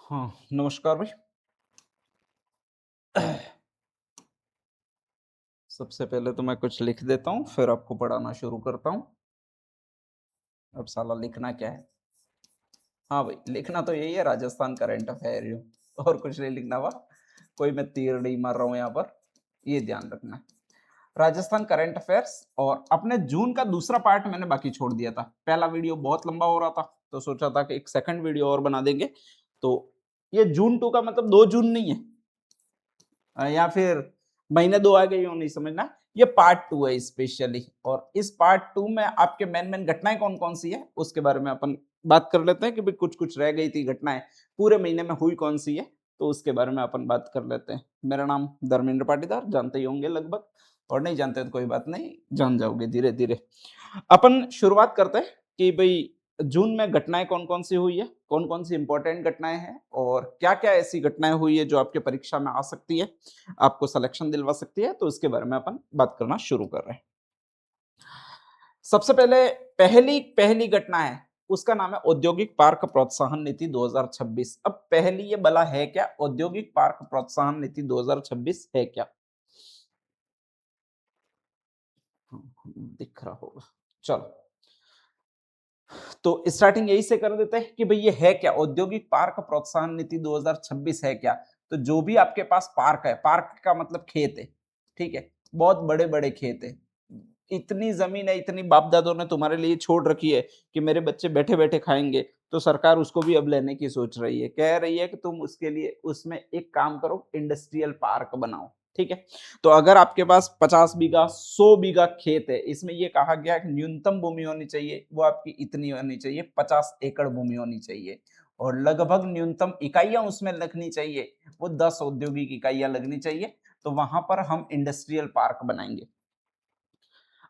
हाँ, नमस्कार भाई। सबसे पहले तो मैं कुछ लिख देता हूँ, फिर आपको पढ़ाना शुरू करता हूँ। अब साला लिखना क्या है? हाँ भाई, लिखना तो यही है, राजस्थान करंट अफेयर यूँ और कुछ नहीं लिखना हुआ। कोई मैं तीर नहीं मार रहा हूँ यहाँ पर, ये ध्यान रखना है। राजस्थान करंट अफेयर्स और अपने जून का दूसरा पार्ट मैंने बाकी छोड़ दिया था। पहला वीडियो बहुत लंबा हो रहा था, तो सोचा था कि एक सेकंड वीडियो और बना देंगे। तो ये जून 2 का मतलब 2 जून नहीं है, या फिर महीने दो आ गए यूं नहीं समझना। ये पार्ट टू है स्पेशली, और इस पार्ट टू में आपके मेन मेन घटनाएं कौन कौन सी है उसके बारे में अपन बात कर लेते हैं कि भाई कुछ कुछ रह गई थी घटनाएं, पूरे महीने में हुई कौन सी है, तो उसके बारे में अपन बात कर लेते हैं। मेरा नाम धर्मेंद्र पाटीदार, जानते ही होंगे लगभग, और नहीं जानते तो कोई बात नहीं, जान जाओगे धीरे धीरे। अपन शुरुआत करते हैं कि भाई जून में घटनाएं कौन कौन सी हुई है, कौन कौन सी इंपॉर्टेंट घटनाएं हैं, और क्या क्या ऐसी घटनाएं हुई है जो आपके परीक्षा में आ सकती है, आपको सिलेक्शन दिलवा सकती है, तो इसके बारे में अपन बात करना शुरू कर रहे हैं। सबसे पहले पहली पहली घटना है, उसका नाम है औद्योगिक पार्क प्रोत्साहन नीति 2026। अब पहली ये बला है क्या, औद्योगिक पार्क प्रोत्साहन नीति 2026 है क्या? दिख रहा होगा, चलो तो स्टार्टिंग यही से कर देते हैं कि भाई ये है क्या, औद्योगिक पार्क प्रोत्साहन नीति 2026 है क्या। तो जो भी आपके पास पार्क है, पार्क का मतलब खेत है, ठीक है, बहुत बड़े बड़े खेत है, इतनी जमीन है, इतनी बाप दादों ने तुम्हारे लिए छोड़ रखी है कि मेरे बच्चे बैठे बैठे खाएंगे, तो सरकार उसको भी अब लेने की सोच रही है, कह रही है कि तुम उसके लिए उसमें एक काम करो, इंडस्ट्रियल पार्क बनाओ। ठीक है, तो अगर आपके पास 50 बीघा 100 बीघा खेत है, इसमें यह कहा गया कि न्यूनतम भूमि होनी चाहिए, वो आपकी इतनी होनी चाहिए, 50 एकड़ भूमि होनी चाहिए, और लगभग न्यूनतम इकाइयां उसमें लगनी चाहिए, वो 10 औद्योगिक इकाइयां लगनी चाहिए, तो वहां पर हम इंडस्ट्रियल पार्क बनाएंगे।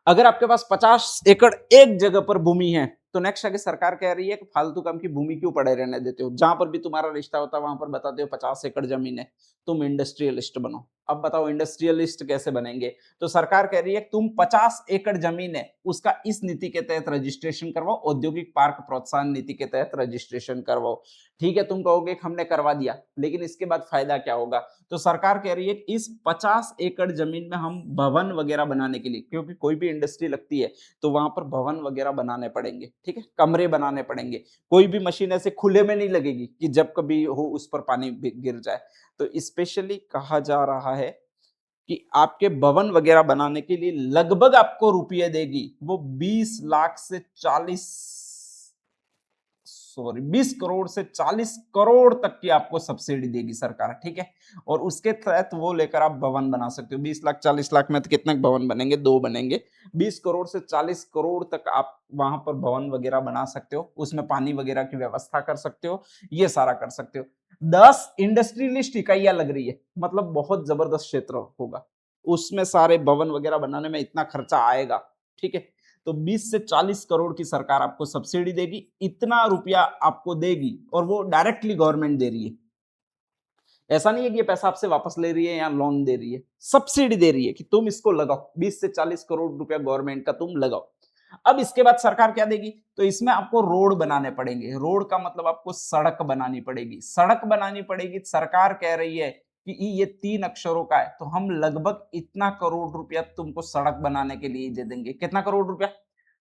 अगर आपके पास 50 एकड़ एक जगह पर भूमि है, तो नेक्स्ट आगे सरकार कह रही है कि फालतू काम की भूमि क्यों पड़े रहने देते हो, जहां पर भी तुम्हारा रिश्ता होता है वहां पर बताते हो 50 एकड़ जमीन है, तुम इंडस्ट्रियलिस्ट बनो। अब बताओ इंडस्ट्रियलिस्ट कैसे बनेंगे, तो सरकार कह रही है तुम 50 एकड़ जमीन है उसका इस नीति के तहत रजिस्ट्रेशन करवाओ, औद्योगिक पार्क प्रोत्साहन नीति के तहत रजिस्ट्रेशन करवाओ। ठीक है, तुम कहोगे हमने करवा दिया, लेकिन इसके बाद फायदा क्या होगा, तो सरकार कह रही है कि इस 50 एकड़ जमीन में हम भवन वगैरह बनाने के लिए, क्योंकि कोई भी इंडस्ट्री लगती है तो वहां पर भवन वगैरह बनाने पड़ेंगे, ठीक है, कमरे बनाने पड़ेंगे, कोई भी मशीन ऐसे खुले में नहीं लगेगी कि जब कभी हो उस पर पानी गिर जाए। तो स्पेशली कहा जा रहा है कि आपके भवन वगैरह बनाने के लिए लगभग आपको रुपये देगी वो 20 लाख से 20 करोड़ से 40 करोड़ तक की आपको सब्सिडी देगी सरकार। ठीक है, और उसके तहत वो लेकर आप भवन बना सकते हो। 20 लाख 40 लाख में तो कितने भवन बनेंगे, दो बनेंगे। 20 करोड़ से 40 करोड़ तक आप वहां पर भवन वगैरह बना सकते हो, उसमें पानी वगैरह की व्यवस्था कर सकते हो, ये सारा कर सकते हो। 10 इंडस्ट्रियलिस्ट इकाइयां लग रही है, मतलब बहुत जबरदस्त क्षेत्र होगा, उसमें सारे भवन वगैरह बनाने में इतना खर्चा आएगा। ठीक है, तो 20 से 40 करोड़ की सरकार आपको सब्सिडी देगी, इतना रुपया आपको देगी, और वो डायरेक्टली गवर्नमेंट दे रही है। ऐसा नहीं है कि ये पैसा आपसे वापस ले रही है या लोन दे रही है, सब्सिडी दे रही है कि तुम इसको लगाओ, 20 से 40 करोड़ रुपया गवर्नमेंट का तुम लगाओ। अब इसके बाद सरकार क्या देगी, तो इसमें आपको रोड बनाने पड़ेंगे। रोड का मतलब आपको सड़क बनानी पड़ेगी, सड़क बनानी पड़ेगी। सरकार कह रही है कि ये 3 अक्षरों का है, तो हम लगभग इतना करोड़ रुपया तुमको सड़क बनाने के लिए दे देंगे। कितना करोड़ रुपया,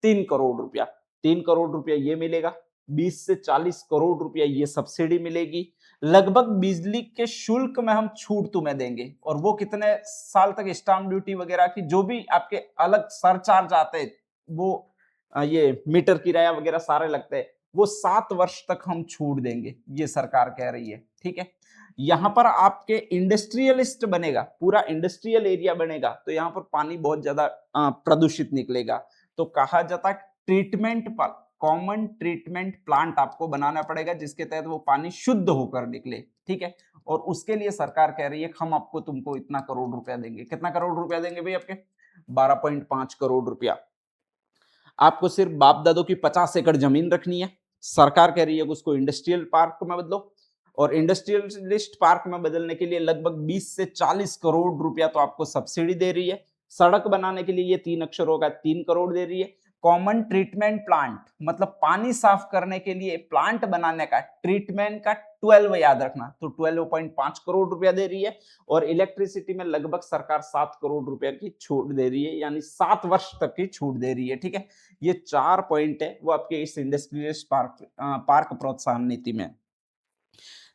3 करोड़ रुपया। 3 करोड़ रुपया ये मिलेगा, 20 से 40 करोड़ रुपया ये सब्सिडी मिलेगी, लगभग बिजली के शुल्क में हम छूट तुम्हें देंगे, और वो कितने साल तक, स्टाम्प ड्यूटी वगैरह की जो भी आपके अलग सरचार्ज आते हैं, वो ये मीटर किराया वगैरह सारे लगते हैं, वो 7 वर्ष तक हम छूट देंगे, ये सरकार कह रही है। ठीक है, यहां पर आपके इंडस्ट्रियलिस्ट बनेगा, पूरा इंडस्ट्रियल एरिया बनेगा, तो यहाँ पर पानी बहुत ज्यादा प्रदूषित निकलेगा, तो कहा जाता है ट्रीटमेंट पर कॉमन ट्रीटमेंट प्लांट आपको बनाना पड़ेगा, जिसके तहत वो पानी शुद्ध होकर निकले। ठीक है, और उसके लिए सरकार कह रही है हम आपको तुमको इतना करोड़ रुपया देंगे। कितना करोड़ रुपया देंगे भाई, आपके 12.5 करोड़ रुपया। आपको सिर्फ बाप दादों की 50 एकड़ जमीन रखनी है, सरकार कह रही है उसको इंडस्ट्रियल पार्क में बदलो, और इंडस्ट्रियलिस्ट पार्क में बदलने के लिए लगभग 20 से 40 करोड़ रुपया तो आपको सब्सिडी दे रही है। सड़क बनाने के लिए ये 3 अक्षरों का 3 करोड़ दे रही है। कॉमन ट्रीटमेंट प्लांट मतलब पानी साफ करने के लिए प्लांट बनाने का ट्रीटमेंट का 12 याद रखना, तो 12.5 करोड़ रुपया दे रही है। और इलेक्ट्रिसिटी में लगभग सरकार 7 करोड़ रुपया की छूट दे रही है, यानी 7 वर्ष तक की छूट दे रही है। ठीक है, ये 4 पॉइंट है वो आपके इस इंडस्ट्रियल पार्क प्रोत्साहन नीति में।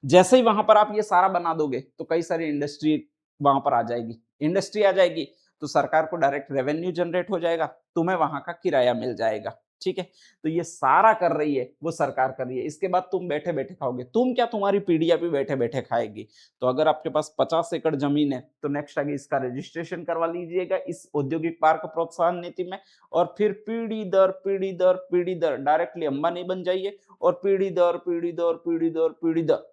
जैसे ही वहां पर आप ये सारा बना दोगे तो कई सारी इंडस्ट्री वहां पर आ जाएगी। इंडस्ट्री आ जाएगी तो सरकार को डायरेक्ट रेवेन्यू जनरेट हो जाएगा, तुम्हें वहां का किराया मिल जाएगा। ठीक है, तो ये सारा कर रही है वो सरकार कर रही है। इसके बाद तुम बैठे बैठे खाओगे, तुम क्या तुम्हारी पीढ़ियां भी बैठे बैठे खाएगी। तो अगर आपके पास 50 एकड़ जमीन है तो नेक्स्ट आगे इसका रजिस्ट्रेशन करवा लीजिएगा इस औद्योगिक पार्क प्रोत्साहन नीति में, और फिर पीढ़ी दर पीढ़ी दर पीढ़ी दर डायरेक्टली अंबानी बन जाइए, और पीढ़ी दर पीढ़ी दर पीढ़ी दर पीढ़ी दर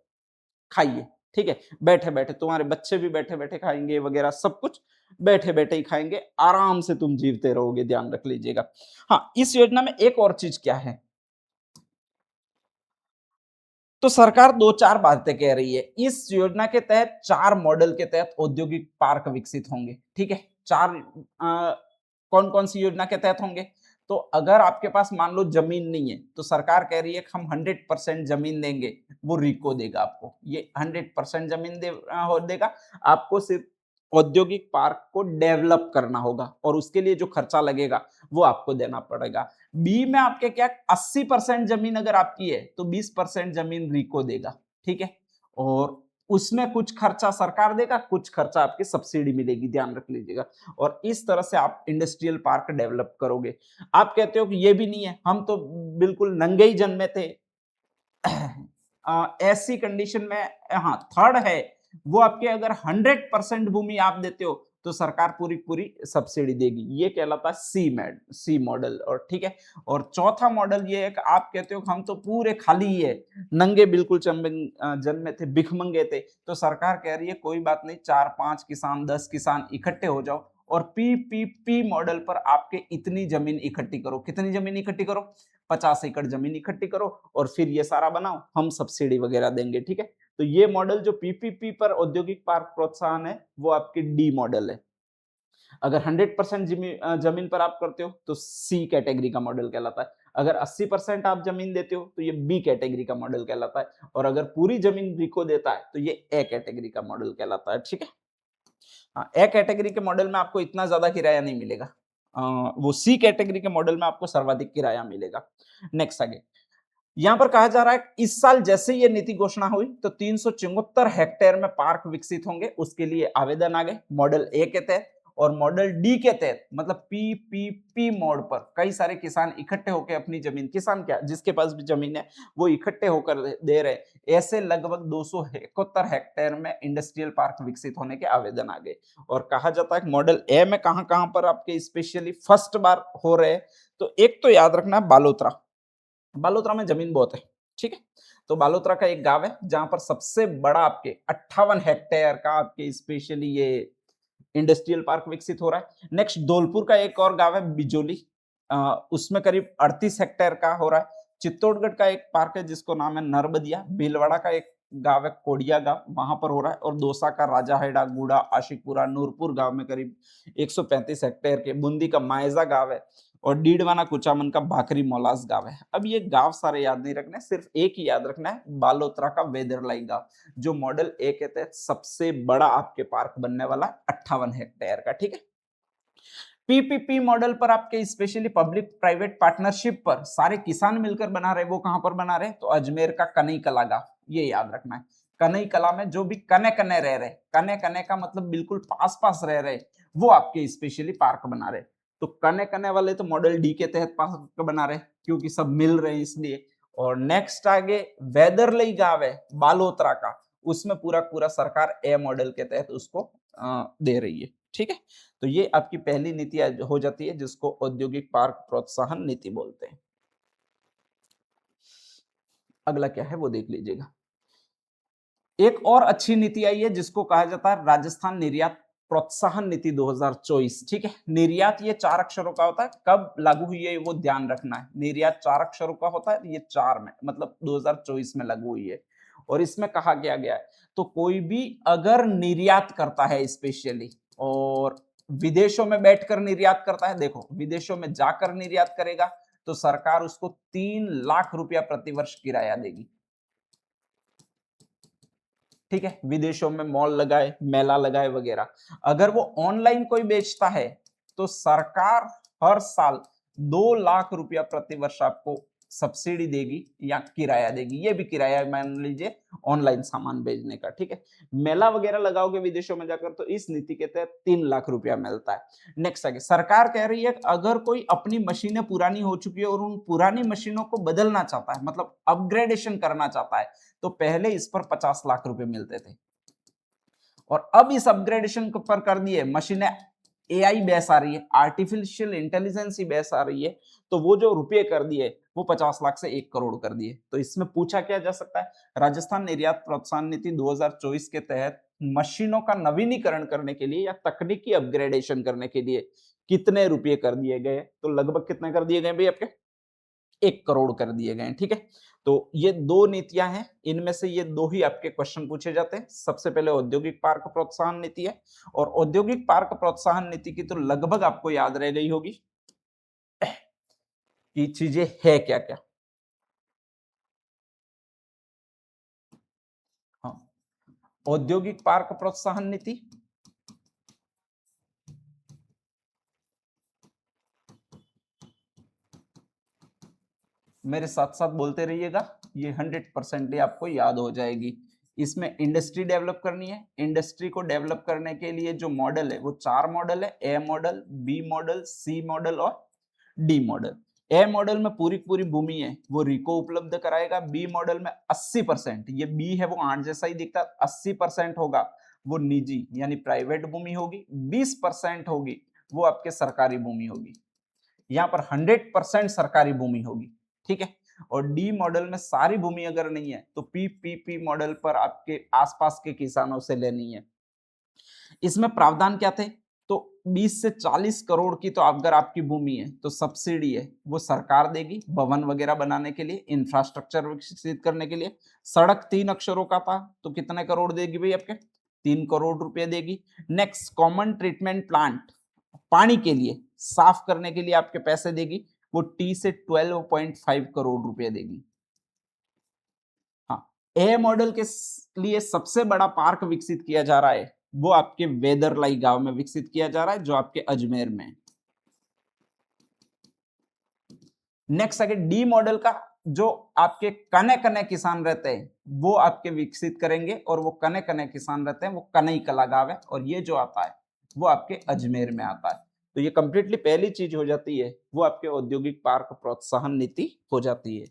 खाइए। ठीक है, बैठे बैठे तुम्हारे बच्चे भी बैठे बैठे खाएंगे वगैरह, सब कुछ बैठे बैठे ही खाएंगे, आराम से तुम जीवते रहोगे, ध्यान रख लीजिएगा। हाँ, इस योजना में एक और चीज क्या है, तो सरकार दो चार बातें कह रही है। इस योजना के तहत 4 मॉडल के तहत औद्योगिक पार्क विकसित होंगे। ठीक है, 4 कौन कौन सी योजना के तहत होंगे, तो अगर आपके पास मान लो जमीन नहीं है तो सरकार कह रही है कि हम 100% जमीन देंगे, वो रिको देगा आपको, ये 100% जमीन देगा आपको। सिर्फ औद्योगिक पार्क को डेवलप करना होगा और उसके लिए जो खर्चा लगेगा वो आपको देना पड़ेगा। बी में आपके क्या 80% जमीन अगर आपकी है तो 20% जमीन रिको देगा। ठीक है, और उसमें कुछ खर्चा सरकार देगा, कुछ खर्चा आपकी सब्सिडी मिलेगी, ध्यान रख लीजिएगा। और इस तरह से आप इंडस्ट्रियल पार्क डेवलप करोगे। आप कहते हो कि ये भी नहीं है, हम तो बिल्कुल नंगे ही जन्मे थे। ऐसी कंडीशन में हाँ, थर्ड है वो आपके अगर 100% भूमि आप देते हो तो सरकार पूरी पूरी सब्सिडी देगी, ये कहलाता है सी मॉडल। और ठीक है, और चौथा मॉडल ये है कि आप कहते हो कि हम तो पूरे खाली ही है, नंगे बिल्कुल जन्मे थे, भिखमंगे थे, तो सरकार कह रही है कोई बात नहीं, 4-5 किसान 10 किसान इकट्ठे हो जाओ और पीपीपी मॉडल पर आपके इतनी जमीन इकट्ठी करो। कितनी जमीन इकट्ठी करो, 50 एकड़ जमीन इकट्ठी करो और फिर ये सारा बनाओ, हम सब्सिडी वगैरह देंगे। ठीक है, तो ये मॉडल जो पीपीपी पर औद्योगिक पार्क प्रोत्साहन है वो आपकी डी मॉडल है। अगर 100% जमीन पर आप करते हो तो सी कैटेगरी का मॉडल कहलाता है। अगर 80% आप जमीन देते हो तो ये बी कैटेगरी का मॉडल कहलाता है, और अगर पूरी जमीन रिको देता है तो ये ए कैटेगरी का मॉडल कहलाता है। ठीक है, हाँ, ए कैटेगरी के मॉडल में आपको इतना ज्यादा किराया नहीं मिलेगा, वो सी कैटेगरी के मॉडल में आपको सर्वाधिक किराया मिलेगा। नेक्स्ट आगे यहां पर कहा जा रहा है इस साल जैसे ये नीति घोषणा हुई तो 374 हेक्टेयर में पार्क विकसित होंगे, उसके लिए आवेदन आ गए मॉडल ए के तहत। और मॉडल डी के तहत मतलब पीपीपी मोड पर कई सारे किसान इकट्ठे होकर अपनी जमीन, किसान क्या जिसके पास भी जमीन है वो इकट्ठे होकर दे रहे, ऐसे लगभग 271 हेक्टेयर में इंडस्ट्रियल पार्क विकसित होने के आवेदन आ गए। और कहा जाता है मॉडल ए में कहां कहां पर आपके स्पेशली फर्स्ट बार हो रहे हैं, तो एक तो याद रखना बालोतरा, बालोतरा में जमीन बहुत है। ठीक है, तो बालोतरा का एक गांव है जहां पर सबसे बड़ा आपके 58 हेक्टेयर का आपके स्पेशली ये इंडस्ट्रियल पार्क विकसित हो रहा है। नेक्स्ट धौलपुर का एक और गांव है बिजोली, उसमें करीब 38 हेक्टेयर का हो रहा है। चित्तौड़गढ़ का एक पार्क है जिसको नाम है नरबदिया। भीलवाड़ा का एक गांव है कोडिया गांव, वहां पर हो रहा है। और दौसा का राजाहेड़ा, गुड़ा, आशिकपुरा, नूरपुर गांव में करीब 135 हेक्टेयर के। बूंदी का मायजा गांव है, और डीडवाना कुचामन का भाखरी मोलास गांव है। अब ये गांव सारे याद नहीं रखना है, सिर्फ एक ही याद रखना है, बालोतरा का वेदरलाई गांव, जो मॉडल ए के तहत सबसे बड़ा आपके पार्क बनने वाला 58 हेक्टेयर का। ठीक है, पीपीपी मॉडल पर आपके स्पेशली पब्लिक प्राइवेट पार्टनरशिप पर सारे किसान मिलकर बना रहे, वो कहां पर बना रहे, तो अजमेर का कनई कला गांव, ये याद रखना है। कनई कला में जो भी कने कने रह रहे, कने कने का मतलब बिल्कुल पास पास रह रहे, वो आपके स्पेशली पार्क बना रहे। तो कने कने वाले तो मॉडल डी के तहत पार्क बना रहे क्योंकि सब मिल रहे हैं इसलिए। और नेक्स्ट आगे वेदरलई गांव है बालोतरा का, उसमें पूरा पूरा सरकार ए मॉडल के तहत उसको दे रही है। ठीक है, तो ये आपकी पहली नीति हो जाती है जिसको औद्योगिक पार्क प्रोत्साहन नीति बोलते हैं। अगला क्या है वो देख लीजिएगा। एक और अच्छी नीति आई है जिसको कहा जाता है राजस्थान निर्यात प्रोत्साहन नीति 2024। ठीक है, निर्यात ये 4 अक्षरों का होता है, कब लागू हुई है वो ध्यान रखना है। निर्यात 4 अक्षरों का होता है, ये 4 में मतलब 2024 में लागू हुई है। और इसमें कहा गया है तो कोई भी अगर निर्यात करता है स्पेशली, और विदेशों में बैठकर निर्यात करता है, देखो विदेशों में जाकर निर्यात करेगा तो सरकार उसको 3 लाख रुपया प्रतिवर्ष किराया देगी। ठीक है, विदेशों में मॉल लगाए, मेला लगाए वगैरह। अगर वो ऑनलाइन कोई बेचता है तो सरकार हर साल 2 लाख रुपया प्रतिवर्ष आपको सब्सिडी देगी या किराया देगी। ये भी किराया मान लीजिए ऑनलाइन सामान भेजने का। ठीक है, मेला वगैरह लगाओगे विदेशों में जाकर तो इस नीति के तहत 3 लाख रुपया मिलता है। नेक्स्ट आगे सरकार कह रही है कि अगर कोई अपनी मशीनें पुरानी हो चुकी है और उन पुरानी मशीनों को बदलना चाहता है, मतलब अपग्रेडेशन करना चाहता है, तो पहले इस पर 50 लाख रुपए मिलते थे और अब इस अपग्रेडेशन पर कर दिए, मशीनें एआई बेस आ रही है, आर्टिफिशियल इंटेलिजेंस ही बेस आ रही है, तो वो जो रुपये कर दिए वो 50 लाख से 1 करोड़ कर दिए। तो इसमें पूछा क्या जा सकता है, राजस्थान निर्यात प्रोत्साहन नीति 2024 के तहत मशीनों का नवीनीकरण करने के लिए या तकनीकी अपग्रेडेशन करने के लिए कितने रुपये कर दिए गए, तो लगभग कितने कर दिए गए भाई आपके 1 करोड़ कर दिए गए। ठीक है, तो ये दो नीतियां हैं, इनमें से ये दो ही आपके क्वेश्चन पूछे जाते हैं। सबसे पहले औद्योगिक पार्क प्रोत्साहन नीति है और औद्योगिक पार्क प्रोत्साहन नीति की तो लगभग आपको याद रह गई होगी कि चीजें है क्या क्या। हाँ, औद्योगिक पार्क प्रोत्साहन नीति मेरे साथ साथ बोलते रहिएगा, ये 100% आपको याद हो जाएगी। इसमें इंडस्ट्री डेवलप करनी है। इंडस्ट्री को डेवलप करने के लिए जो मॉडल है वो 4 मॉडल है, ए मॉडल, बी मॉडल, सी मॉडल और डी मॉडल। ए मॉडल में पूरी पूरी भूमि है वो रिको उपलब्ध कराएगा। बी मॉडल में 80%, ये बी है वो 8 जैसा ही दिखता है, 80% होगा वो निजी यानी प्राइवेट भूमि होगी, 20% होगी वो आपके सरकारी भूमि होगी। यहाँ पर 100% सरकारी भूमि होगी। ठीक है, और डी मॉडल में सारी भूमि अगर नहीं है तो पीपीपी मॉडल पर आपके आसपास के किसानों से लेनी है। इसमें प्रावधान क्या थे, तो 20 से 40 करोड़ की तो अगर आपकी भूमि है तो सब्सिडी है वो सरकार देगी भवन वगैरह बनाने के लिए, इंफ्रास्ट्रक्चर विकसित करने के लिए। सड़क 3 अक्षरों का था तो कितने करोड़ देगी भाई आपके 3 करोड़ रुपए देगी। नेक्स्ट कॉमन ट्रीटमेंट प्लांट, पानी के लिए साफ करने के लिए आपके पैसे देगी, वो टी से 12.5 करोड़ रुपए देगी। हाँ, ए मॉडल के लिए सबसे बड़ा पार्क विकसित किया जा रहा है वो आपके वेदरलाई गांव में विकसित किया जा रहा है जो आपके अजमेर में है। नेक्स्ट आगे डी मॉडल का जो आपके कने कने किसान रहते हैं वो आपके विकसित करेंगे और वो कने कने किसान रहते हैं वो कनई कला गांव है और ये जो आता है वो आपके अजमेर में आता है। तो ये कंप्लीटली पहली चीज हो जाती है वो आपके औद्योगिक पार्क प्रोत्साहन नीति हो जाती है।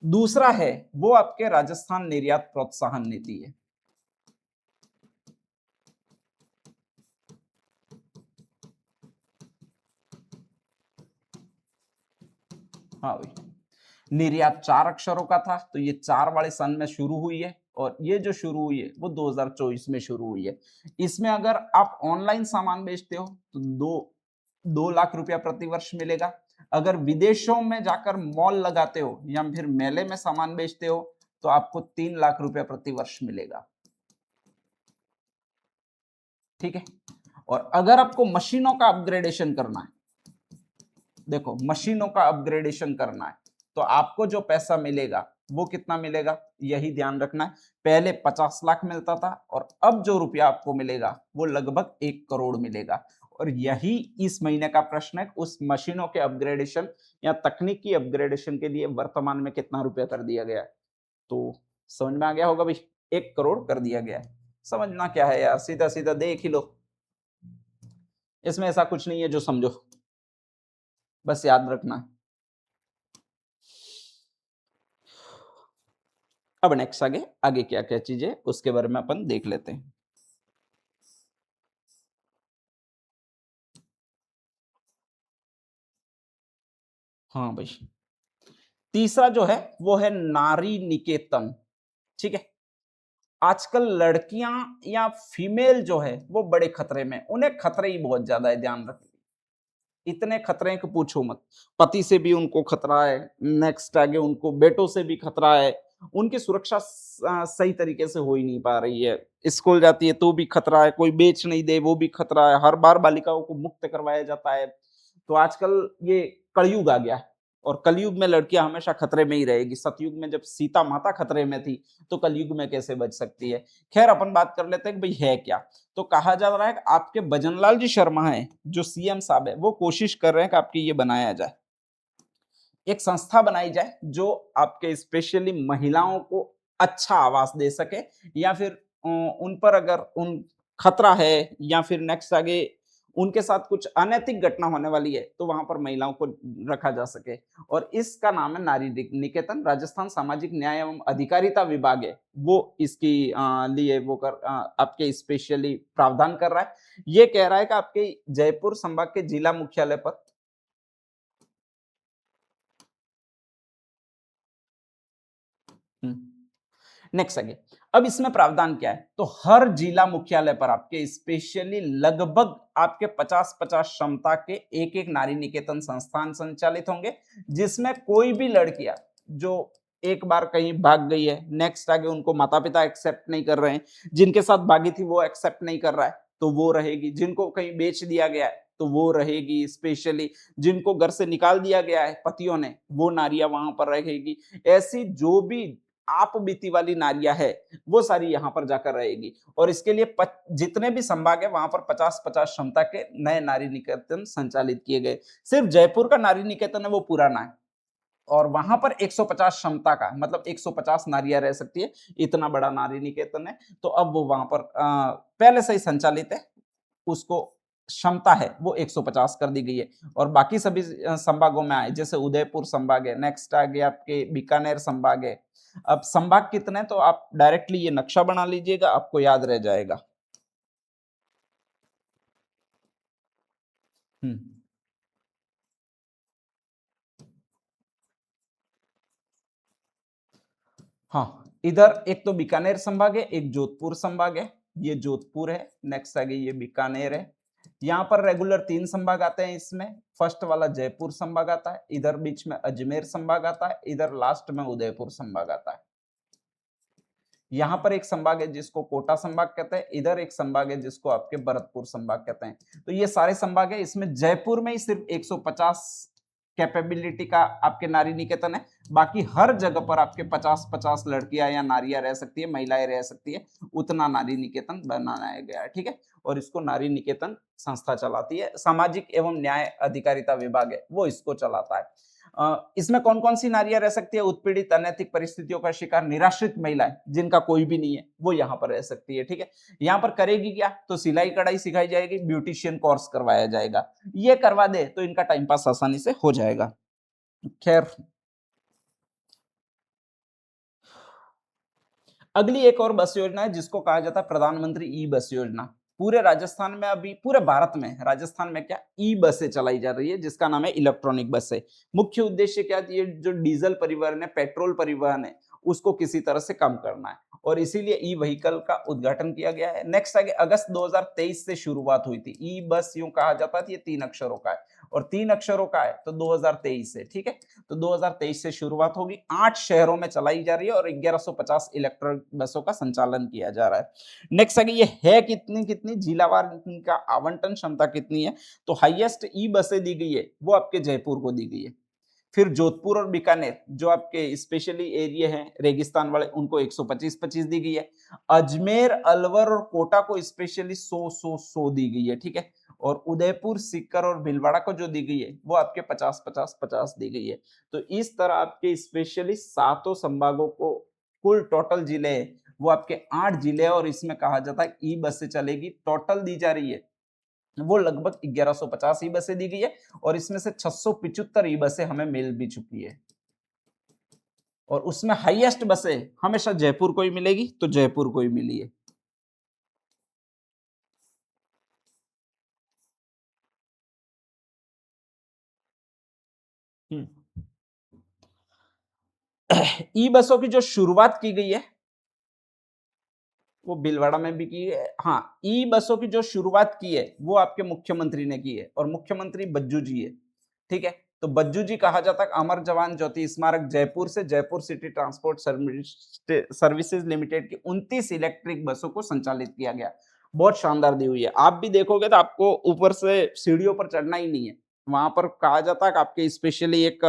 दूसरा है वो आपके राजस्थान निर्यात प्रोत्साहन नीति है। हाँ भाई, निर्यात 4 अक्षरों का था तो ये 4 वाले सन में शुरू हुई है और ये जो शुरू हुई है वो 2024 में शुरू हुई है। इसमें अगर आप ऑनलाइन सामान बेचते हो तो 2 लाख रुपया प्रति वर्ष मिलेगा। अगर विदेशों में जाकर मॉल लगाते हो या फिर मेले में सामान बेचते हो तो आपको 3 लाख रुपया प्रति वर्ष मिलेगा। ठीक है, और अगर आपको मशीनों का अपग्रेडेशन करना है, देखो मशीनों का अपग्रेडेशन करना है तो आपको जो पैसा मिलेगा वो कितना मिलेगा, यही ध्यान रखना है। पहले 50 लाख मिलता था और अब जो रुपया आपको मिलेगा वो लगभग 1 करोड़ मिलेगा। और यही इस महीने का प्रश्न है, उस मशीनों के अपग्रेडेशन या तकनीकी अपग्रेडेशन के लिए वर्तमान में कितना रुपया कर दिया गया है। तो समझ में आ गया होगा भाई, 1 करोड़ कर दिया गया है। समझना क्या है यार, सीधा सीधा देख ही लो, इसमें ऐसा कुछ नहीं है जो समझो, बस याद रखना। अब नेक्स्ट आगे आगे क्या क्या चीजें उसके बारे में अपन देख लेते हैं। हाँ भाई, तीसरा जो है वो है नारी निकेतन। ठीक है, आजकल लड़कियां या फीमेल जो है वो बड़े खतरे में, उन्हें खतरे ही बहुत ज्यादा है, ध्यान रखिए। इतने खतरे कि पूछो मत, पति से भी उनको खतरा है, नेक्स्ट आगे उनको बेटों से भी खतरा है, उनकी सुरक्षा सही तरीके से हो ही नहीं पा रही है। स्कूल जाती है तो भी खतरा है, कोई बेच नहीं दे वो भी खतरा है, हर बार बालिकाओं को मुक्त करवाया जाता है। तो आजकल ये कलयुग आ गया है और कलयुग में लड़कियां हमेशा खतरे में ही रहेगी। सतयुग में जब सीता माता खतरे में थी, तो कलयुग में कैसे बच सकती है? खैर अपन बात कर लेते हैं कि भाई है क्या? तो कहा जा रहा है कि आपके भजनलाल जी शर्मा हैं, जो सीएम साहब है, वो कोशिश कर रहे हैं कि आपकी ये बनाया जाए। एक संस्था बनाई जाए जो आपके स्पेशली महिलाओं को अच्छा आवास दे सके या फिर उन पर अगर उन खतरा है या फिर नेक्स्ट आगे उनके साथ कुछ अनैतिक घटना होने वाली है तो वहां पर महिलाओं को रखा जा सके और इसका नाम है नारी निकेतन। राजस्थान सामाजिक न्याय एवं अधिकारिता विभाग है वो इसकी लिए वो आपके स्पेशली प्रावधान कर रहा है। ये कह रहा है कि आपके जयपुर संभाग के जिला मुख्यालय पर नेक्स्ट आगे अब इसमें प्रावधान क्या है तो हर जिला मुख्यालय पर आपके स्पेशली लगभग आपके 50-50 क्षमता के एक एक नारी निकेतन संस्थान संचालित होंगे जिसमें कोई भी लड़कियां जो एक बार कहीं भाग गई है नेक्स्ट आगे उनको माता पिता एक्सेप्ट नहीं कर रहे हैं, जिनके साथ भागी थी वो एक्सेप्ट नहीं कर रहा है तो वो रहेगी, जिनको कहीं बेच दिया गया है तो वो रहेगी, स्पेशली जिनको घर से निकाल दिया गया है पतियों ने वो नारियां वहां पर रहेगी। ऐसी जो भी आप बीती वाली नारियां है वो सारी यहाँ पर जाकर रहेगी और इसके लिए जितने भी संभाग है वहां पर 50-50 क्षमता के नए नारी निकेतन संचालित किए गए। सिर्फ जयपुर का नारी निकेतन है वो पुराना है और वहां पर 150 क्षमता का मतलब 150 नारियां रह सकती है, इतना बड़ा नारी निकेतन है। तो अब वो वहां पर पहले से ही संचालित है, उसको क्षमता है वो 150 कर दी गई है और बाकी सभी संभागों में आए जैसे उदयपुर संभाग है, नेक्स्ट आगे आपके बीकानेर संभाग है। अब संभाग कितने तो आप डायरेक्टली ये नक्शा बना लीजिएगा आपको याद रह जाएगा। हम्म हाँ, इधर एक तो बीकानेर संभाग है, एक जोधपुर संभाग है, ये जोधपुर है, नेक्स्ट आगे ये बीकानेर है। यहाँ पर रेगुलर 3 संभाग आते हैं इसमें, फर्स्ट वाला जयपुर संभाग आता है, इधर बीच में अजमेर संभाग आता है, इधर लास्ट में उदयपुर संभाग आता है। यहाँ पर एक संभाग है जिसको कोटा संभाग कहते हैं, इधर एक संभाग है जिसको आपके भरतपुर संभाग कहते हैं। तो ये सारे संभाग है, इसमें जयपुर में ही सिर्फ 150 कैपेबिलिटी का आपके नारी निकेतन है, बाकी हर जगह पर आपके 50-50 लड़कियां या नारियां रह सकती है, महिलाएं रह सकती है, उतना नारी निकेतन बनाया गया है। ठीक है, और इसको नारी निकेतन संस्था चलाती है, सामाजिक एवं न्याय अधिकारिता विभाग है वो इसको चलाता है। इसमें कौन कौन सी नारियां रह सकती है? उत्पीड़ित अनैतिक परिस्थितियों का शिकार निराश्रित महिलाएं जिनका कोई भी नहीं है वो यहाँ पर रह सकती है। ठीक है, यहाँ पर करेगी क्या तो सिलाई कढ़ाई सिखाई जाएगी, ब्यूटिशियन कोर्स करवाया जाएगा, ये करवा दे तो इनका टाइम पास आसानी से हो जाएगा। खैर अगली एक और बस योजना है जिसको कहा जाता है प्रधानमंत्री ई बस योजना। पूरे राजस्थान में अभी पूरे भारत में राजस्थान में क्या ई बसें चलाई जा रही है जिसका नाम है इलेक्ट्रॉनिक बसें। मुख्य उद्देश्य क्या है, ये जो डीजल परिवहन है, पेट्रोल परिवहन है, उसको किसी तरह से कम करना है और इसीलिए ई व्हीकल का उद्घाटन किया गया है। नेक्स्ट आगे अगस्त 2023 से शुरुआत हुई थी। ई बस यूं कहा जाता है, ये 3 अक्षरों का है और 3 अक्षरों का है तो 2023 से। ठीक है, तो 2023 से शुरुआत होगी, 8 शहरों में चलाई जा रही है और 1150 इलेक्ट्रिक बसों का संचालन किया जा रहा है। नेक्स्ट आगे ये है कितनी कितनी जिलावार इनका आवंटन क्षमता कितनी है तो हाईएस्ट ई बसें दी गई है वो आपके जयपुर को दी गई है। फिर जोधपुर और बीकानेर जो आपके स्पेशली एरिया हैं रेगिस्तान वाले उनको 125-25 दी गई है। अजमेर, अलवर और कोटा को स्पेशली 100-100-100 दी गई है। ठीक है, और उदयपुर, सीकर और भीलवाड़ा को जो दी गई है वो आपके 50-50-50 दी गई है। तो इस तरह आपके स्पेशली सातों संभागों को कुल टोटल जिले वो आपके 8 जिले और इसमें कहा जाता है ई बस से चलेगी। टोटल दी जा रही है वो लगभग 1150 ई बसें दी गई है और इसमें से 675 ई बसें हमें मिल भी चुकी है और उसमें हाईएस्ट बसें हमेशा जयपुर को ही मिलेगी तो जयपुर को ही मिली है। ई बसों की जो शुरुआत की गई है वो भीलवाड़ा में भी की है। हाँ, ई बसों की जो शुरुआत की है वो आपके मुख्यमंत्री ने की है और मुख्यमंत्री बज्जू जी है। ठीक है, तो बज्जू जी कहा जाता है। अमर जवान ज्योति स्मारक जयपुर से Jaipur city transport services limited की 29 इलेक्ट्रिक बसों को संचालित किया गया। बहुत शानदार दी हुई है। आप भी देखोगे तो आपको ऊपर से सीढ़ियों पर चढ़ना ही नहीं है। वहां पर कहा जाता है कि आपके स्पेशली एक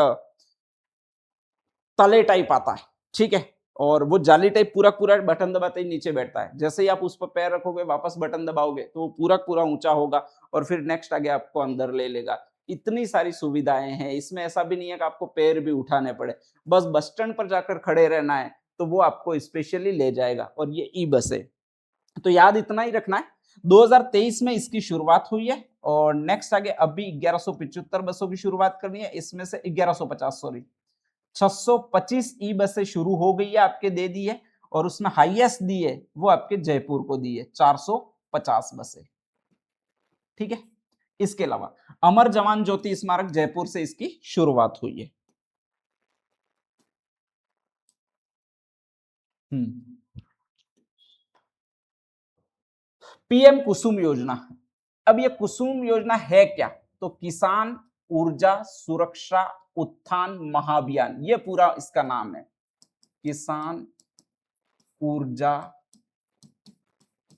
तले टाइप आता है, ठीक है, और वो जाली टाइप पूरा पूरा बटन दबाते ही नीचे बैठता है। जैसे ही आप उस पर पैर रखोगे, वापस बटन दबाओगे तो वो पूरा पूरा ऊंचा होगा और फिर नेक्स्ट आगे आपको अंदर ले लेगा। इतनी सारी सुविधाएं हैं इसमें। ऐसा भी नहीं है कि आपको पैर भी उठाने पड़े, बस बस स्टैंड पर जाकर खड़े रहना है तो वो आपको स्पेशली ले जाएगा। और ये ई बस है, तो याद इतना ही रखना है। 2023 में इसकी शुरुआत हुई है और नेक्स्ट आगे अभी 1175 बसों की शुरुआत करनी है। इसमें से 1150 सॉरी 625 ई बसें शुरू हो गई है, आपके दे दी है। और उसमें हाईएस्ट दी है वो आपके जयपुर को दी है 450 बसें, ठीक है। इसके अलावा अमर जवान ज्योति स्मारक जयपुर से इसकी शुरुआत हुई है। पीएम कुसुम योजना। अब ये कुसुम योजना है क्या? तो किसान ऊर्जा सुरक्षा उत्थान महाअभियान, ये पूरा इसका नाम है। किसान ऊर्जा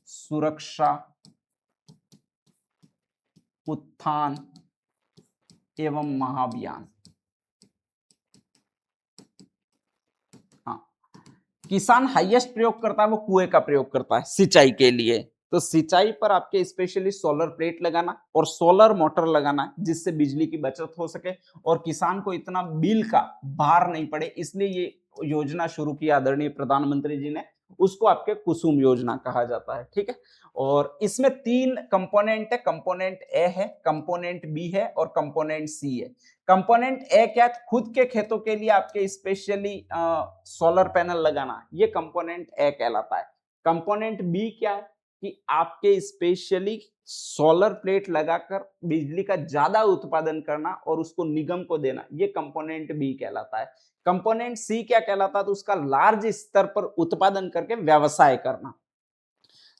सुरक्षा उत्थान एवं महाअभियान। हाँ, किसान हाईएस्ट प्रयोग करता है वो कुएं का प्रयोग करता है सिंचाई के लिए। तो सिंचाई पर आपके स्पेशली सोलर प्लेट लगाना और सोलर मोटर लगाना है जिससे बिजली की बचत हो सके और किसान को इतना बिल का भार नहीं पड़े, इसलिए ये योजना शुरू की आदरणीय प्रधानमंत्री जी ने। उसको आपके कुसुम योजना कहा जाता है, ठीक है। और इसमें 3 कंपोनेंट है। कंपोनेंट ए है, कंपोनेंट बी है और कंपोनेंट सी है। कंपोनेंट ए क्या? खुद के खेतों के लिए आपके स्पेशली सोलर पैनल लगाना, ये कंपोनेंट ए कहलाता है। कंपोनेंट बी क्या है कि आपके स्पेशली सोलर प्लेट लगाकर बिजली का ज्यादा उत्पादन करना और उसको निगम को देना, ये कंपोनेंट बी कहलाता है। कंपोनेंट सी क्या कहलाता है? तो उसका लार्ज स्तर पर उत्पादन करके व्यवसाय करना।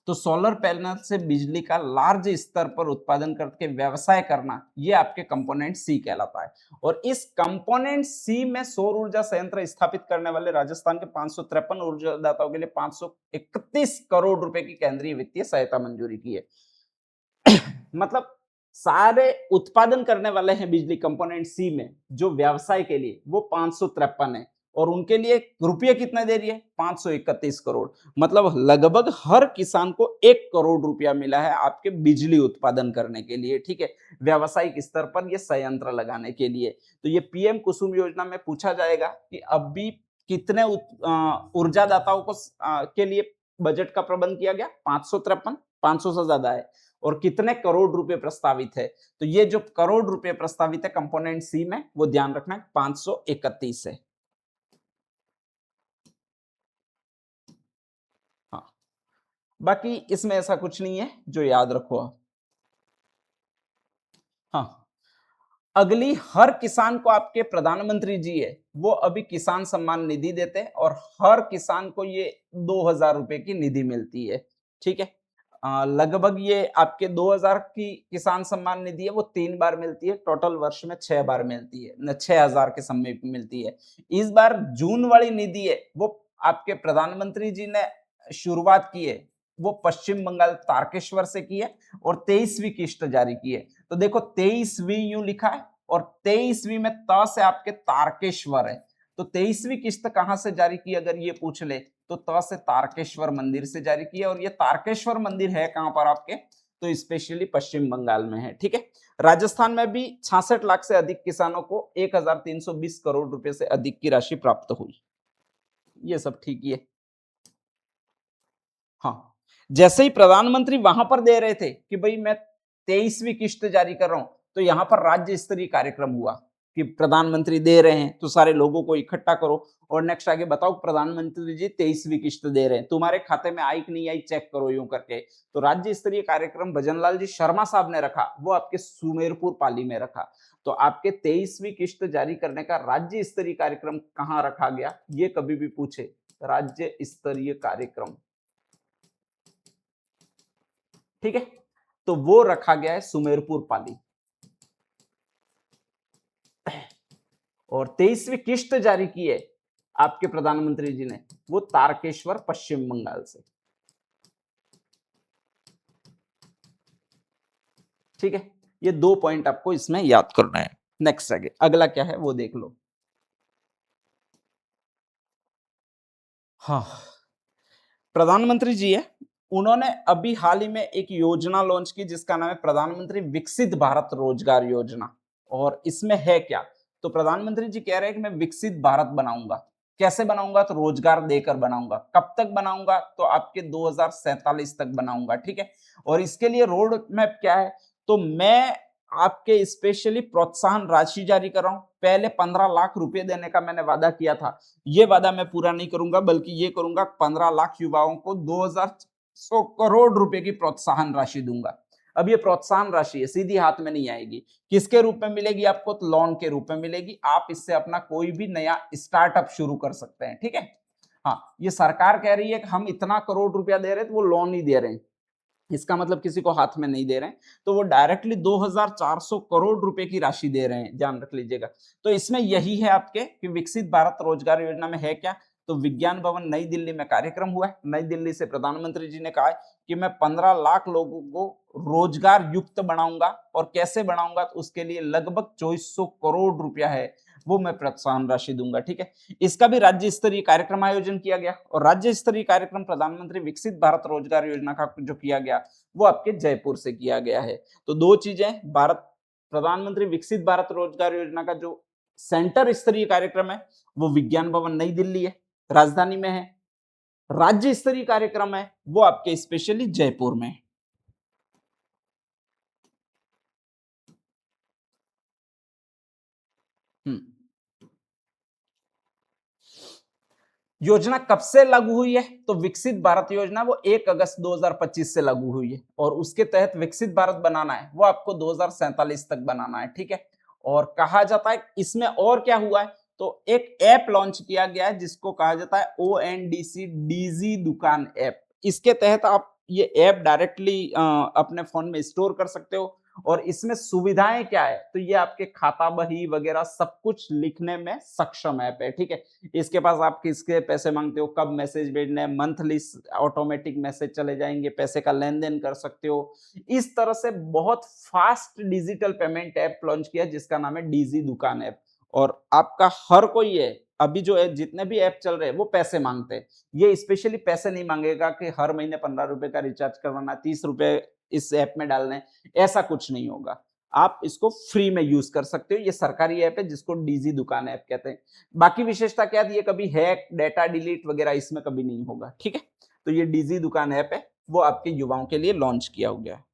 तो सोलर पैनल से बिजली का लार्ज स्तर पर उत्पादन करके व्यवसाय करना, ये आपके कंपोनेंट सी कहलाता है। और इस कंपोनेंट सी में सौर ऊर्जा संयंत्र स्थापित करने वाले राजस्थान के 553 ऊर्जादाताओं के लिए 531 करोड़ रुपए की केंद्रीय वित्तीय सहायता मंजूरी की है। मतलब सारे उत्पादन करने वाले हैं बिजली कंपोनेंट सी में, जो व्यवसाय के लिए वो 553 है और उनके लिए रुपये कितने दे रही है? 531 करोड़। मतलब लगभग हर किसान को 1 करोड़ रुपया मिला है आपके बिजली उत्पादन करने के लिए, ठीक है, व्यावसायिक स्तर पर ये संयंत्र लगाने के लिए। तो ये पीएम कुसुम योजना में पूछा जाएगा कि अभी कितने ऊर्जादाताओं को के लिए बजट का प्रबंध किया गया? 553, 500 से ज्यादा है। और कितने करोड़ रुपए प्रस्तावित है? तो ये जो करोड़ रुपए प्रस्तावित है कंपोनेंट सी में, वो ध्यान रखना है 531 है। हाँ, बाकी इसमें ऐसा कुछ नहीं है जो याद रखो आप। हाँ, अगली हर किसान को आपके प्रधानमंत्री जी है वो अभी किसान सम्मान निधि देते हैं और हर किसान को ये 2000 रुपए की निधि मिलती है, ठीक है। लगभग ये आपके 2000 की किसान सम्मान निधि है वो 3 बार मिलती है, टोटल वर्ष में 6 बार मिलती है, न 6000 के समय मिलती है। इस बार जून वाली निधि है वो आपके प्रधानमंत्री जी ने शुरुआत की है, वो पश्चिम बंगाल तारकेश्वर से की है और 23वीं किस्त जारी की है। तो देखो 23वीं यूं लिखा है और 23वीं में त से आपके तारकेश्वर है। तो 23वीं किस्त कहां से जारी की अगर ये पूछ ले तो त से तारकेश्वर मंदिर से जारी की है। और ये तारकेश्वर मंदिर है कहां पर आपके? तो स्पेशली पश्चिम बंगाल में है, ठीक है। राजस्थान में भी 66 लाख से अधिक किसानों को 1320 करोड़ रुपए से अधिक की राशि प्राप्त हुई। ये सब ठीक ही है। हाँ, जैसे ही प्रधानमंत्री वहां पर दे रहे थे कि भाई मैं 23वीं किस्त जारी कर रहा हूं, तो यहां पर राज्य स्तरीय कार्यक्रम हुआ कि प्रधानमंत्री दे रहे हैं तो सारे लोगों को इकट्ठा करो और नेक्स्ट आगे बताओ प्रधानमंत्री जी 23वीं किस्त दे रहे हैं, तुम्हारे खाते में आई कि नहीं आई चेक करो यूं करके। तो राज्य स्तरीय कार्यक्रम भजनलाल जी शर्मा साहब ने रखा, वो आपके सुमेरपुर पाली में रखा। तो आपके 23वीं किस्त जारी करने का राज्य स्तरीय कार्यक्रम कहां रखा गया, ये कभी भी पूछे, राज्य स्तरीय कार्यक्रम, ठीक है। तो वो रखा गया है सुमेरपुर पाली। और 23वीं किस्त जारी की है आपके प्रधानमंत्री जी ने, वो तारकेश्वर पश्चिम बंगाल से। ठीक है, ये 2 पॉइंट आपको इसमें याद करना है। नेक्स्ट आगे अगला क्या है वो देख लो। हाँ, प्रधानमंत्री जी है, उन्होंने अभी हाल ही में एक योजना लॉन्च की जिसका नाम है प्रधानमंत्री विकसित भारत रोजगार योजना। और इसमें है क्या, तो प्रधानमंत्री जी कह रहे हैं कि मैं विकसित भारत बनाऊंगा। कैसे बनाऊंगा, तो रोजगार देकर बनाऊंगा। कब तक बनाऊंगा, तो आपके 2047 तक बनाऊंगा। ठीक है, और इसके लिए रोड मैप क्या है, तो मैं आपके स्पेशली प्रोत्साहन राशि जारी कर रहा हूं। पहले 15 लाख रुपए देने का मैंने वादा किया था, ये वादा मैं पूरा नहीं करूंगा, बल्कि ये करूंगा 15 लाख युवाओं को 2100 करोड़ रुपए की प्रोत्साहन राशि दूंगा। अब ये प्रोत्साहन राशि है, सीधी हाथ में नहीं आएगी। किसके रूप में मिलेगी आपको, तो लोन के रूप में मिलेगी। आप इससे अपना कोई भी नया स्टार्टअप शुरू कर सकते हैं। ठीक है, हाँ, ये सरकार कह रही है कि हम इतना करोड़ रुपया दे रहे हैं, तो वो लोन ही दे रहे हैं, इसका मतलब किसी को हाथ में नहीं दे रहे हैं, तो वो डायरेक्टली 2400 करोड़ रुपए की राशि दे रहे हैं, ध्यान रख लीजिएगा। तो इसमें यही है आपके कि विकसित भारत रोजगार योजना में है क्या, तो विज्ञान भवन नई दिल्ली में कार्यक्रम हुआ है। नई दिल्ली से प्रधानमंत्री जी ने कहा है कि मैं 15 लाख लोगों को रोजगार युक्त बनाऊंगा। और कैसे बनाऊंगा, तो उसके लिए लगभग 2400 करोड़ रुपया है, वो मैं प्रोत्साहन राशि दूंगा। ठीक है, इसका भी राज्य स्तरीय कार्यक्रम आयोजन किया गया, और राज्य स्तरीय कार्यक्रम प्रधानमंत्री विकसित भारत रोजगार योजना का जो किया गया, वो आपके जयपुर से किया गया है। तो दो चीजें, भारत प्रधानमंत्री विकसित भारत रोजगार योजना का जो सेंटर स्तरीय कार्यक्रम है, वो विज्ञान भवन नई दिल्ली है, राजधानी में है। राज्य स्तरीय कार्यक्रम है, वो आपके स्पेशली जयपुर में है। हम्म। योजना कब से लागू हुई है, तो विकसित भारत योजना वो 1 अगस्त 2025 से लागू हुई है, और उसके तहत विकसित भारत बनाना है, वो आपको 2047 तक बनाना है। ठीक है, और कहा जाता है इसमें और क्या हुआ है, तो एक ऐप लॉन्च किया गया है जिसको कहा जाता है ONDC डीजी दुकान ऐप। इसके तहत आप ये ऐप डायरेक्टली अपने फोन में स्टोर कर सकते हो। और इसमें सुविधाएं क्या है, तो ये आपके खाता बही वगैरह सब कुछ लिखने में सक्षम ऐप है। ठीक है, इसके पास आप किसके पैसे मांगते हो, कब मैसेज भेजने हैं, मंथली ऑटोमेटिक मैसेज चले जाएंगे, पैसे का लेन देन कर सकते हो। इस तरह से बहुत fast digital payment app launch किया जिसका नाम है डीजी दुकान ऐप। और आपका हर कोई है, अभी जो है जितने भी ऐप चल रहे हैं वो पैसे मांगते हैं। ये स्पेशली पैसे नहीं मांगेगा कि हर महीने 15 रुपए का रिचार्ज करवाना, 30 रुपए इस ऐप में डालने, ऐसा कुछ नहीं होगा। आप इसको फ्री में यूज कर सकते हो। ये सरकारी ऐप है जिसको डीजी दुकान ऐप कहते हैं। बाकी विशेषता क्या है, ये कभी हैक डेटा डिलीट वगैरह इसमें कभी नहीं होगा। ठीक है, तो ये डीजी दुकान ऐप है, वो आपके युवाओं के लिए लॉन्च किया हो गया है।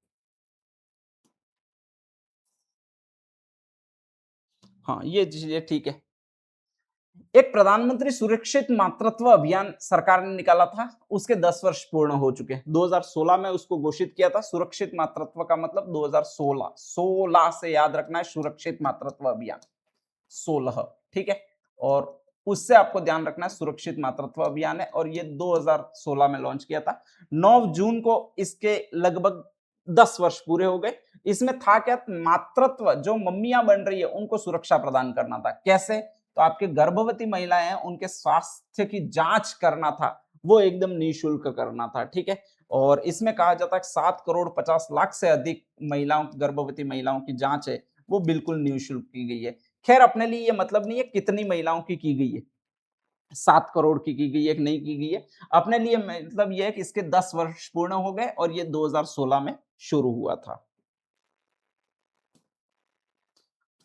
हाँ, ये चीजें ठीक है। एक प्रधानमंत्री सुरक्षित मातृत्व अभियान सरकार ने निकाला था, उसके 10 वर्ष पूर्ण हो चुके हैं। 2016 में उसको घोषित किया था। सुरक्षित मातृत्व का मतलब 2016, 16 से याद रखना है, सुरक्षित मातृत्व अभियान 16। ठीक है, और उससे आपको ध्यान रखना है सुरक्षित मातृत्व अभियान है, और ये 2016 में लॉन्च किया था। 9 जून को इसके लगभग 10 वर्ष पूरे हो गए। इसमें था क्या, मातृत्व जो मम्मियां बन रही है उनको सुरक्षा प्रदान करना था। कैसे, तो आपके गर्भवती महिलाएं हैं उनके स्वास्थ्य की जांच करना था, वो एकदम निःशुल्क करना था। ठीक है, और इसमें कहा जाता है 7 करोड़ 50 लाख से अधिक महिलाओं, गर्भवती महिलाओं की जांच है, वो बिल्कुल निःशुल्क की गई है। खैर, अपने लिए ये मतलब नहीं है कितनी महिलाओं की गई है, 7 करोड़ की गई है कि नहीं की गई है। अपने लिए मतलब ये है कि इसके 10 वर्ष पूर्ण हो गए, और ये 2016 में शुरू हुआ था।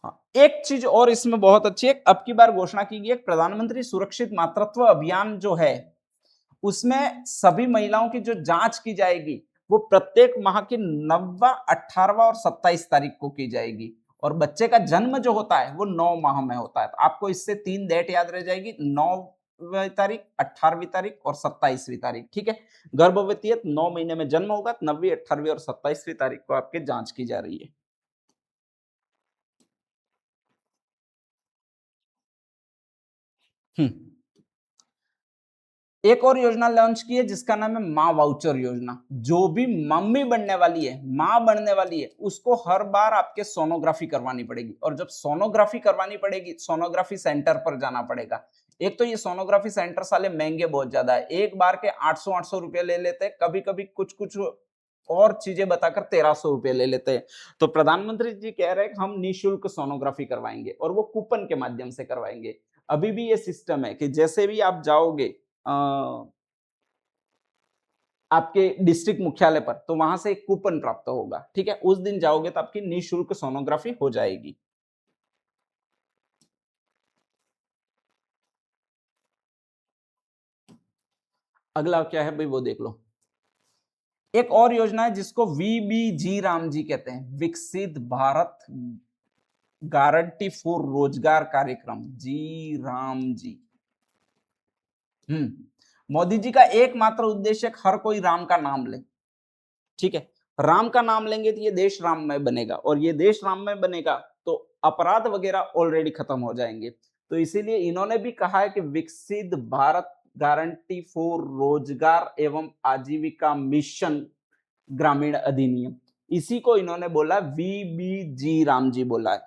हाँ, एक चीज और इसमें बहुत अच्छी है, अब की बार घोषणा की गई है प्रधानमंत्री सुरक्षित मातृत्व अभियान जो है, उसमें सभी महिलाओं की जो जांच की जाएगी, वो प्रत्येक माह की 9वां, 18वां और 27 तारीख को की जाएगी। और बच्चे का जन्म जो होता है वो 9 माह में होता है। तो आपको इससे 3 डेट याद रह जाएगी, 9वीं तारीख, 18वीं तारीख और 27वीं तारीख। ठीक है, गर्भवती है तो 9 महीने में जन्म होगा, 9वीं, 18वीं और 27वीं तारीख को आपकी जांच की जा रही है। हम्म। एक और योजना लॉन्च की है जिसका नाम है माँ वाउचर योजना। जो भी मम्मी बनने वाली है, माँ बनने वाली है, उसको हर बार आपके सोनोग्राफी करवानी पड़ेगी, और जब सोनोग्राफी करवानी पड़ेगी, सोनोग्राफी सेंटर पर जाना पड़ेगा। एक तो ये सोनोग्राफी सेंटर साले महंगे बहुत ज्यादा है, एक बार के 800 रुपए ले लेते हैं, कभी कभी कुछ कुछ और चीजें बताकर 1300 रुपए ले लेते हैं। तो प्रधानमंत्री जी कह रहे हैं कि हम निःशुल्क सोनोग्राफी करवाएंगे, और वो कूपन के माध्यम से करवाएंगे। अभी भी ये सिस्टम है कि जैसे भी आप जाओगे आपके डिस्ट्रिक्ट मुख्यालय पर, तो वहां से एक कूपन प्राप्त होगा, ठीक है, उस दिन जाओगे तो आपकी निःशुल्क सोनोग्राफी हो जाएगी। अगला क्या है भाई, वो देख लो। एक और योजना है जिसको वीबीजी राम जी कहते हैं, विकसित भारत गारंटी फॉर रोजगार कार्यक्रम, जी राम जी। मोदी जी का एकमात्र उद्देश्य हर कोई राम का नाम ले, ठीक है, राम का नाम लेंगे तो ये देश राममय बनेगा, और ये देश राममय बनेगा तो अपराध वगैरह ऑलरेडी खत्म हो जाएंगे। तो इसीलिए इन्होंने भी कहा है कि विकसित भारत गारंटी फॉर रोजगार एवं आजीविका मिशन ग्रामीण अधिनियम, इसी को इन्होंने बोला वीबीजी राम जी बोला है।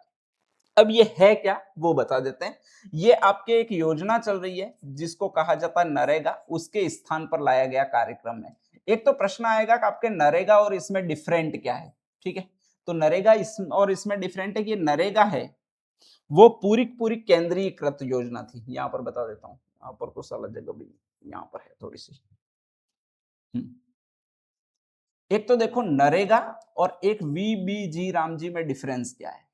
अब ये है क्या वो बता देते हैं। ये आपके एक योजना चल रही है जिसको कहा जाता है नरेगा, उसके स्थान पर लाया गया कार्यक्रम है। एक तो प्रश्न आएगा कि आपके नरेगा और इसमें डिफरेंट क्या है, ठीक है। तो नरेगा इस और इसमें डिफरेंट है कि नरेगा है वो पूरी पूरी केंद्रीयकृत योजना थी। यहाँ पर बता देता हूँ, यहाँ पर कुछ अलग जगह भी यहाँ पर है थोड़ी सी। एक तो देखो नरेगा और एक वीबीजी राम जी में डिफरेंस क्या है।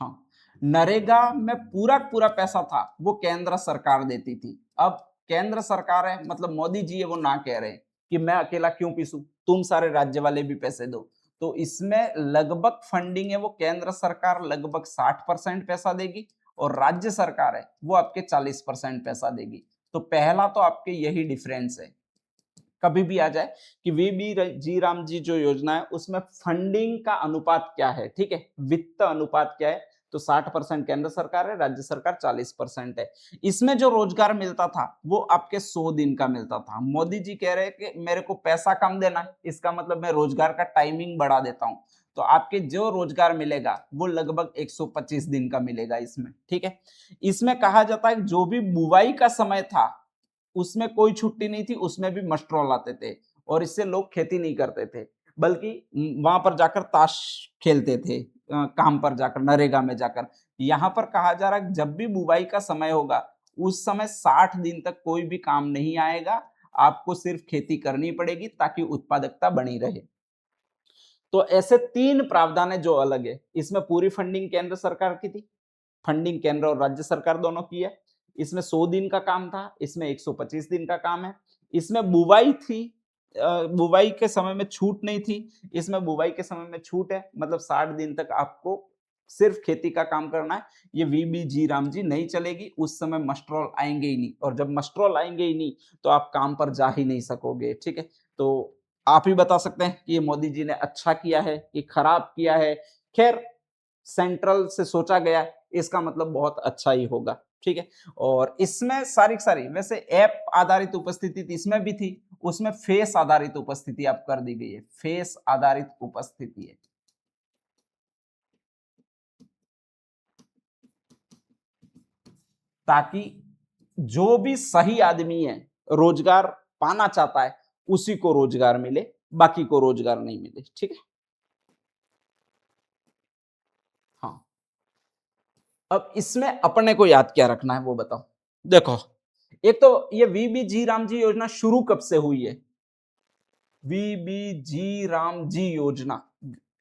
हाँ, नरेगा में पूरा पूरा पैसा था वो केंद्र सरकार देती थी। अब केंद्र सरकार है, मतलब मोदी जी है, वो ना कह रहे हैं कि मैं अकेला क्यों पीसूं, तुम सारे राज्य वाले भी पैसे दो। तो इसमें लगभग फंडिंग है वो केंद्र सरकार लगभग 60% पैसा देगी, और राज्य सरकार है वो आपके 40% पैसा देगी। तो पहला तो आपके यही डिफरेंस है। कभी भी आ जाए कि वी बी जी राम जी जो योजना है उसमें फंडिंग का अनुपात क्या है, ठीक है, वित्त अनुपात क्या है। तो 60% केंद्र सरकार है, राज्य सरकार 40% है। इसमें जो रोजगार मिलता था वो आपके 100 दिन का मिलता था। मोदी जी कह रहे हैं कि मेरे को पैसा कम देना है, इसका मतलब मैं रोजगार का टाइमिंग बढ़ा देता हूं। तो आपके जो रोजगार मिलेगा वो लगभग 125 दिन का मिलेगा इसमें, ठीक है। इसमें कहा जाता है कि जो भी बुवाई का समय था उसमें कोई छुट्टी नहीं थी, उसमें भी मस्ट्रोल आते थे, और इससे लोग खेती नहीं करते थे, बल्कि वहां पर जाकर ताश खेलते थे, काम पर जाकर, नरेगा में जाकर। यहाँ पर कहा जा रहा है जब भी बुवाई का समय होगा उस समय 60 दिन तक कोई भी काम नहीं आएगा, आपको सिर्फ खेती करनी पड़ेगी ताकि उत्पादकता बनी रहे। तो ऐसे 3 प्रावधान है जो अलग है। इसमें पूरी फंडिंग केंद्र सरकार की थी, फंडिंग केंद्र और राज्य सरकार दोनों की है। इसमें 100 दिन का काम था, इसमें 125 दिन का काम है। इसमें बुवाई थी, बुवाई के समय में छूट नहीं थी, इसमें बुवाई के समय में छूट है, मतलब 60 दिन तक आपको सिर्फ खेती का काम करना है। ये वीबीजी राम जी नहीं चलेगी, उस समय मस्ट्रोल आएंगे ही नहीं, और जब मस्ट्रोल आएंगे ही नहीं तो आप काम पर जा ही नहीं सकोगे, ठीक है। तो आप ही बता सकते हैं कि ये मोदी जी ने अच्छा किया है कि खराब किया है। खैर, सेंट्रल से सोचा गया, इसका मतलब बहुत अच्छा ही होगा, ठीक है। और इसमें सारी सारी वैसे ऐप आधारित उपस्थिति थी, इसमें भी थी, उसमें फेस आधारित उपस्थिति आप कर दी गई है, फेस आधारित उपस्थिति है, ताकि जो भी सही आदमी है, रोजगार पाना चाहता है, उसी को रोजगार मिले, बाकी को रोजगार नहीं मिले, ठीक है। हाँ, अब इसमें अपने को याद क्या रखना है वो बताओ। देखो, एक तो ये वीबीजी राम जी योजना शुरू कब से हुई है, वीबीजी राम जी योजना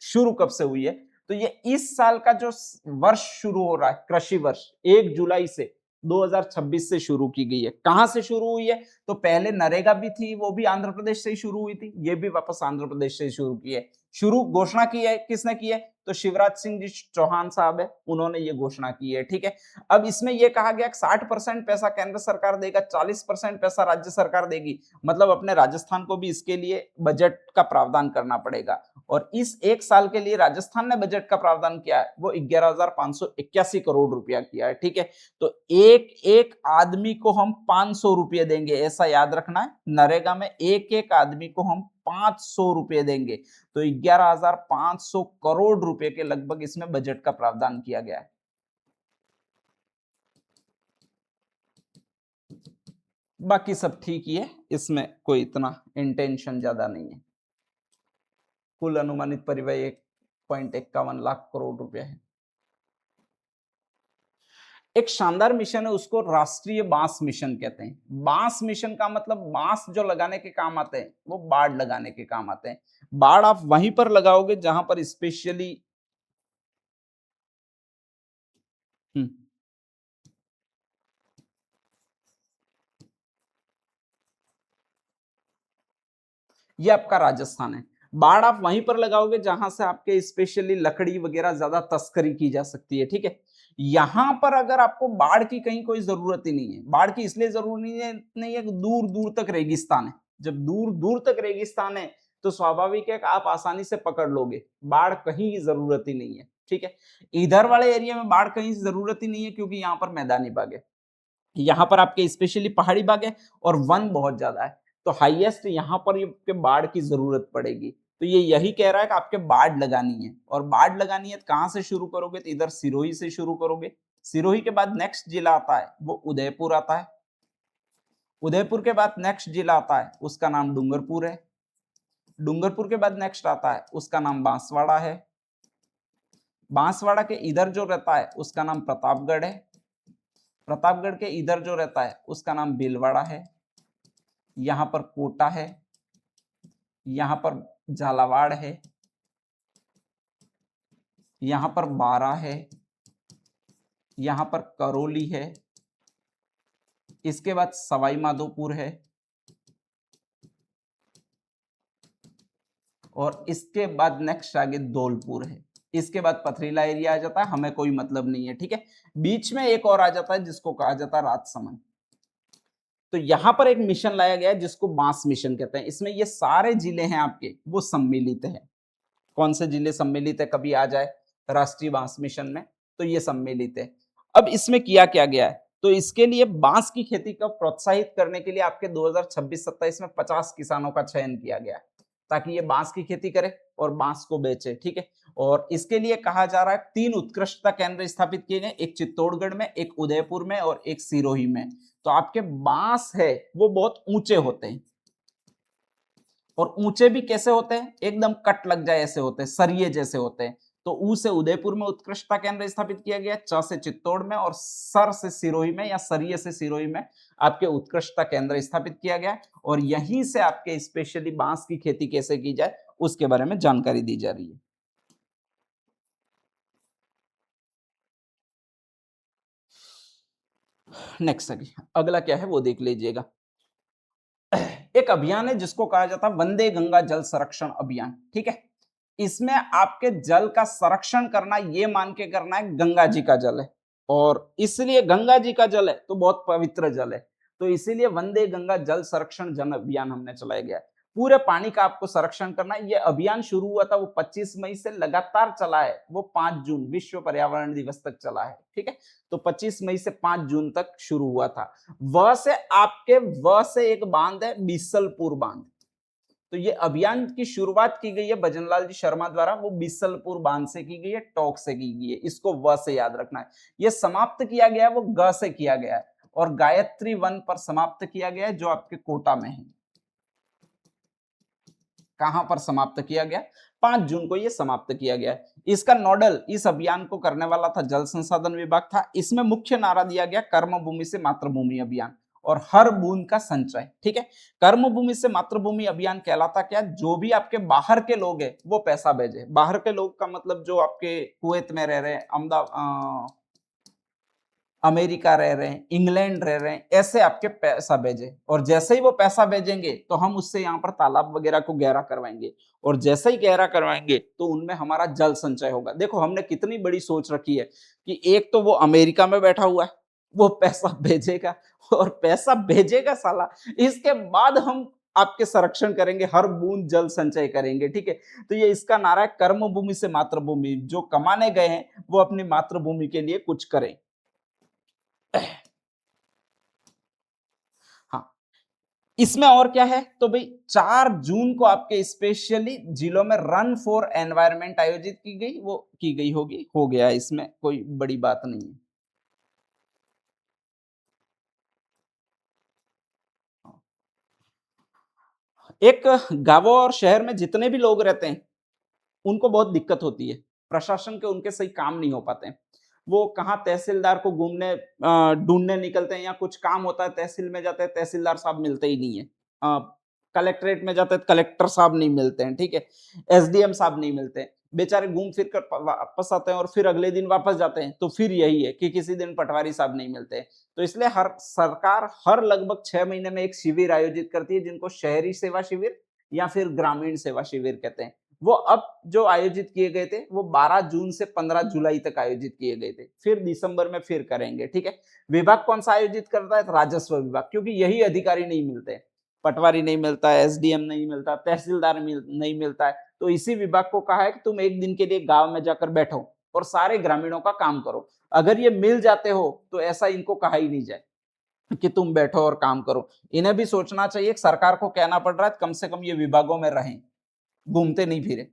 शुरू कब से हुई है। तो ये इस साल का जो वर्ष शुरू हो रहा है, कृषि वर्ष, 1 जुलाई से 2026 से शुरू की गई है। कहां से शुरू हुई है, तो पहले नरेगा भी थी, वो भी आंध्र प्रदेश से ही शुरू हुई थी, ये भी वापस आंध्र प्रदेश से ही शुरू की है। शुरू घोषणा की है किसने की है, तो शिवराज सिंह जी चौहान साहब है, उन्होंने ये घोषणा की है, ठीक है। अब इसमें यह कहा गया 60% पैसा केंद्र सरकार देगा, 40% पैसा राज्य सरकार देगी, मतलब अपने राजस्थान को भी इसके लिए बजट का प्रावधान करना पड़ेगा। और इस एक साल के लिए राजस्थान ने बजट का प्रावधान किया है वो 11,581 करोड़ रुपया किया है, ठीक है। तो एक एक आदमी को हम 500 रुपये देंगे, ऐसा याद रखना है। नरेगा में एक एक आदमी को हम 500 रुपये देंगे, तो 11,500 करोड़ रुपए के लगभग इसमें बजट का प्रावधान किया गया है। बाकी सब ठीक ही है, इसमें कोई इतना इंटेंशन ज्यादा नहीं है। कुल अनुमानित परिव्यय 1.51 लाख करोड़ रुपए है। एक शानदार मिशन है, उसको राष्ट्रीय बांस मिशन कहते हैं। बांस मिशन का मतलब बांस जो लगाने के काम आते हैं वो बाड़ लगाने के काम आते हैं। बाड़ आप वहीं पर लगाओगे जहां पर स्पेशली ये आपका राजस्थान है। बाढ़ आप वहीं पर लगाओगे जहां से आपके स्पेशली लकड़ी वगैरह ज्यादा तस्करी की जा सकती है, ठीक है। यहां पर अगर आपको बाढ़ की कहीं कोई जरूरत ही नहीं है, बाढ़ की इसलिए जरूरत नहीं है, दूर दूर तक रेगिस्तान है। जब दूर दूर तक रेगिस्तान है तो स्वाभाविक है कि आप आसानी से पकड़ लोगे, बाढ़ कहीं की जरूरत ही नहीं है, ठीक है। इधर वाले एरिया में बाढ़ कहीं जरूरत ही नहीं है क्योंकि यहाँ पर मैदानी बाग है, यहाँ पर आपके स्पेशली पहाड़ी बाग है और वन बहुत ज्यादा है, तो हाईएस्ट यहाँ पर आपके बाढ़ की जरूरत पड़ेगी। तो ये यही कह रहा है कि आपके बाढ़ लगानी है, और बाढ़ लगानी है तो कहां से शुरू करोगे, तो इधर सिरोही से शुरू करोगे। सिरोही के बाद नेक्स्ट जिला आता है वो उदयपुर आता है। उदयपुर के बाद नेक्स्ट जिला आता है उसका नाम डूंगरपुर है। डूंगरपुर के बाद नेक्स्ट आता है उसका नाम बांसवाड़ा है। बांसवाड़ा के इधर जो रहता है उसका नाम प्रतापगढ़ है। प्रतापगढ़ के इधर जो रहता है उसका नाम भीलवाड़ा है। यहाँ पर कोटा है, यहाँ पर झालावाड़ है, यहाँ पर बारा है, यहाँ पर करौली है, इसके बाद सवाई माधोपुर है, और इसके बाद नेक्स्ट आगे धौलपुर है। इसके बाद पथरीला एरिया आ जाता है, हमें कोई मतलब नहीं है, ठीक है। बीच में एक और आ जाता है जिसको कहा जाता है राजसमंद। तो यहां पर एक मिशन लाया गया है जिसको बांस मिशन कहते हैं। इसमें ये सारे जिले हैं आपके वो सम्मिलित है। कौन से जिले सम्मिलित है, कभी आ जाए राष्ट्रीय बांस मिशन में तो ये सम्मिलित है। अब इसमें किया क्या गया है, तो इसके लिए बांस की खेती को प्रोत्साहित करने के लिए आपके 2026-27 में 50 किसानों का चयन किया गया है ताकि ये बांस की खेती करे और बांस को बेचे, ठीक है। और इसके लिए कहा जा रहा है 3 उत्कृष्टता केंद्र स्थापित किए गए, एक चित्तौड़गढ़ में, एक उदयपुर में और एक सिरोही में। तो आपके बांस है वो बहुत ऊंचे होते हैं, और ऊंचे भी कैसे होते हैं, एकदम कट लग जाए ऐसे होते हैं, सरिये जैसे होते हैं। तो ऊ से उदयपुर में उत्कृष्टता केंद्र स्थापित किया गया, च से चित्तौड़ में, और सर से सिरोही में या सरिये से सिरोही में आपके उत्कृष्टता केंद्र स्थापित किया गया। और यहीं से आपके स्पेशली बांस की खेती कैसे की जाए उसके बारे में जानकारी दी जा रही है। नेक्स्ट अगला क्या है वो देख लीजिएगा। एक अभियान है जिसको कहा जाता है वंदे गंगा जल संरक्षण अभियान, ठीक है। इसमें आपके जल का संरक्षण करना, ये मान के करना है गंगा जी का जल है, और इसलिए गंगा जी का जल है तो बहुत पवित्र जल है, तो इसीलिए वंदे गंगा जल संरक्षण जन अभियान हमने चलाया गया है। पूरे पानी का आपको संरक्षण करना है। ये अभियान शुरू हुआ था वो 25 मई से लगातार चला है, वो 5 जून विश्व पर्यावरण दिवस तक चला है, ठीक है। तो 25 मई से 5 जून तक शुरू हुआ था। वह से एक बांध है बीसलपुर बांध। तो ये अभियान की शुरुआत की गई है भजनलाल जी शर्मा द्वारा, वो बीसलपुर बांध से की गई है, टोंक से की गई है, इसको व से याद रखना है। ये समाप्त किया गया है वो ग से किया गया है, और गायत्री वन पर समाप्त किया गया है जो आपके कोटा में है। कहां पर समाप्त किया गया, 5 जून को ये समाप्त किया गया है। इसका नोडल इस अभियान को करने वाला था जल संसाधन विभाग था। इसमें मुख्य नारा दिया गया कर्म भूमि से मातृभूमि अभियान और हर बूंद का संचय, ठीक है। कर्म भूमि से मातृभूमि अभियान कहलाता क्या, जो भी आपके बाहर के लोग हैं वो पैसा भेजे। बाहर के लोग का मतलब जो आपके कुवैत में रह रहे हैं, अमेरिका रह रहे हैं, इंग्लैंड रह रहे हैं, ऐसे आपके पैसा भेजे, और जैसे ही वो पैसा भेजेंगे तो हम उससे यहाँ पर तालाब वगैरह को गहरा करवाएंगे, और जैसे ही गहरा करवाएंगे तो उनमें हमारा जल संचय होगा। देखो हमने कितनी बड़ी सोच रखी है कि एक तो वो अमेरिका में बैठा हुआ है, वो पैसा भेजेगा, और पैसा भेजेगा साला, इसके बाद हम आपके संरक्षण करेंगे, हर बूंद जल संचय करेंगे, ठीक है। तो ये इसका नारा है, कर्म भूमि से मातृभूमि। जो कमाने गए हैं वो अपनी मातृभूमि के लिए कुछ करें। हाँ, इसमें और क्या है, तो भाई 4 जून को आपके स्पेशली जिलों में रन फॉर एनवायरनमेंट आयोजित की गई, वो की गई होगी, हो गया, इसमें कोई बड़ी बात नहीं है। एक गांवों और शहर में जितने भी लोग रहते हैं, उनको बहुत दिक्कत होती है। प्रशासन के उनके सही काम नहीं हो पाते हैं। वो कहाँ तहसीलदार को घूमने ढूँढने निकलते हैं, या कुछ काम होता है तहसील में जाते हैं, तहसीलदार साहब मिलते ही नहीं है। कलेक्ट्रेट में जाते हैं, कलेक्टर साहब नहीं मिलते हैं, ठीक है? एसडीएम साहब नहीं मिलते हैं। बेचारे घूम फिर कर वापस आते हैं और फिर अगले दिन वापस जाते हैं, तो फिर यही है कि किसी दिन पटवारी साहब नहीं मिलते हैं। तो इसलिए हर सरकार हर लगभग 6 महीने में एक शिविर आयोजित करती है, जिनको शहरी सेवा शिविर या फिर ग्रामीण सेवा शिविर कहते हैं। वो अब जो आयोजित किए गए थे, वो 12 जून से 15 जुलाई तक आयोजित किए गए थे। फिर दिसंबर में फिर करेंगे, ठीक है? विभाग कौन सा आयोजित करता है? राजस्व विभाग, क्योंकि यही अधिकारी नहीं मिलते। पटवारी नहीं मिलता है, एसडीएम नहीं मिलता, तहसीलदार नहीं मिलता है। तो इसी विभाग को कहा है कि तुम एक दिन के लिए गांव में जाकर बैठो और सारे ग्रामीणों का काम करो। अगर ये मिल जाते हो तो ऐसा इनको कहा ही नहीं जाए कि तुम बैठो और काम करो। इन्हें भी सोचना चाहिए कि सरकार को कहना पड़ रहा है, कम से कम ये विभागों में रहें, घूमते नहीं फिरे।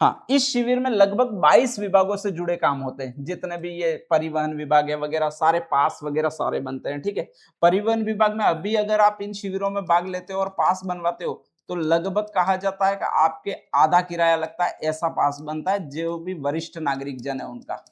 हाँ, इस शिविर में लगभग 22 विभागों से जुड़े काम होते हैं। जितने भी ये परिवहन विभाग है वगैरह, सारे पास वगैरह सारे बनते हैं, ठीक है। परिवहन विभाग में अभी अगर आप इन शिविरों में भाग लेते हो और पास बनवाते हो, तो लगभग कहा जाता है कि आपके आधा किराया लगता है, ऐसा पास बनता है। जो भी वरिष्ठ नागरिक जन है उनका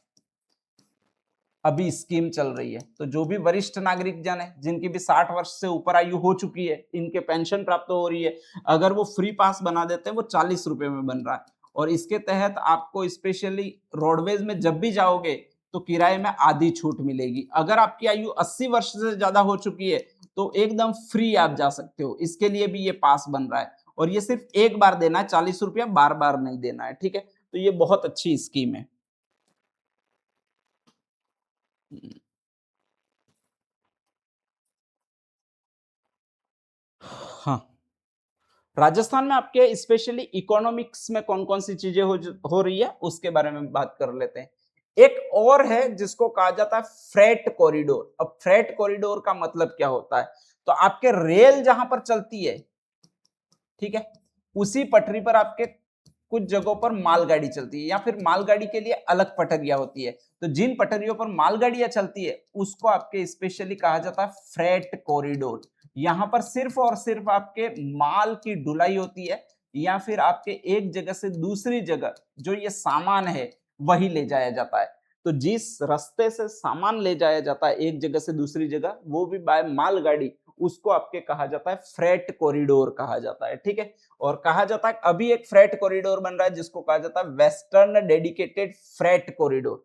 अभी स्कीम चल रही है, तो जो भी वरिष्ठ नागरिक जन है, जिनकी भी 60 वर्ष से ऊपर आयु हो चुकी है, इनके पेंशन प्राप्त हो रही है, अगर वो फ्री पास बना देते हैं, वो 40 रुपए में बन रहा है। और इसके तहत आपको स्पेशली रोडवेज में जब भी जाओगे, तो किराए में आधी छूट मिलेगी। अगर आपकी आयु 80 वर्ष से ज्यादा हो चुकी है, तो एकदम फ्री आप जा सकते हो। इसके लिए भी ये पास बन रहा है, और ये सिर्फ एक बार देना है, 40 रुपया, बार बार नहीं देना है, ठीक है। तो ये बहुत अच्छी स्कीम है। हाँ, राजस्थान में आपके स्पेशली इकोनॉमिक्स में कौन कौन सी चीजें हो रही है, उसके बारे में बात कर लेते हैं। एक और है जिसको कहा जाता है फ्रेट कॉरिडोर। अब फ्रेट कॉरिडोर का मतलब क्या होता है, तो आपके रेल जहां पर चलती है, ठीक है, उसी पटरी पर आपके कुछ जगहों पर मालगाड़ी चलती है, या फिर मालगाड़ी के लिए अलग पटरियां होती है। तो जिन पटरियों पर मालगाड़ियां चलती है, उसको आपके स्पेशली कहा जाता है फ्रेट कॉरिडोर। यहां पर सिर्फ और सिर्फ आपके माल की ढुलाई होती है, या फिर आपके एक जगह से दूसरी जगह जो ये सामान है वही ले जाया जाता है। तो जिस रास्ते से सामान ले जाया जाता है एक जगह से दूसरी जगह, वो भी बाय मालगाड़ी, उसको आपके कहा जाता है फ्रेट कॉरिडोर कहा जाता है, ठीक है। और कहा जाता है अभी एक फ्रेट कॉरिडोर बन रहा है जिसको कहा जाता है वेस्टर्न डेडिकेटेड फ्रेट कॉरिडोर।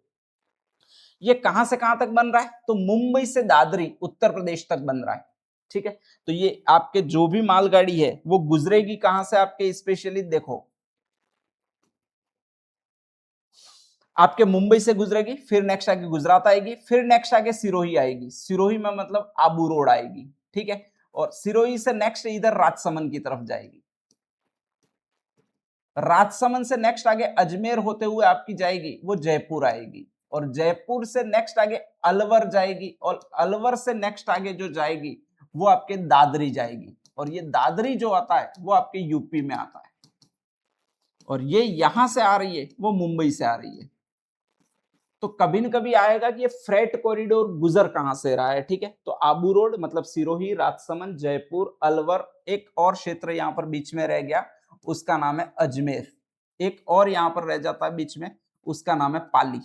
ये कहां से कहां तक बन रहा है, तो मुंबई से दादरी उत्तर प्रदेश तक बन रहा है, ठीक है। तो ये आपके जो भी मालगाड़ी है वो गुजरेगी कहां से, आपके स्पेशली देखो, आपके मुंबई से गुजरेगी, फिर नेक्स्ट आगे गुजरात आएगी, फिर नेक्स्ट आगे सिरोही आएगी, सिरोही में मतलब आबू रोड आएगी, ठीक है। और सिरोही से नेक्स्ट इधर राजसमंद की तरफ जाएगी, राजसमंद से नेक्स्ट आगे अजमेर होते हुए आपकी जाएगी, वो जयपुर आएगी। और जयपुर से नेक्स्ट आगे अलवर जाएगी, और अलवर से नेक्स्ट आगे जो जाएगी वो आपके दादरी जाएगी। और ये दादरी जो आता है वो आपके यूपी में आता है, और ये यहां से आ रही है वो मुंबई से आ रही है। तो कभी न कभी आएगा कि ये फ्रेट कॉरिडोर गुजर कहां से रहा है, ठीक है। तो आबू रोड मतलब सिरोही, राजसमंद, जयपुर, अलवर, एक और क्षेत्र यहां पर बीच में रह गया, उसका नाम है अजमेर। एक और यहां पर रह जाता है बीच में, उसका नाम है पाली।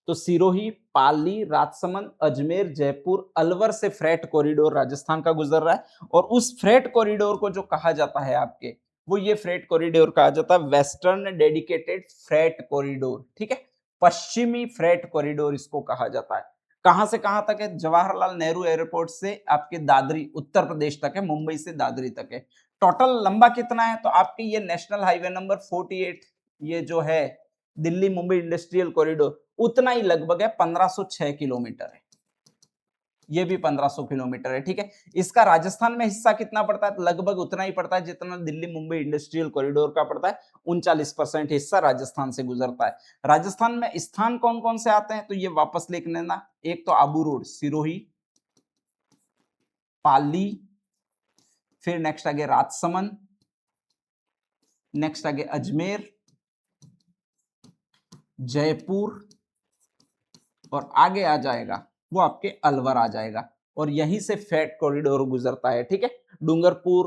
तो सिरोही, पाली, राजसमंद, अजमेर, जयपुर, अलवर से फ्रेट कॉरिडोर राजस्थान का गुजर रहा है। और उस फ्रेट कॉरिडोर को जो कहा जाता है आपके, वो ये फ्रेट कॉरिडोर कहा जाता है वेस्टर्न डेडिकेटेड फ्रेट कॉरिडोर, ठीक है। पश्चिमी फ्रेट कॉरिडोर इसको कहा जाता है। कहां से कहां तक है, जवाहरलाल नेहरू एयरपोर्ट से आपके दादरी उत्तर प्रदेश तक है, मुंबई से दादरी तक है। टोटल लंबा कितना है, तो आपके ये नेशनल हाईवे नंबर 48, ये जो है दिल्ली मुंबई इंडस्ट्रियल कॉरिडोर, उतना ही लगभग है, 1506 किलोमीटर है। ये भी 1500 किलोमीटर है, ठीक है। इसका राजस्थान में हिस्सा कितना पड़ता है? तो लगभग उतना ही पड़ता है जितना दिल्ली मुंबई इंडस्ट्रियल कॉरिडोर का पड़ता है। 39% हिस्सा राजस्थान से गुजरता है। राजस्थान में स्थान कौन कौन से आते हैं? तो ये वापस लिख लेना। एक तो आबू रोड, सिरोही, पाली, फिर नेक्स्ट आगे राजसमंद, नेक्स्ट आगे अजमेर, जयपुर, और आगे आ जाएगा वो आपके अलवर आ जाएगा। और यहीं से फ्रेट कॉरिडोर गुजरता है, ठीक है। डूंगरपुर,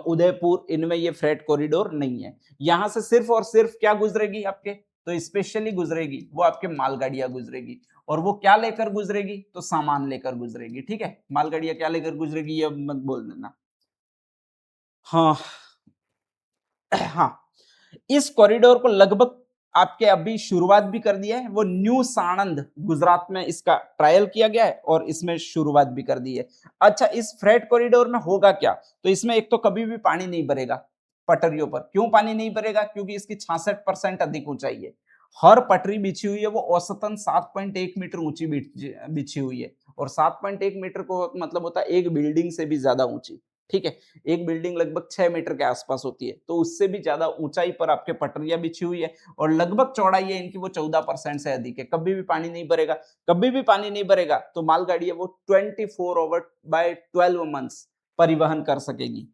उदयपुर, इनमें ये फ्रेट कॉरिडोर नहीं है। यहां से सिर्फ और सिर्फ क्या गुजरेगी आपके? तो स्पेशली गुजरेगी वो आपके मालगाड़ियां गुजरेगी। और वो क्या लेकर गुजरेगी? तो सामान लेकर गुजरेगी, ठीक है। मालगाड़ियां क्या लेकर गुजरेगी ये मत बोल देना। हाँ हाँ, इस कॉरिडोर को लगभग आपके अभी शुरुआत भी कर दिया है। वो न्यू साणंद गुजरात में इसका ट्रायल किया गया है और इसमें शुरुआत भी कर दी है। अच्छा, इस फ्रेट कॉरिडोर में होगा क्या? तो इसमें एक तो कभी भी पानी नहीं भरेगा पटरियों पर। क्यों पानी नहीं भरेगा? क्योंकि इसकी 66% अधिक ऊंचाई है। हर पटरी बिछी हुई है वो औसतन 7.1 मीटर ऊंची बिछी हुई है। और 7.1 मीटर को मतलब होता है एक बिल्डिंग से भी ज्यादा ऊंची, ठीक है। एक बिल्डिंग लगभग 6 मीटर के आसपास होती है, तो उससे भी ज्यादा ऊंचाई पर आपके पटरियां बिछी हुई है। और लगभग चौड़ाई है इनकी वो 14% से अधिक है। कभी भी पानी नहीं भरेगा। कभी भी पानी नहीं भरेगा तो मालगाड़ी है वो 24/12 मंथ्स परिवहन कर सकेगी।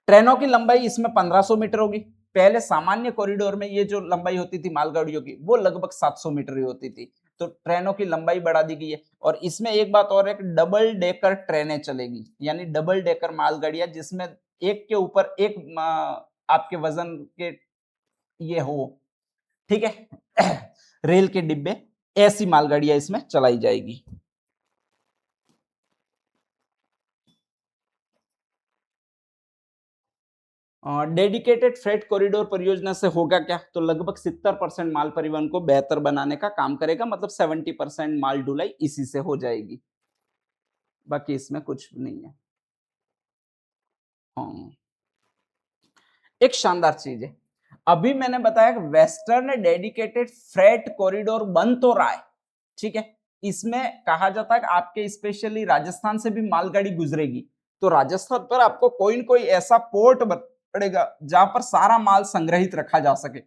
ट्रेनों की लंबाई इसमें 1500 मीटर होगी। पहले सामान्य कॉरिडोर में ये जो लंबाई होती थी मालगाड़ियों की वो लगभग 700 मीटर ही होती थी। तो ट्रेनों की लंबाई बढ़ा दी गई है। और इसमें एक बात और है कि डबल डेकर ट्रेनें चलेगी, यानी डबल डेकर मालगाड़ियां जिसमें एक के ऊपर एक आपके वजन के ये हो, ठीक है रेल के डिब्बे, ऐसी मालगाड़ियां इसमें चलाई जाएगी। डेडिकेटेड फ्रेट कॉरिडोर परियोजना से होगा क्या? तो लगभग 70% माल परिवहन को बेहतर बनाने का काम करेगा। मतलब 70% माल ढुलाई इसी से हो जाएगी। बाकी इसमें कुछ नहीं है। हाँ, एक शानदार चीज है। अभी मैंने बताया कि वेस्टर्न डेडिकेटेड फ्रेट कॉरिडोर बन तो रहा है, ठीक है। इसमें कहा जाता है कि आपके स्पेशली राजस्थान से भी मालगाड़ी गुजरेगी। तो राजस्थान पर आपको कोई न कोई ऐसा पोर्ट पड़ेगा जहां पर सारा माल संग्रहित रखा जा सके।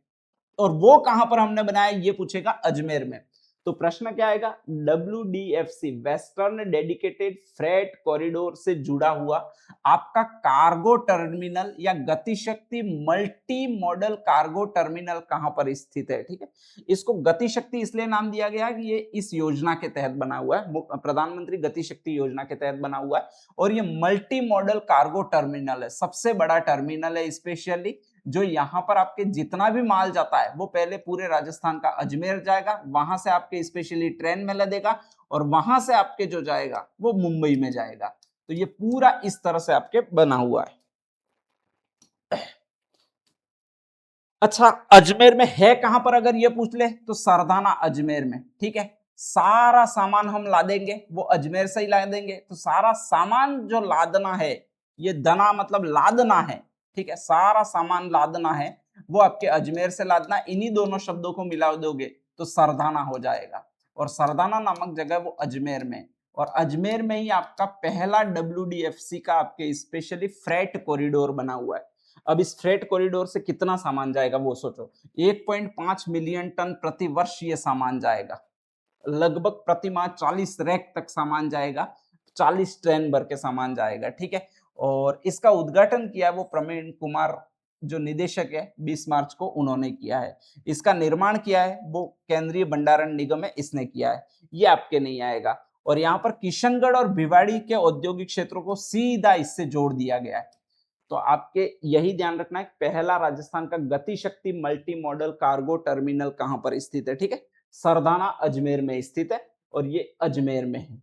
और वो कहां पर हमने बनाया ये पूछेगा, अजमेर में। तो प्रश्न क्या आएगा? WDFC western dedicated freight corridor से जुड़ा हुआ आपका कार्गो टर्मिनल या Gatishakti multi modal cargo terminal कहां पर स्थित है, ठीक है। इसको गतिशक्ति इसलिए नाम दिया गया है कि ये इस योजना के तहत बना हुआ है, प्रधानमंत्री गतिशक्ति योजना के तहत बना हुआ है। और ये मल्टी मॉडल कार्गो टर्मिनल है, सबसे बड़ा टर्मिनल है स्पेशली। जो यहाँ पर आपके जितना भी माल जाता है वो पहले पूरे राजस्थान का अजमेर जाएगा, वहां से आपके स्पेशली ट्रेन में लदेगा, और वहां से आपके जो जाएगा वो मुंबई में जाएगा। तो ये पूरा इस तरह से आपके बना हुआ है। अच्छा, अजमेर में है कहां पर अगर ये पूछ ले तो सरदाना अजमेर में, ठीक है। सारा सामान हम ला देंगे, वो अजमेर से ही ला देंगे। तो सारा सामान जो लादना है, ये दना मतलब लादना है, ठीक है। सारा सामान लादना है वो आपके अजमेर से लादना। इन्हीं दोनों शब्दों को मिला दोगे तो सरदाना हो जाएगा। और सरदाना नामक जगह वो अजमेर में। और अजमेर में ही आपका पहला WDFC का आपके स्पेशली फ्रेट कॉरिडोर बना हुआ है। अब इस फ्रेट कॉरिडोर से कितना सामान जाएगा वो सोचो। 1.5 मिलियन टन प्रति वर्ष ये सामान जाएगा। लगभग प्रति माह 40 रैक तक सामान जाएगा। 40 ट्रेन भर के सामान जाएगा, ठीक है। और इसका उद्घाटन किया वो प्रवीण कुमार जो निदेशक है 20 मार्च को उन्होंने किया है। इसका निर्माण किया है वो केंद्रीय भंडारण निगम है, इसने किया है। ये आपके नहीं आएगा। और यहाँ पर किशनगढ़ और भिवाड़ी के औद्योगिक क्षेत्रों को सीधा इससे जोड़ दिया गया है। तो आपके यही ध्यान रखना है पहला राजस्थान का गति शक्ति मल्टी मॉडल कार्गो टर्मिनल कहां पर स्थित है, ठीक है। सरदाना अजमेर में स्थित है और ये अजमेर में है।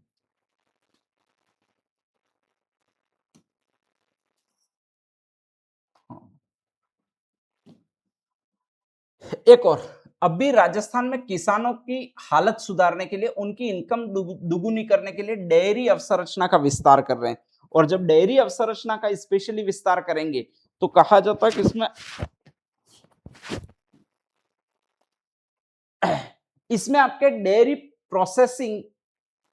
हाँ। एक और, अब भी राजस्थान में किसानों की हालत सुधारने के लिए, उनकी इनकम दुगुनी करने के लिए डेयरी अवसंरचना का विस्तार कर रहे हैं। और जब डेयरी अवसंरचना का स्पेशली विस्तार करेंगे तो कहा जाता है कि इसमें इसमें आपके डेयरी प्रोसेसिंग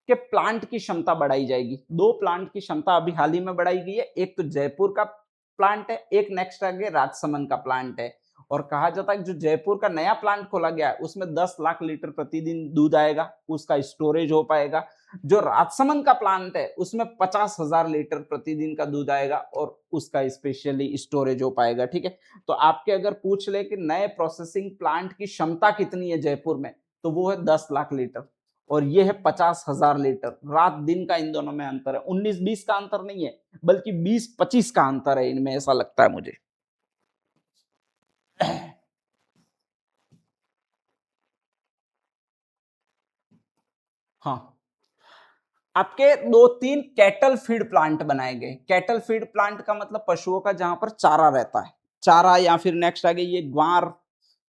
कि प्लांट की क्षमता बढ़ाई जाएगी। 2 प्लांट की क्षमता अभी हाल ही में बढ़ाई गई है। एक तो जयपुर का प्लांट है, एक नेक्स्ट आगे राजसमंद का प्लांट है। और कहा जाता है कि जो जयपुर का नया प्लांट खोला गया है उसमें 10 लाख लीटर प्रतिदिन दूध आएगा, उसका स्टोरेज हो पाएगा। जो राजसमंद का प्लांट है उसमें 50,000 लीटर प्रतिदिन का दूध आएगा और उसका स्पेशली स्टोरेज हो पाएगा। ठीक है, तो आपके अगर पूछ ले कि नए प्रोसेसिंग प्लांट की क्षमता कितनी है जयपुर में, तो वो है 10 लाख लीटर और ये है 50,000 लीटर। रात दिन का इन दोनों में अंतर है, 19-20 का अंतर नहीं है बल्कि 20-25 का अंतर है इनमें, ऐसा लगता है मुझे। हाँ, आपके 2-3 कैटल फीड प्लांट बनाए गए। कैटल फीड प्लांट का मतलब पशुओं का जहां पर चारा रहता है, चारा या फिर नेक्स्ट आगे ये ग्वार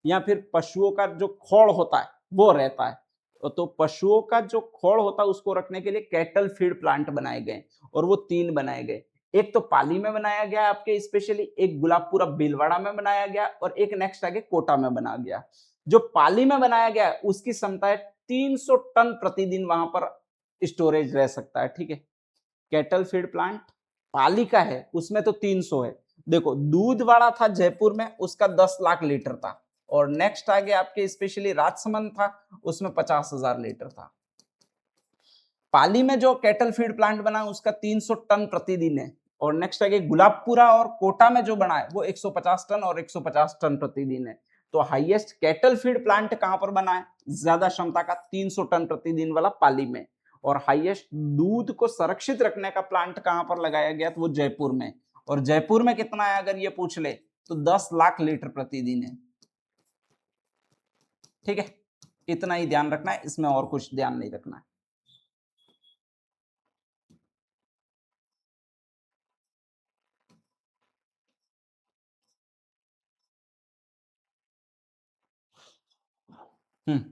या फिर पशुओं का जो खोड़ होता है वो रहता है। तो पशुओं का जो खोड़ होता है उसको रखने के लिए कैटल फीड प्लांट बनाए गए और वो 3 बनाए गए। एक तो पाली में बनाया गया आपके स्पेशली, एक गुलाबपुरा भीलवाड़ा में बनाया गया और एक नेक्स्ट आगे कोटा में बनाया गया। जो पाली में बनाया गया उसकी क्षमता है 300 टन प्रतिदिन वहां पर स्टोरेज रह सकता है। ठीक है, कैटल फीड प्लांट पाली का है उसमें तो 300 है। देखो दूध वाला था जयपुर में उसका 10 लाख लीटर था और नेक्स्ट आगे आपके स्पेशली राजसमंद था उसमें 50,000 लीटर था। पाली में जो कैटल फीड प्लांट बना उसका 300 टन प्रतिदिन है और नेक्स्ट आगे गुलाबपुरा और कोटा में जो बना है वो 150 टन और 150 टन प्रतिदिन है। तो हाईएस्ट कैटल फीड प्लांट कहां पर बना है, ज्यादा क्षमता का 300 टन प्रतिदिन वाला पाली में। और हाईएस्ट दूध को संरक्षित रखने का प्लांट कहां पर लगाया गया, तो वो जयपुर में। और जयपुर में कितना है अगर ये पूछ ले तो 10 लाख लीटर प्रतिदिन है। ठीक है, इतना ही ध्यान रखना है, इसमें और कुछ ध्यान नहीं रखना है। हम्म,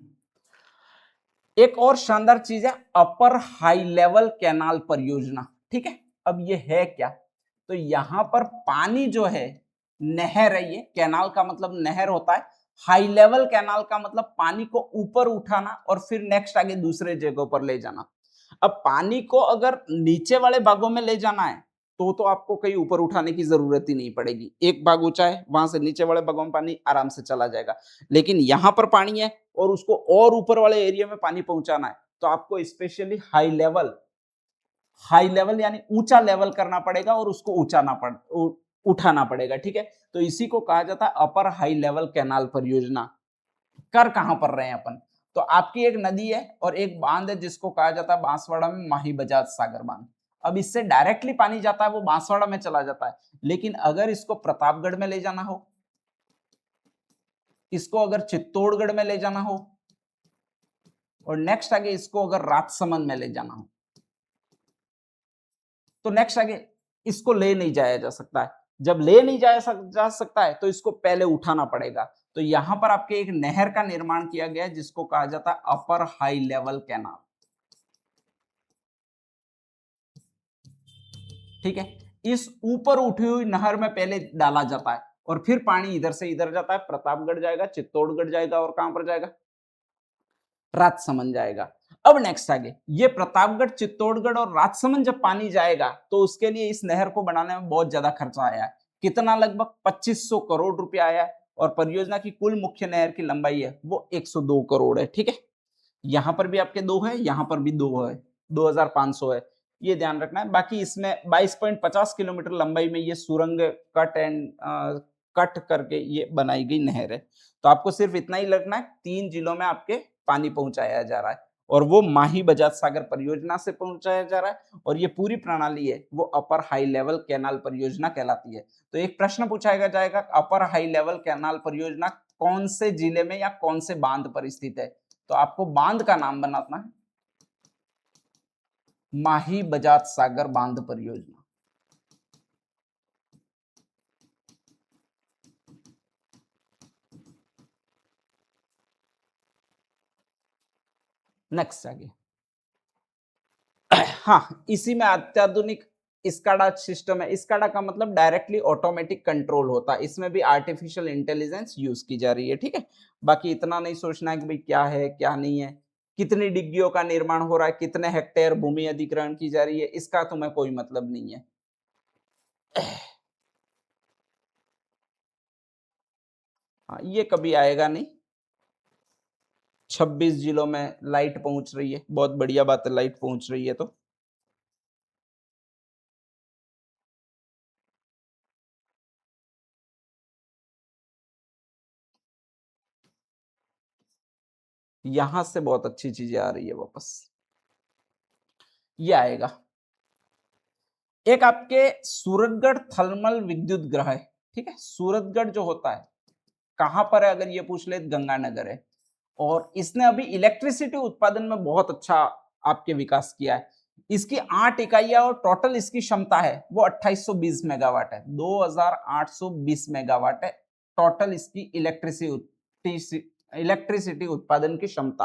एक और शानदार चीज है अपर हाई लेवल कैनाल परियोजना। ठीक है, अब ये है क्या, तो यहां पर पानी जो है नहर है, ये कैनाल का मतलब नहर होता है। हाई लेवल कैनाल का मतलब पानी को ऊपर उठाना और फिर नेक्स्ट आगे दूसरे जगहों पर ले जाना। अब पानी को अगर नीचे वाले भागों में ले जाना है तो आपको कहीं ऊपर उठाने की जरूरत ही नहीं पड़ेगी। एक भाग ऊंचा है वहां से नीचे वाले भागों में पानी आराम से चला जाएगा। लेकिन यहां पर पानी है और उसको और ऊपर वाले एरिया में पानी पहुंचाना है तो आपको स्पेशली हाई लेवल यानी ऊंचा लेवल करना पड़ेगा और उसको उठाना पड़ेगा। ठीक है, तो इसी को कहा जाता है अपर हाई लेवल कैनाल परियोजना। कर कहां पर रहे हैं अपन, तो आपकी एक नदी है और एक बांध है जिसको कहा जाता है बांसवाड़ा में माही बजाज सागर बांध। अब इससे डायरेक्टली पानी जाता है वो बांसवाड़ा में चला जाता है, लेकिन अगर इसको प्रतापगढ़ में ले जाना हो, इसको अगर चित्तौड़गढ़ में ले जाना हो और नेक्स्ट आगे इसको अगर राजसमंद में ले जाना हो तो नेक्स्ट आगे इसको ले नहीं जाया जा सकता है। जब ले नहीं जा सकता है तो इसको पहले उठाना पड़ेगा। तो यहां पर आपके एक नहर का निर्माण किया गया है जिसको कहा जाता है अपर हाई लेवल कैनाल। ठीक है, इस ऊपर उठी हुई नहर में पहले डाला जाता है और फिर पानी इधर से इधर जाता है, प्रतापगढ़ जाएगा, चित्तौड़गढ़ जाएगा और कहां पर जाएगा, राजसमंद जाएगा। अब नेक्स्ट आगे ये प्रतापगढ़, चित्तौड़गढ़ और राजसमंद जब पानी जाएगा तो उसके लिए इस नहर को बनाने में बहुत ज्यादा खर्चा आया है। कितना, लगभग 2500 करोड़ रुपया आया है और परियोजना की कुल मुख्य नहर की लंबाई है वो 102 करोड़ है। ठीक है, यहां पर भी आपके 2 है, यहां पर भी 2 है, 2500 है, ये ध्यान रखना है। बाकी इसमें 22.50 किलोमीटर लंबाई में ये सुरंग कट करके ये बनाई गई नहर है। तो आपको सिर्फ इतना ही लगना है, 3 जिलों में आपके पानी पहुंचाया जा रहा है और वो माही बजाज सागर परियोजना से पहुंचाया जा रहा है और ये पूरी प्रणाली है वो अपर हाई लेवल कैनाल परियोजना कहलाती है। तो एक प्रश्न पूछाया जाएगा, अपर हाई लेवल कैनाल परियोजना कौन से जिले में या कौन से बांध पर स्थित है, तो आपको बांध का नाम बनाना है माही बजाज सागर बांध परियोजना। नेक्स्ट आगे हाँ, इसी में अत्याधुनिक स्काडा सिस्टम है। स्काडा का मतलब डायरेक्टली ऑटोमेटिक कंट्रोल होता है, इसमें भी आर्टिफिशियल इंटेलिजेंस यूज की जा रही है। ठीक है, बाकी इतना नहीं सोचना है कि भाई क्या है क्या नहीं है, कितनी डिग्गियों का निर्माण हो रहा है, कितने हेक्टेयर भूमि अधिग्रहण की जा रही है, इसका तुम्हें कोई मतलब नहीं है। हाँ, ये कभी आएगा नहीं। 26 जिलों में लाइट पहुंच रही है, बहुत बढ़िया बात है, लाइट पहुंच रही है तो। यहां से बहुत अच्छी चीजें आ रही है वापस। ये आएगा। एक आपके सूरतगढ़ थर्मल विद्युत ग्रह है, ठीक है। सूरतगढ़ जो होता है कहां पर है, अगर ये पूछ ले, गंगानगर है। और इसने अभी इलेक्ट्रिसिटी उत्पादन में बहुत अच्छा आपके विकास किया है। इसकी 8 इकाइयां और टोटल इसकी क्षमता है वो 2820 मेगावाट है। 2820 मेगावाट है टोटल इसकी इलेक्ट्रिसिटी उत्पादन की क्षमता।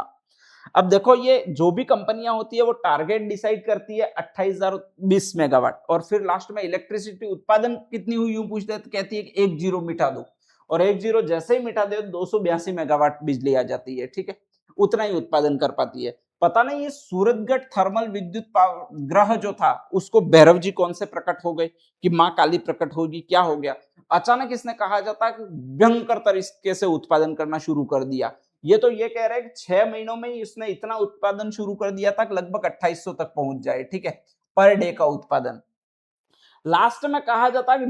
अब देखो, ये जो भी कंपनियां होती है वो टारगेट डिसाइड करती है 28,020 मेगावाट, और फिर लास्ट में इलेक्ट्रिसिटी उत्पादन कितनी हुई यूं पूछते हैं तो कहती है कि 1 जीरो मिटा दो, और 1 जीरो जैसे ही मिटा दे 282 मेगावाट बिजली आ जाती है, ठीक है। उतना ही उत्पादन कर पाती है। पता नहीं ये सूरतगढ़ थर्मल विद्युत ग्रह जो था उसको भैरव जी कौन से प्रकट हो गए कि मां काली प्रकट होगी, क्या हो गया अचानक इसने, कहा जाता है कि भयंकर तरीके से उत्पादन करना शुरू कर दिया। ये तो ये कह रहे हैं कि 6 महीनों में ही इसने इतना उत्पादन शुरू कर दिया था, लगभग 2800 तक पहुंच जाए, ठीक है, पर डे का उत्पादन। लास्ट में कहा जाता है कि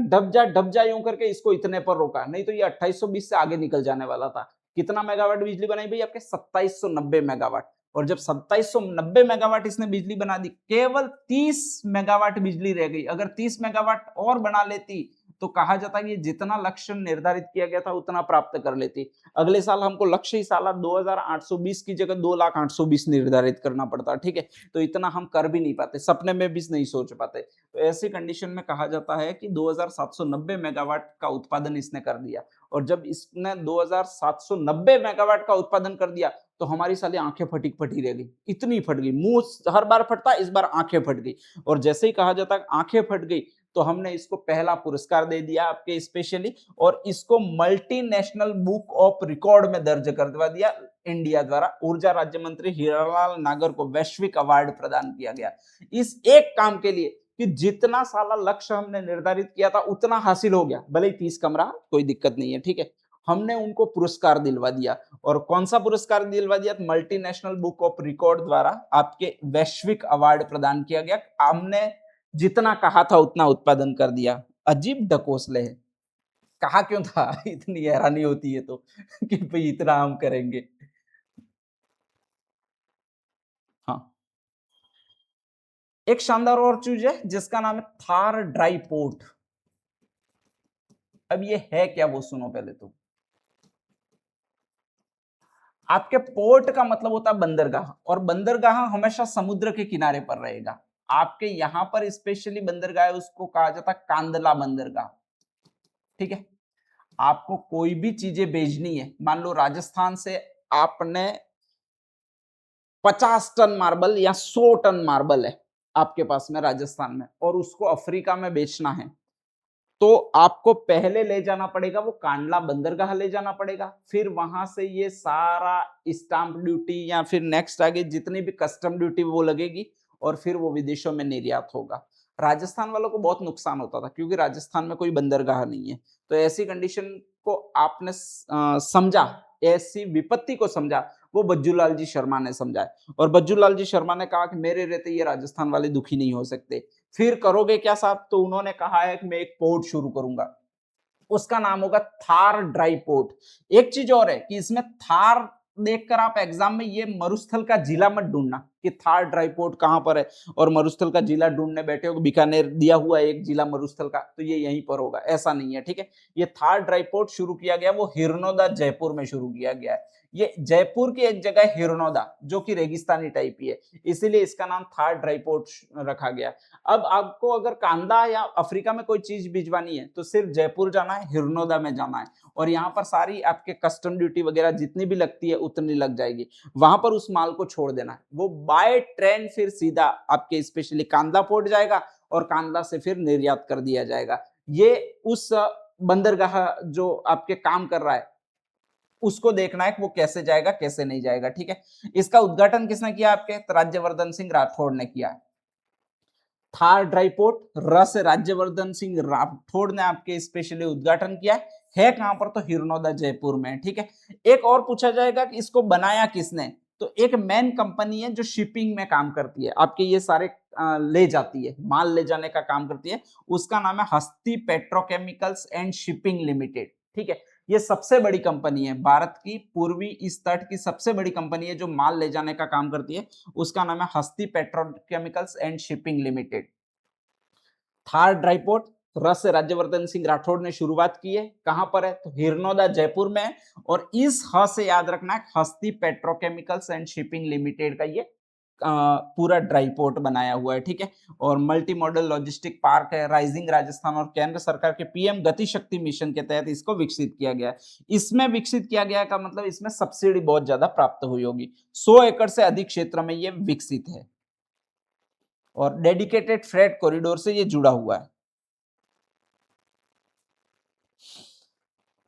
डब जा यूं करके इसको इतने पर रोका, नहीं तो ये 2820 से आगे निकल जाने वाला था। कितना मेगावाट बिजली बनाई भाई, आपके 2790 मेगावाट। और जब 2790 मेगावाट इसने बिजली बना दी, केवल 30 मेगावाट बिजली रह गई। अगर 30 मेगावाट और बना लेती तो कहा जाता है कि जितना लक्ष्य निर्धारित किया गया था उतना प्राप्त कर लेती। अगले साल हमको लक्ष्य ही साला 2820 की जगह 2,0820 निर्धारित करना पड़ता, ठीक है। तो इतना हम कर भी नहीं पाते, सपने में भी नहीं सोच पाते। तो ऐसी कंडीशन में कहा जाता है कि 2790 मेगावाट का उत्पादन इसने कर दिया। और जब इसने 2790 मेगावाट का उत्पादन कर दिया तो हमारी साली आंखें फटी फटी रह गई, इतनी फट गई, मुंह हर बार फटता, इस बार आंखें फट गई। और जैसे ही कहा जाता है आंखें फट गई तो हमने इसको पहला पुरस्कार दे दिया आपके स्पेशली, और इसको मल्टीनेशनल बुक ऑफ रिकॉर्ड में दर्ज करवा दिया। इंडिया द्वारा ऊर्जा राज्य मंत्री हीरालाल नागर को वैश्विक अवार्ड प्रदान किया गया इस एक काम के लिए कि जितना साला लक्ष्य हमने निर्धारित किया था उतना हासिल हो गया, भले ही 30 कम रहा, कोई दिक्कत नहीं है, ठीक है। हमने उनको पुरस्कार दिलवा दिया। और कौन सा पुरस्कार दिलवा दिया, मल्टीनेशनल बुक ऑफ रिकॉर्ड द्वारा आपके वैश्विक अवार्ड प्रदान किया गया। हमने जितना कहा था उतना उत्पादन कर दिया। अजीब ढकोसले है, कहा क्यों था इतनी हैरानी होती है तो कि भाई इतना हम करेंगे। हाँ, एक शानदार और चीज है जिसका नाम है थार ड्राई पोर्ट। अब ये है क्या वो सुनो पहले तो। आपके पोर्ट का मतलब होता है बंदरगाह, और बंदरगाह हमेशा समुद्र के किनारे पर रहेगा। आपके यहां पर स्पेशली बंदरगाह है उसको कहा जाता है कांदला बंदरगाह, ठीक है। आपको कोई भी चीजें भेजनी है, मान लो राजस्थान से आपने 50 टन मार्बल या 100 टन मार्बल है आपके पास में राजस्थान में, और उसको अफ्रीका में बेचना है, तो आपको पहले ले जाना पड़ेगा, वो कांडला बंदरगाह ले जाना पड़ेगा। फिर वहां से ये सारा स्टाम्प ड्यूटी या फिर नेक्स्ट आगे जितनी भी कस्टम ड्यूटी वो लगेगी, और फिर वो विदेशों में निर्यात होगा। राजस्थान वालों को बहुत नुकसान होता था क्योंकि राजस्थान में कोई बंदरगाह नहीं है। तो ऐसी कंडीशन को आपने समझा, ऐसी विपत्ति को समझा, वो बज्जूलाल जी शर्मा ने समझा है। और बज्जूलाल जी शर्मा ने कहा कि मेरे रहते ये राजस्थान वाले दुखी नहीं हो सकते। फिर करोगे क्या साहब, तो उन्होंने कहा है कि मैं एक पोर्ट शुरू करूंगा, उसका नाम होगा थार ड्राई पोर्ट। एक चीज और है कि इसमें थार देखकर आप एग्जाम में ये मरुस्थल का जिला मत ढूंढना कि थार ड्राई पोर्ट कहां पर है, और मरुस्थल का जिला ढूंढने बैठे हो, बीकानेर दिया हुआ है एक जिला मरुस्थल का तो ये यहीं पर होगा, ऐसा नहीं है, ठीक है। ये थार ड्राई पोर्ट शुरू किया गया वो हिरनोदा जयपुर में शुरू किया गया है। ये जयपुर की एक जगह हिरनोदा जो कि रेगिस्तानी टाइप ही है, इसीलिए इसका नाम थार ड्राई पोर्ट रखा गया। अब आपको अगर कांदा या अफ्रीका में कोई चीज भिजवानी है तो सिर्फ जयपुर जाना है, हिरनोदा में जाना है, और यहाँ पर सारी आपके कस्टम ड्यूटी वगैरह जितनी भी लगती है उतनी लग जाएगी। वहां पर उस माल को छोड़ देना है, वो बाय ट्रेन फिर सीधा आपके स्पेशली कांदा पोर्ट जाएगा, और कांदा से फिर निर्यात कर दिया जाएगा। ये उस बंदरगाह जो आपके काम कर रहा है उसको देखना है कि वो कैसे जाएगा कैसे नहीं जाएगा, ठीक है। इसका उद्घाटन किसने किया आपके? तो राज्यवर्धन सिंह राठौड़ ने किया। थार ड्राई पोर्ट र से राज्यवर्धन सिंह राठौड़ ने आपके स्पेशली उद्घाटन किया है कहां पर? तो हिरनौदा जयपुर में, ठीक है। एक और पूछा जाएगा कि इसको बनाया किसने? तो एक मेन कंपनी है जो शिपिंग में काम करती है, आपके ये सारे ले जाती है, माल ले जाने का काम करती है, उसका नाम है हस्ती पेट्रोकेमिकल्स एंड शिपिंग लिमिटेड, ठीक है। ये सबसे बड़ी कंपनी है, भारत की पूर्वी इस तट की सबसे बड़ी कंपनी है जो माल ले जाने का काम करती है, उसका नाम है हस्ती petrochemicals and shipping limited. Thar dry port रस से राज्यवर्धन सिंह राठौड़ ने शुरुआत की है, कहां पर है? तो हिरनौदा जयपुर में है। और इस ह से याद रखना है, हस्ती पेट्रोकेमिकल्स एंड शिपिंग लिमिटेड का ये पूरा ड्राई पोर्ट बनाया हुआ है, ठीक है। और मल्टी मॉडल लॉजिस्टिक पार्क है, राइजिंग राजस्थान और केंद्र सरकार के पीएम गति शक्ति मिशन के तहत इसको विकसित किया गया है। इसमें विकसित किया गया का मतलब इसमें सब्सिडी बहुत ज्यादा प्राप्त हुई होगी। 100 एकड़ से अधिक क्षेत्र में ये विकसित है और डेडिकेटेड फ्रेट कॉरिडोर से ये जुड़ा हुआ है।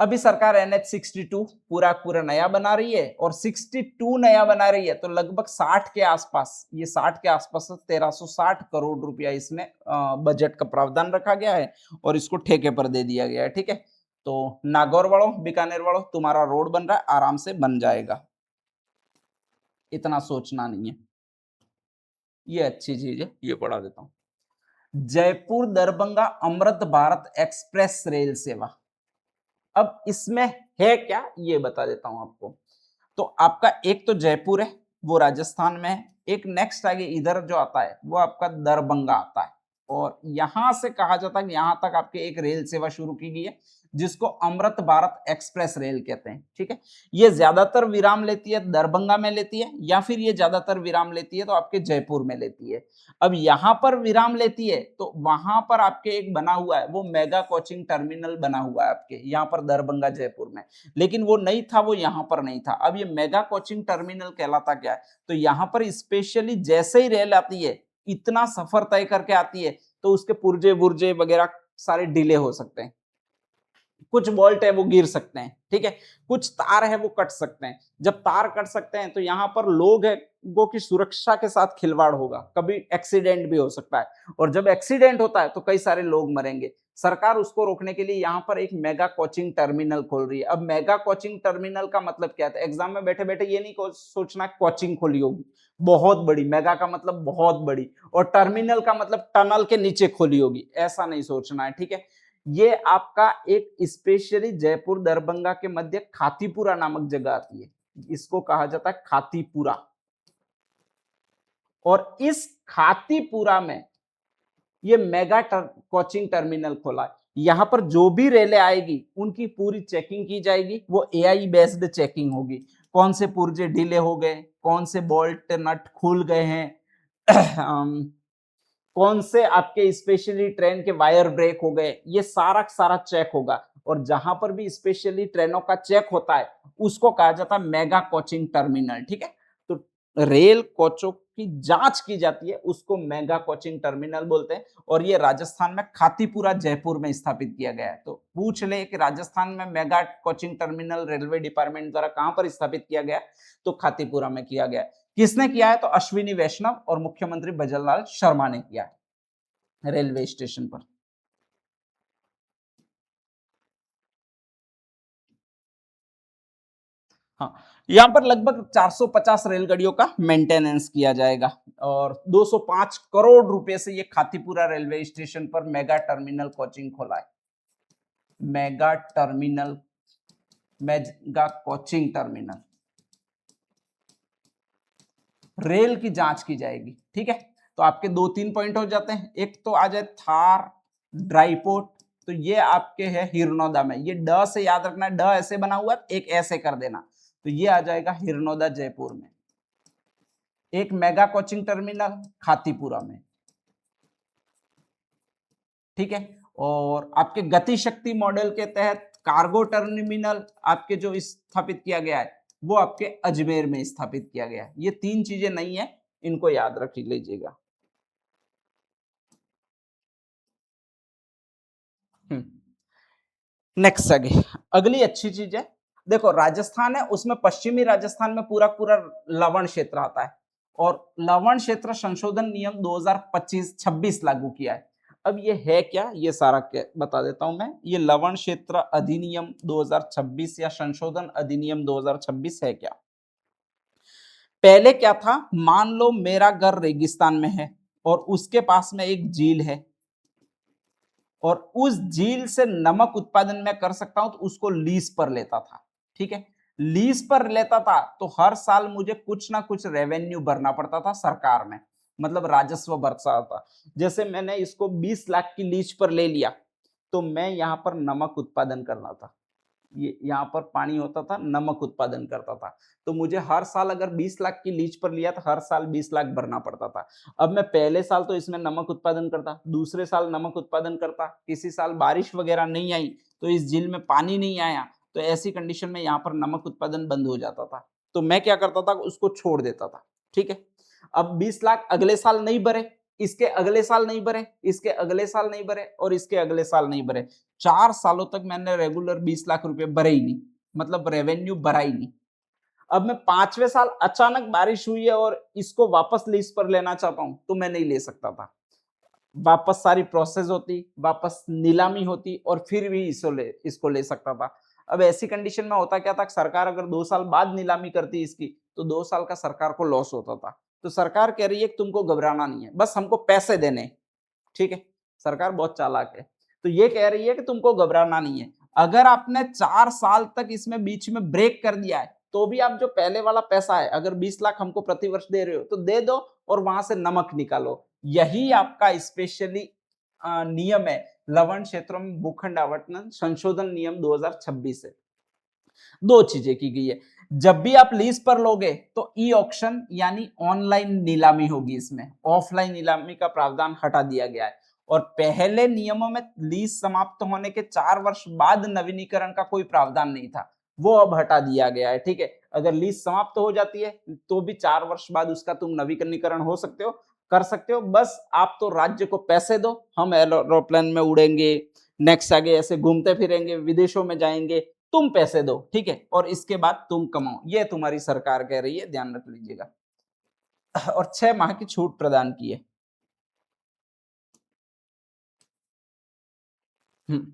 अभी सरकार NH62 पूरा पूरा नया बना रही है और 62 नया बना रही है, तो लगभग 60 के आसपास, ये 60 के आसपास 1360 करोड़ रुपया इसमें बजट का प्रावधान रखा गया है और इसको ठेके पर दे दिया गया है, ठीक है। तो नागौर वालों, बीकानेर वालों, तुम्हारा रोड बन रहा है, आराम से बन जाएगा, इतना सोचना नहीं है। ये अच्छी चीज है, ये पढ़ा देता हूं। जयपुर दरभंगा अमृत भारत एक्सप्रेस रेल सेवा, अब इसमें है क्या ये बता देता हूं आपको। तो आपका एक तो जयपुर है, वो राजस्थान में है। एक नेक्स्ट आगे इधर जो आता है वो आपका दरभंगा आता है और यहां से कहा जाता है कि यहां तक आपके एक रेल सेवा शुरू की गई है जिसको अमृत भारत एक्सप्रेस रेल कहते हैं, ठीक है। ये ज्यादातर विराम लेती है दरभंगा में लेती है, या फिर ये ज्यादातर विराम लेती है तो आपके जयपुर में लेती है। अब यहां पर विराम लेती है तो वहां पर आपके एक बना हुआ है, वो मेगा कोचिंग टर्मिनल बना हुआ है आपके यहाँ पर दरभंगा जयपुर में, लेकिन वो नहीं था, वो यहाँ पर नहीं था। अब ये मेगा कोचिंग टर्मिनल कहलाता क्या है? तो यहाँ पर स्पेशली जैसे ही रेल आती है, इतना सफर तय करके आती है, तो उसके पुर्जे बुर्जे वगैरह सारे डिले हो सकते हैं, कुछ बोल्ट है वो गिर सकते हैं, ठीक है, कुछ तार है वो कट सकते हैं। जब तार कट सकते हैं तो यहाँ पर लोगों की सुरक्षा के साथ खिलवाड़ होगा, कभी एक्सीडेंट भी हो सकता है, और जब एक्सीडेंट होता है तो कई सारे लोग मरेंगे। सरकार उसको रोकने के लिए यहाँ पर एक मेगा कोचिंग टर्मिनल खोल रही है। अब मेगा कोचिंग टर्मिनल का मतलब क्या था? एग्जाम में बैठे बैठे ये नहीं सोचना कोचिंग खोली होगी बहुत बड़ी, मेगा का मतलब बहुत बड़ी, और टर्मिनल का मतलब टनल के नीचे खोली होगी, ऐसा नहीं सोचना है, ठीक है। ये आपका एक स्पेशली जयपुर दरभंगा के मध्य खातीपुरा नामक जगह आती है, इसको कहा जाता है खातीपुरा। और इस खातीपुरा में ये मेगा कोचिंग टर्मिनल खोला है। यहां पर जो भी रेलें आएगी उनकी पूरी चेकिंग की जाएगी, वो एआई बेस्ड चेकिंग होगी। कौन से पुर्जे ढीले हो गए, कौन से बोल्ट नट खुल गए हैं, कौन से आपके स्पेशली ट्रेन के वायर ब्रेक हो गए, ये सारा सारा चेक होगा। और जहां पर भी स्पेशली ट्रेनों का चेक होता है उसको कहा जाता है मेगा कोचिंग टर्मिनल, ठीक है। तो रेल कोचों की जांच की जाती है उसको मेगा कोचिंग टर्मिनल बोलते हैं, और ये राजस्थान में खातीपुरा जयपुर में स्थापित किया गया है। तो पूछ ले कि राजस्थान में mega coaching terminal railway department द्वारा कहां पर स्थापित किया गया? तो खातीपुरा में किया गया। किसने किया है? तो अश्विनी वैष्णव और मुख्यमंत्री भजनलाल शर्मा ने किया है रेलवे स्टेशन पर। हाँ, यहाँ पर लगभग 450 रेलगाड़ियों का मेंटेनेंस किया जाएगा और 205 करोड़ रुपए से ये खातीपुरा रेलवे स्टेशन पर मेगा टर्मिनल कोचिंग खोला है। Mega terminal, mega coaching terminal, rail की जांच की जाएगी, ठीक है। तो आपके 2-3 पॉइंट हो जाते हैं। एक तो आ जाए थार ड्राईपोर्ट, तो ये आपके है हिरनौदा में, ये ड से याद रखना है, ड ऐसे बना हुआ है, एक ऐसे कर देना, तो ये आ जाएगा हिरनौदा जयपुर में। एक मेगा कोचिंग टर्मिनल खातीपुरा में, ठीक है। और आपके गति शक्ति मॉडल के तहत कार्गो टर्मिनल आपके जो स्थापित किया गया है वो आपके अजमेर में स्थापित किया गया है। ये 3 चीजें नहीं है, इनको याद रख लीजिएगा। नेक्स्ट आगे अगली अच्छी चीज है, देखो राजस्थान है, उसमें पश्चिमी राजस्थान में पूरा पूरा लवण क्षेत्र आता है और लवण क्षेत्र संशोधन नियम 2025-26 लागू किया है। अब ये है क्या, ये सारा बता देता हूं मैं। ये लवण क्षेत्र अधिनियम 2026 या संशोधन अधिनियम 2026 है क्या। पहले क्या था, मान लो मेरा घर रेगिस्तान में है और उसके पास में एक झील है और उस झील से नमक उत्पादन मैं कर सकता हूं, तो उसको लीज पर लेता था। ठीक है, लीज पर लेता था तो हर साल मुझे कुछ ना कुछ रेवेन्यू भरना पड़ता था सरकार में, मतलब राजस्व भरता था। जैसे मैंने इसको 20 लाख की लीज पर ले लिया तो मैं यहां पर नमक उत्पादन करना था, ये यहाँ पर पानी होता था, नमक उत्पादन करता था, तो मुझे हर साल अगर 20 लाख की लीज पर लिया तो हर साल 20 लाख भरना पड़ता था। अब मैं पहले साल तो इसमें नमक उत्पादन करता, दूसरे साल नमक उत्पादन करता, किसी साल बारिश वगैरह नहीं आई तो इस झील में पानी नहीं आया, तो ऐसी कंडीशन में यहाँ पर नमक उत्पादन बंद हो जाता था। तो मैं क्या करता था, उसको छोड़ देता था। ठीक है, अब 20 लाख अगले साल नहीं भरे, इसके अगले साल नहीं भरे, इसके अगले साल नहीं भरे और इसके अगले साल नहीं भरे, 4 सालों तक मैंने रेगुलर 20 लाख रुपए भरे ही नहीं, मतलब रेवेन्यू भरा ही नहीं। अब मैं 5वें साल अचानक बारिश हुई है और इसको वापस लीज पर लेना चाहता हूं तो मैं नहीं ले सकता था, वापस सारी प्रोसेस होती, वापस नीलामी होती और फिर भी इसको ले सकता था। अब ऐसी कंडीशन में होता क्या था, सरकार अगर 2 साल बाद नीलामी करती इसकी तो 2 साल का सरकार को लॉस होता था। तो सरकार कह रही है कि तुमको घबराना नहीं है, बस हमको पैसे देने। ठीक है, सरकार बहुत चालाक है, तो ये कह रही है कि तुमको घबराना नहीं है। अगर आपने 4 साल तक इसमें बीच में ब्रेक कर दिया है तो भी आप जो पहले वाला पैसा है, अगर 20 लाख हमको प्रतिवर्ष दे रहे हो तो दे दो और वहां से नमक निकालो। यही आपका स्पेशली नियम है, लवण क्षेत्रों में भूखंड आवंटन संशोधन नियम 2026 है। दो चीजें की गई है, जब भी आप लीज पर लोगे तो ई ऑक्शन यानी ऑनलाइन नीलामी होगी, इसमें ऑफलाइन नीलामी का प्रावधान हटा दिया गया है। और पहले नियमों में लीज समाप्त होने के 4 वर्ष बाद नवीनीकरण का कोई प्रावधान नहीं था, वो अब हटा दिया गया है। ठीक है, अगर लीज समाप्त हो जाती है तो भी 4 वर्ष बाद उसका तुम नवीकरणीकरण हो सकते हो, कर सकते हो, बस आप तो राज्य को पैसे दो, हम एरोप्लेन में उड़ेंगे, नेक्स्ट आगे ऐसे घूमते फिरेंगे, विदेशों में जाएंगे, तुम पैसे दो। ठीक है, और इसके बाद तुम कमाओ, ये तुम्हारी सरकार कह रही है, ध्यान रख लीजिएगा। और 6 माह की छूट प्रदान की है। हम्म।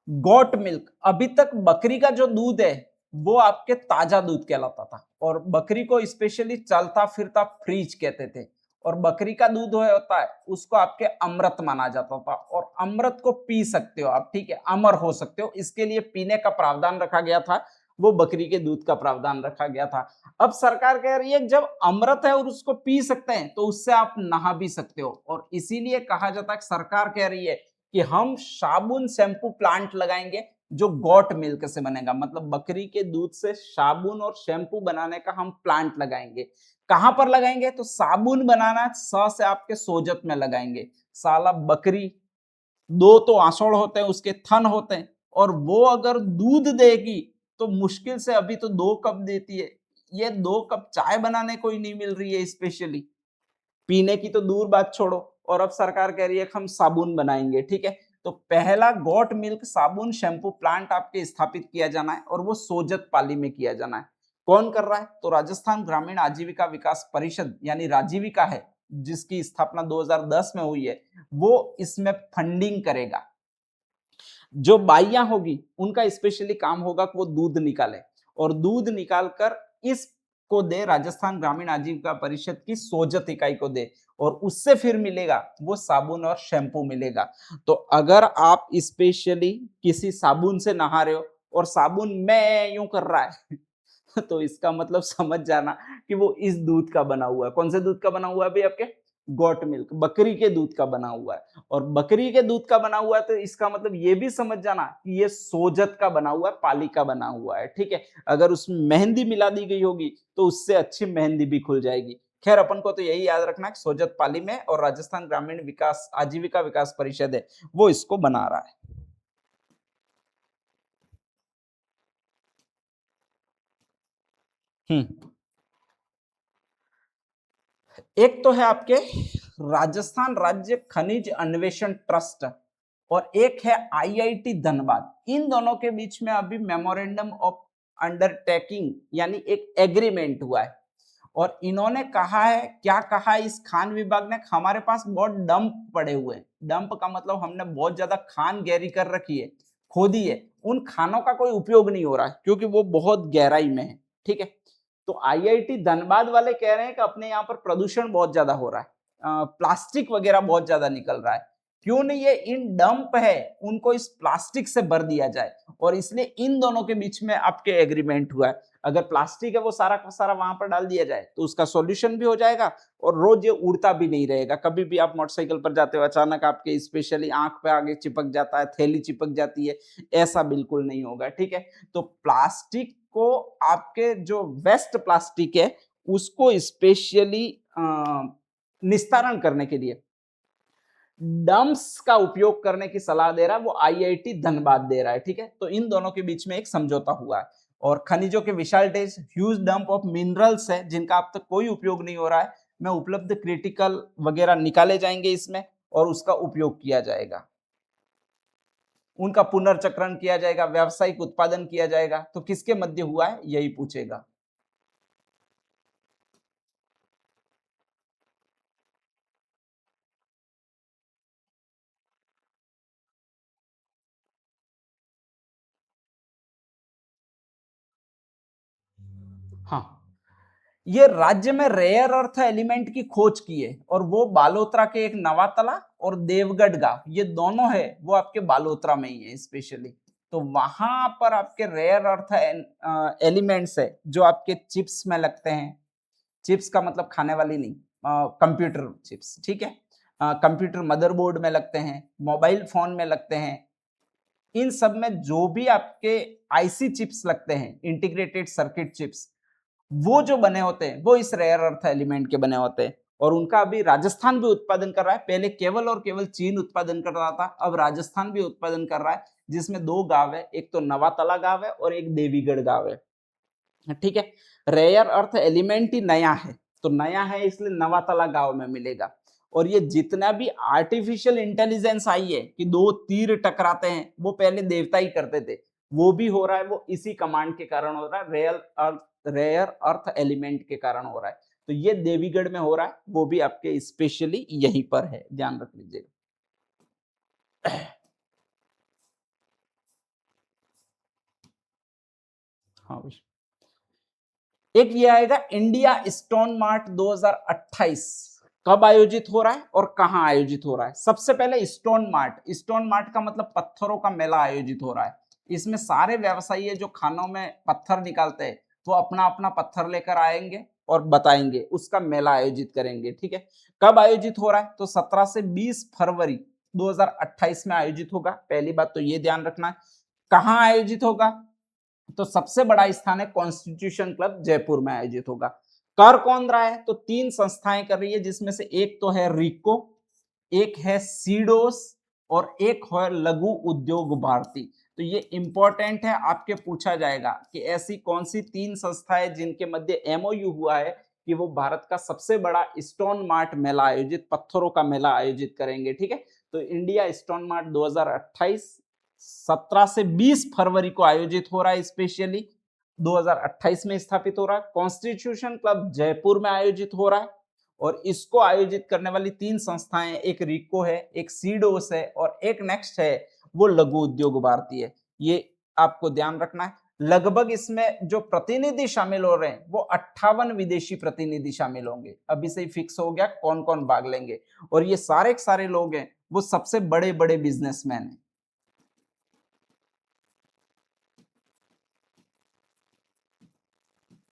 गोट मिल्क, अभी तक बकरी का जो दूध है वो आपके ताजा दूध कहलाता था और बकरी को स्पेशली चलता फिरता फ्रीज कहते थे। और बकरी का दूध होता है उसको आपके अमृत माना जाता था और अमृत को पी सकते हो आप, ठीक है, अमर हो सकते हो, इसके लिए पीने का प्रावधान रखा गया था, वो बकरी के दूध का प्रावधान रखा गया था। अब सरकार कह रही है जब अमृत है और उसको पी सकते हैं तो उससे आप नहा भी सकते हो, और इसीलिए कहा जाता है, सरकार कह रही है कि हम साबुन शैम्पू प्लांट लगाएंगे जो गोट मिल्क से बनेगा, मतलब बकरी के दूध से साबुन और शैम्पू बनाने का हम प्लांट लगाएंगे। कहां पर लगाएंगे, तो साबुन बनाना से आपके सोजत में लगाएंगे। साला बकरी, दो तो आंसोड़ होते हैं, उसके थन होते हैं, और वो अगर दूध देगी तो मुश्किल से अभी तो 2 कप देती है, ये 2 कप चाय बनाने को ही नहीं मिल रही है स्पेशली, पीने की तो दूर बात छोड़ो। और अब सरकार कह रही है कि हम साबुन बनाएंगे। ठीक है, तो पहला गोट मिल्क साबुन शैम्पू प्लांट आपके स्थापित किया जाना है और वो सोजत पाली में किया जाना है। कौन कर रहा है, तो राजस्थान ग्रामीण आजीविका विकास परिषद यानी राजीविका है, जिसकी स्थापना 2010 में हुई है, वो इसमें फंडिंग करेगा। जो बाइयां होगी उनका स्पेशली काम होगा कि वो दूध निकाले और दूध निकालकर इसको दे राजस्थान ग्रामीण आजीविका परिषद की सोजत इकाई को दे, और उससे फिर मिलेगा वो साबुन और शैम्पू मिलेगा। तो अगर आप स्पेशली किसी साबुन से नहा रहे हो और साबुन मैं यूं कर रहा है तो इसका मतलब समझ जाना कि वो इस दूध का बना हुआ है। कौन से दूध का बना हुआ है भाई, आपके गोट मिल्क, बकरी के दूध का बना हुआ है। और बकरी के दूध का बना हुआ है तो इसका मतलब ये भी समझ जाना कि ये सोजत का बना हुआ है, पाली का बना हुआ है। ठीक है, अगर उसमें मेहंदी मिला दी गई होगी तो उससे अच्छी मेहंदी भी खुल जाएगी। खैर, अपन को तो यही याद रखना है कि सोजत पाली में और राजस्थान ग्रामीण विकास आजीविका विकास परिषद है वो इसको बना रहा है। हम्म। एक तो है आपके राजस्थान राज्य खनिज अन्वेषण ट्रस्ट और एक है आईआईटी धनबाद। इन दोनों के बीच में अभी मेमोरेंडम ऑफ अंडरटेकिंग यानी एक एग्रीमेंट हुआ है और इन्होंने कहा है, क्या कहा है इस खान विभाग ने, हमारे पास बहुत डंप पड़े हुए हैं। डंप का मतलब हमने बहुत ज्यादा खान गहरी कर रखी है, खोदी है, उन खानों का कोई उपयोग नहीं हो रहा है क्योंकि वो बहुत गहराई में है। ठीक है, तो आईआईटी धनबाद वाले कह रहे हैं कि अपने यहाँ पर प्रदूषण बहुत ज्यादा हो रहा है, प्लास्टिक वगैरह बहुत ज्यादा निकल रहा है, क्यों नहीं ये इन डंप है उनको इस प्लास्टिक से भर दिया जाए। और इसलिए इन दोनों के बीच में आपके एग्रीमेंट हुआ है, अगर प्लास्टिक है वो सारा का सारा वहां पर डाल दिया जाए तो उसका सॉल्यूशन भी हो जाएगा और रोज ये उड़ता भी नहीं रहेगा। कभी भी आप मोटरसाइकिल पर जाते हो अचानक आपके स्पेशली आंख पे आगे चिपक जाता है, थैली चिपक जाती है, ऐसा बिल्कुल नहीं होगा। ठीक है, तो प्लास्टिक को आपके जो वेस्ट प्लास्टिक है उसको स्पेशली निस्तारण करने के लिए डम्प्स का उपयोग करने की सलाह दे रहा है वो आईआईटी धनबाद दे रहा है। ठीक है, तो इन दोनों के बीच में एक समझौता हुआ है और खनिजों के विशाल ढेर ह्यूज डंप ऑफ मिनरल्स है जिनका अब तक कोई उपयोग नहीं हो रहा है, में उपलब्ध क्रिटिकल वगैरह निकाले जाएंगे इसमें और उसका उपयोग किया जाएगा, उनका पुनर्चक्रण किया जाएगा, व्यावसायिक उत्पादन किया जाएगा। तो किसके मध्य हुआ है यही पूछेगा। हाँ, ये राज्य में रेयर अर्थ एलिमेंट की खोज की है और वो बालोतरा के एक नवातला और देवगढ़ गांव, ये दोनों है वो आपके बालोतरा में ही है स्पेशली। तो वहां पर आपके रेयर अर्थ एलिमेंट्स है जो आपके चिप्स में लगते हैं। चिप्स का मतलब खाने वाली नहीं, कंप्यूटर चिप्स। ठीक है, कंप्यूटर मदरबोर्ड में लगते हैं, मोबाइल फोन में लगते हैं, इन सब में जो भी आपके आईसी चिप्स लगते हैं, इंटीग्रेटेड सर्किट चिप्स, वो जो बने होते हैं वो इस रेयर अर्थ एलिमेंट के बने होते हैं और उनका अभी राजस्थान भी उत्पादन कर रहा है। पहले केवल और केवल चीन उत्पादन कर रहा था, अब राजस्थान भी उत्पादन कर रहा है, जिसमें दो गांव है, एक तो नवातला गांव है और एक देवीगढ़ गांव है। ठीक है, रेयर अर्थ एलिमेंट ही नया है, तो नया है इसलिए नवातला गांव में मिलेगा। और ये जितना भी आर्टिफिशियल इंटेलिजेंस आई है कि दो तीर टकराते हैं, वो पहले देवता ही करते थे, वो भी हो रहा है, वो इसी कमांड के कारण हो रहा है, रेयर अर्थ एलिमेंट के कारण हो रहा है। तो ये देवीगढ़ में हो रहा है, वो भी आपके स्पेशली यहीं पर है, ध्यान रख लीजिएगा। हाँ, एक ये आएगा इंडिया स्टोन मार्ट 2028, कब आयोजित हो रहा है और कहां आयोजित हो रहा है। सबसे पहले स्टोन मार्ट, स्टोन मार्ट का मतलब पत्थरों का मेला आयोजित हो रहा है। इसमें सारे व्यवसायी जो खानों में पत्थर निकालते हैं वो अपना अपना पत्थर लेकर आएंगे और बताएंगे, उसका मेला आयोजित करेंगे। ठीक है, कब आयोजित हो रहा है तो 17 से 20 फरवरी 2028 में आयोजित होगा। पहली बात तो ये ध्यान रखना है। कहां आयोजित होगा तो सबसे बड़ा स्थान है कॉन्स्टिट्यूशन क्लब जयपुर में आयोजित होगा। कर कौन रहा है तो तीन संस्थाएं कर रही है, जिसमें से एक तो है रिको, एक है सीडोस और एक है लघु उद्योग भारती। तो ये इंपॉर्टेंट है, आपके पूछा जाएगा कि ऐसी कौन सी तीन संस्थाएं जिनके मध्य एमओयू हुआ है कि वो भारत का सबसे बड़ा स्टोन मार्ट मेला आयोजित, पत्थरों का मेला आयोजित करेंगे। ठीक है, तो इंडिया स्टोन मार्ट 2028 17 से 20 फरवरी को आयोजित हो रहा है, स्पेशली 2028 में स्थापित हो रहा है। कॉन्स्टिट्यूशन क्लब जयपुर में आयोजित हो रहा है और इसको आयोजित करने वाली तीन संस्थाएं, एक रिको है, एक सीडोस है और एक नेक्स्ट है वो लघु उद्योग भारती है। ये आपको ध्यान रखना है। लगभग इसमें जो प्रतिनिधि शामिल हो रहे हैं वो 58 विदेशी प्रतिनिधि शामिल होंगे। अभी से ही फिक्स हो गया कौन कौन भाग लेंगे और ये सारे के सारे लोग हैं वो सबसे बड़े बड़े बिजनेसमैन हैं।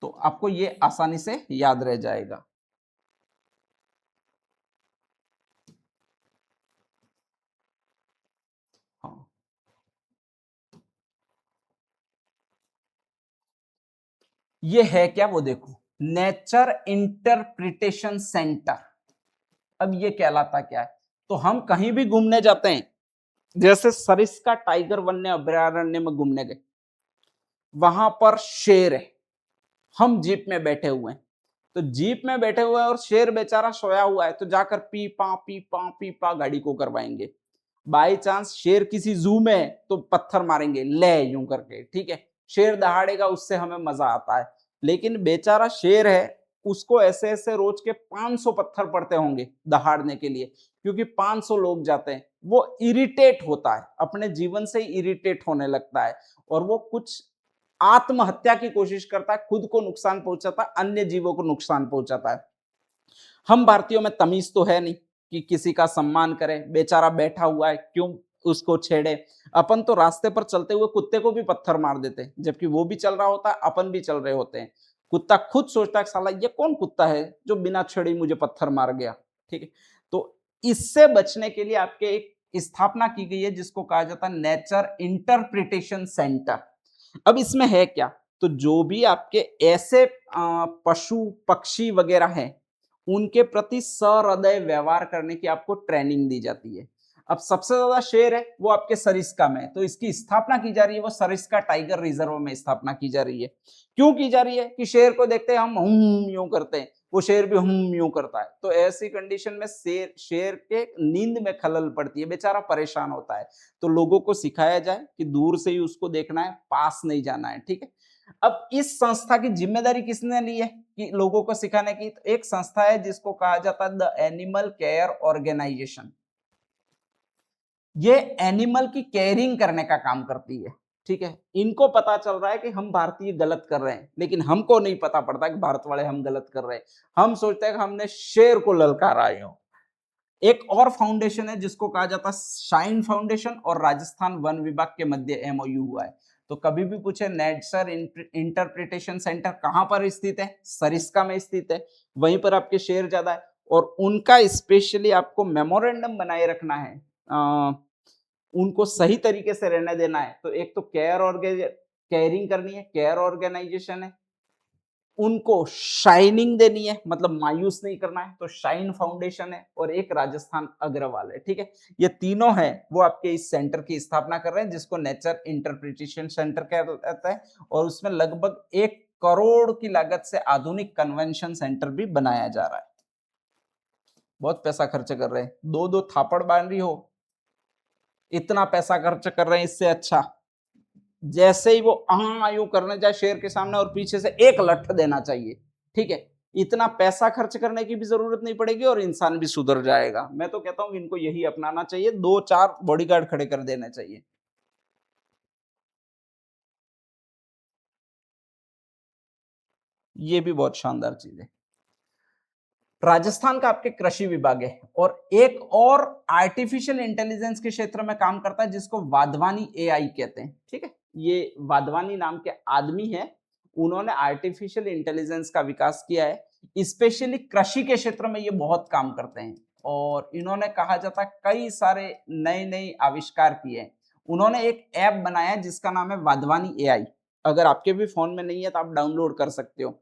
तो आपको ये आसानी से याद रह जाएगा। हाँ, ये है क्या वो देखो, नेचर इंटरप्रिटेशन सेंटर। अब ये कहलाता क्या है तो हम कहीं भी घूमने जाते हैं, जैसे सरिस्का टाइगर वन्य अभयारण्य में घूमने गए, वहां पर शेर है, हम जीप में बैठे हुए हैं, तो जीप में बैठे हुए हैं और शेर बेचारा सोया हुआ है, तो जाकर पी पा गाड़ी को करवाएंगे। बाई चांस शेर किसी जू में है तो पत्थर मारेंगे ले यूं करके, ठीक है, शेर दहाड़ेगा उससे हमें मजा आता है, लेकिन बेचारा शेर है उसको ऐसे ऐसे रोज के 500 पत्थर पड़ते होंगे दहाड़ने के लिए, क्योंकि 500 लोग जाते हैं, वो इरिटेट होता है, अपने जीवन से ही इरिटेट होने लगता है और वो कुछ आत्महत्या की कोशिश करता है, खुद को नुकसान पहुंचाता है, अन्य जीवों को नुकसान पहुंचाता है। हम भारतीयों में तमीज तो है नहीं कि किसी का सम्मान करें, बेचारा बैठा हुआ है क्यों उसको छेड़े। अपन तो रास्ते पर चलते हुए कुत्ते को भी पत्थर मार देते हैं, जबकि वो भी चल रहा होता है, अपन भी चल रहे होते हैं। कुत्ता खुद सोचता है साला ये कौन कुत्ता है जो बिना छेड़े मुझे पत्थर मार गया, ठीक है। तो इससे बचने के लिए आपके एक स्थापना की गई है जिसको कहा जाता है नेचर इंटरप्रिटेशन सेंटर। अब इसमें है क्या, तो जो भी आपके ऐसे पशु पक्षी वगैरह हैं उनके प्रति सहृदय व्यवहार करने की आपको ट्रेनिंग दी जाती है। अब सबसे ज्यादा शेर है वो आपके सरिस्का में है, तो इसकी स्थापना की जा रही है वो सरिस्का टाइगर रिजर्व में स्थापना की जा रही है। क्यों की जा रही है कि शेर को देखते हैं हम यूं करते हैं, वो शेर भी हम यूं करता है, तो ऐसी कंडीशन में शेर के नींद में खलल पड़ती है, बेचारा परेशान होता है। तो लोगों को सिखाया जाए कि दूर से ही उसको देखना है, पास नहीं जाना है, ठीक है। अब इस संस्था की जिम्मेदारी किसने ली है कि लोगों को सिखाने की, तो एक संस्था है जिसको कहा जाता है द एनिमल केयर ऑर्गेनाइजेशन। ये एनिमल की केयरिंग करने का काम करती है, ठीक है। इनको पता चल रहा है कि हम भारतीय गलत कर रहे हैं, लेकिन हमको नहीं पता पड़ता कि भारत वाले हम गलत कर रहे हैं। हम सोचते हैं कि हमने शेर को ललकारा है। एक और फाउंडेशन है जिसको कहा जाता है शाइन फाउंडेशन, और राजस्थान वन विभाग के मध्य एमओयू हुआ है। तो कभी भी पूछे नेचर इंटरप्रिटेशन सेंटर कहां पर स्थित है, सरिस्का में स्थित है, वहीं पर आपके शेर ज्यादा है और उनका स्पेशली आपको मेमोरेंडम बनाए रखना है, उनको सही तरीके से रहने देना है। तो एक तो केयरिंग करनी है, केयर ऑर्गेनाइजेशन है, उनको शाइनिंग देनी है मतलब मायूस नहीं करना है, तो शाइन फाउंडेशन है, और एक राजस्थान अग्रवाल है, ठीक है। ये तीनों है वो आपके इस सेंटर की स्थापना कर रहे हैं जिसको नेचर इंटरप्रिटेशन सेंटर कहता है, और उसमें लगभग 1 करोड़ की लागत से आधुनिक कन्वेंशन सेंटर भी बनाया जा रहा है। बहुत पैसा खर्च कर रहे हैं, दो दो थापड़ बांध रही हो, इतना पैसा खर्च कर रहे हैं, इससे अच्छा जैसे ही वो यूं करने जाए शेर के सामने और पीछे से एक लठ देना चाहिए, ठीक है। इतना पैसा खर्च करने की भी जरूरत नहीं पड़ेगी और इंसान भी सुधर जाएगा। मैं तो कहता हूं इनको यही अपनाना चाहिए, 2-4 बॉडीगार्ड खड़े कर देने चाहिए। ये भी बहुत शानदार चीज है। राजस्थान का आपके कृषि विभाग है, और एक और आर्टिफिशियल इंटेलिजेंस के क्षेत्र में काम करता है जिसको वाधवानी एआई कहते हैं, ठीक है। ये वाधवानी नाम के आदमी है, उन्होंने आर्टिफिशियल इंटेलिजेंस का विकास किया है, स्पेशली कृषि के क्षेत्र में ये बहुत काम करते हैं, और इन्होंने कहा जाता है कई सारे नए नए आविष्कार किए हैं। उन्होंने एक ऐप बनाया जिसका नाम है वाधवानी एआई। अगर आपके भी फोन में नहीं है तो आप डाउनलोड कर सकते हो।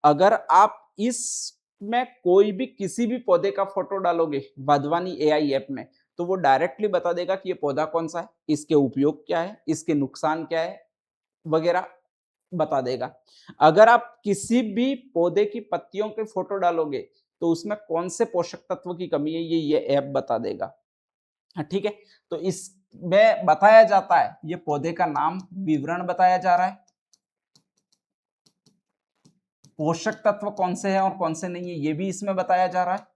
अगर आप इस में कोई भी किसी भी पौधे का फोटो डालोगे वाधवानी एआई ऐप में, तो वो डायरेक्टली बता देगा कि ये पौधा कौन सा है, इसके उपयोग क्या है, इसके नुकसान क्या है वगैरह बता देगा। अगर आप किसी भी पौधे की पत्तियों के फोटो डालोगे तो उसमें कौन से पोषक तत्व की कमी है ये ऐप बता देगा, ठीक है। तो इसमें बताया जाता है, ये पौधे का नाम विवरण बताया जा रहा है, पोषक तत्व कौन से हैं और कौन से नहीं है ये भी इसमें बताया जा रहा है।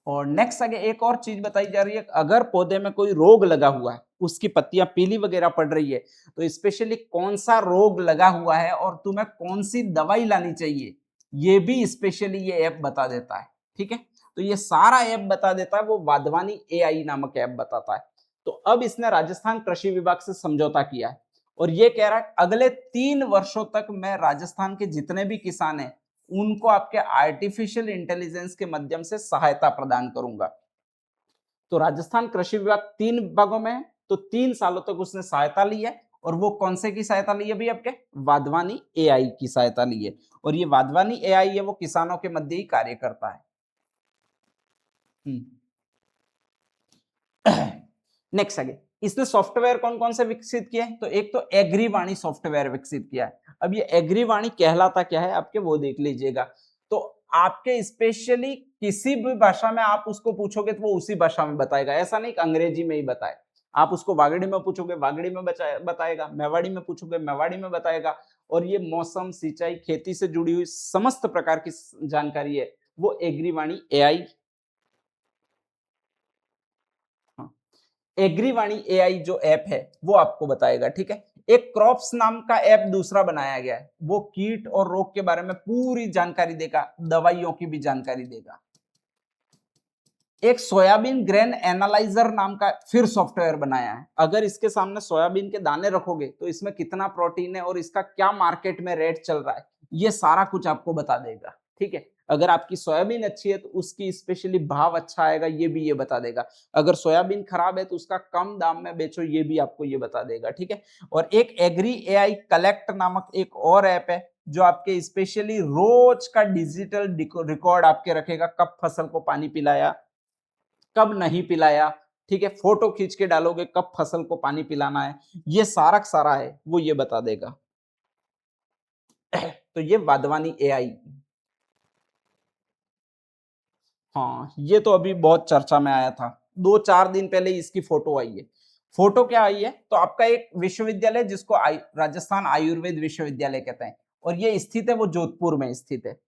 और नेक्स्ट आगे एक और चीज बताई जा रही है, अगर पौधे में कोई रोग लगा हुआ है, उसकी पत्तियां पीली वगैरह पड़ रही है, तो स्पेशली कौन सा रोग लगा हुआ है और तुम्हें कौन सी दवाई लानी चाहिए, ये भी स्पेशली ये ऐप बता देता है, ठीक है। तो ये सारा ऐप बता देता है, वो वाधवानी एआई नामक ऐप बताता है। तो अब इसने राजस्थान कृषि विभाग से समझौता किया है, और ये कह रहा है अगले 3 वर्षों तक मैं राजस्थान के जितने भी किसान हैं उनको आपके आर्टिफिशियल इंटेलिजेंस के माध्यम से सहायता प्रदान करूंगा। तो राजस्थान कृषि विभाग 3 भागों में है, तो 3 सालों तक उसने सहायता ली है, और वो कौन से की सहायता ली है भी आपके वाधवानी एआई की सहायता ली है, और ये वाधवानी एआई है वो किसानों के मध्य ही कार्य करता है। नेक्स्ट आगे इसने सॉफ्टवेयर कौन कौन से विकसित किया है, तो एक तो एग्रीवाणी सॉफ्टवेयर विकसित किया है। अब ये एग्रीवाणी कहलाता क्या है आपके वो देख लीजिएगा। तो आपके स्पेशली किसी भी भाषा में आप उसको पूछोगे तो वो उसी भाषा में बताएगा, ऐसा नहीं कि अंग्रेजी में ही बताए। आप उसको वागड़ी में पूछोगे वागड़ी में बताएगा, मेवाड़ी में पूछोगे मेवाड़ी में बताएगा। और ये मौसम, सिंचाई, खेती से जुड़ी हुई समस्त प्रकार की जानकारी है वो एग्रीवाणी एआई, एग्रीवाणी एआई जो ऐप है वो आपको बताएगा। ठीक है, एक क्रॉप्स नाम का ऐप दूसरा बनाया गया है, वो कीट और रोग के बारे में पूरी जानकारी देगा, दवाइयों की भी जानकारी देगा। एक सोयाबीन ग्रेन एनालाइजर नाम का फिर सॉफ्टवेयर बनाया है, अगर इसके सामने सोयाबीन के दाने रखोगे तो इसमें कितना प्रोटीन है और इसका क्या मार्केट में रेट चल रहा है, ये सारा कुछ आपको बता देगा। ठीक है, अगर आपकी सोयाबीन अच्छी है तो उसकी स्पेशली भाव अच्छा आएगा, ये भी ये बता देगा। अगर सोयाबीन खराब है तो उसका कम दाम में बेचो, ये भी आपको ये बता देगा। ठीक है, और एक एग्री एआई कलेक्ट नामक एक और ऐप है जो आपके स्पेशली रोज का डिजिटल रिकॉर्ड आपके रखेगा, कब फसल को पानी पिलाया, कब नहीं पिलाया। ठीक है, फोटो खींच के डालोगे कब फसल को पानी पिलाना है, ये सारा सारा है वो ये बता देगा। तो ये वाधवानी एआई, हाँ ये तो अभी बहुत चर्चा में आया था, 2-4 दिन पहले इसकी फोटो आई है। फोटो क्या आई है, तो आपका एक विश्वविद्यालय जिसको राजस्थान आयुर्वेद विश्वविद्यालय कहते हैं, और ये स्थित है वो जोधपुर में स्थित है।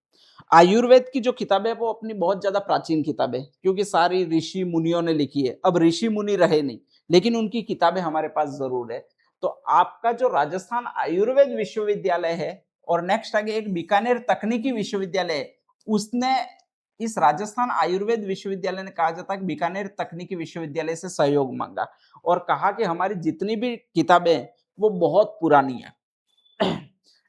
आयुर्वेद की जो किताबें है वो अपनी बहुत ज्यादा प्राचीन किताबें, क्योंकि सारी ऋषि मुनियों ने लिखी है। अब ऋषि मुनि रहे नहीं, लेकिन उनकी किताबें हमारे पास जरूर है। तो आपका जो राजस्थान आयुर्वेद विश्वविद्यालय है, और नेक्स्ट आगे एक बीकानेर तकनीकी विश्वविद्यालय है, उसने इस राजस्थान आयुर्वेद विश्वविद्यालय ने, कहा जाता है कि बीकानेर तकनीकी विश्वविद्यालय से सहयोग मांगा और कहा कि हमारी जितनी भी किताबें हैं वो बहुत पुरानी है।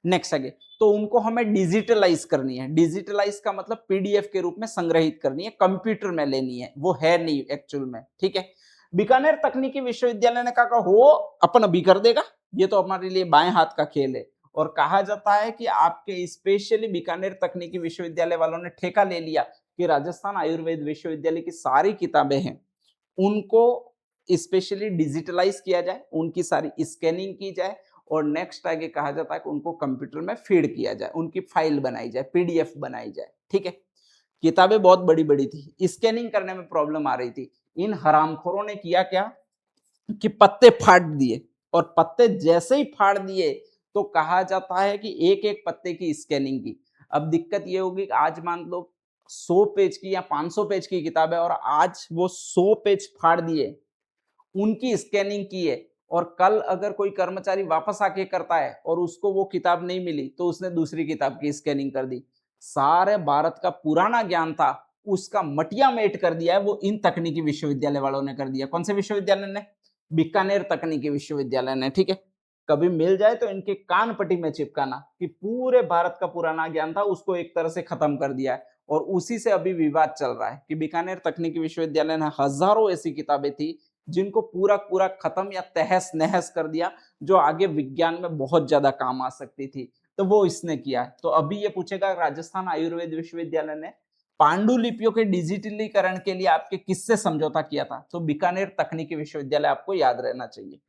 नेक्स्ट आगे, तो उनको हमें डिजिटलाइज करनी है। डिजिटलाइज का मतलब पीडीएफ के रूप में संग्रहित करनी है, कंप्यूटर में लेनी है, वो है नहीं एक्चुअल में। ठीक है, बीकानेर तकनीकी विश्वविद्यालय ने कहा हो अपन अभी कर देगा, ये तो हमारे लिए बाएं हाथ का खेल है। और कहा जाता है कि आपके स्पेशली बीकानेर तकनीकी विश्वविद्यालय वालों ने ठेका ले लिया कि राजस्थान आयुर्वेद विश्वविद्यालय की सारी किताबें हैं उनको स्पेशली डिजिटलाइज किया जाए, उनकी सारी स्कैनिंग की जाए, और नेक्स्ट आगे कहा जाता है कि उनको कंप्यूटर में फीड किया जाए, उनकी फाइल बनाई जाए, पीडीएफ बनाई जाए। ठीक है, किताबें बहुत बड़ी बड़ी थी, स्कैनिंग करने में प्रॉब्लम आ रही थी। इन हरामखोरों ने किया क्या कि पत्ते फाड़ दिए, और पत्ते जैसे ही फाड़ दिए तो कहा जाता है कि एक एक पत्ते की स्कैनिंग की। अब दिक्कत ये होगी कि आज मान लो 100 पेज की या 500 पेज की किताब है, और आज वो 100 पेज फाड़ दिए, उनकी स्कैनिंग की है, और कल अगर कोई कर्मचारी वापस आके करता है और उसको वो किताब नहीं मिली तो उसने दूसरी किताब की स्कैनिंग कर दी। सारे भारत का पुराना ज्ञान था उसका मटिया मेट कर दिया है वो इन तकनीकी विश्वविद्यालय वालों ने कर दिया। कौन से विश्वविद्यालय ने? बीकानेर तकनीकी विश्वविद्यालय ने। ठीक है, कभी मिल जाए तो इनके कान पट्टी में चिपकाना कि पूरे भारत का पुराना ज्ञान था उसको एक तरह से खत्म कर दिया है, और उसी से अभी विवाद चल रहा है कि बीकानेर तकनीकी विश्वविद्यालय ने हजारों ऐसी किताबें थी जिनको पूरा पूरा खत्म या तहस नहस कर दिया, जो आगे विज्ञान में बहुत ज्यादा काम आ सकती थी, तो वो इसने किया। तो अभी ये पूछेगा राजस्थान आयुर्वेद विश्वविद्यालय ने पांडुलिपियों के डिजिटलीकरण के लिए आपके किससे समझौता किया था, तो बीकानेर तकनीकी विश्वविद्यालय आपको याद रहना चाहिए।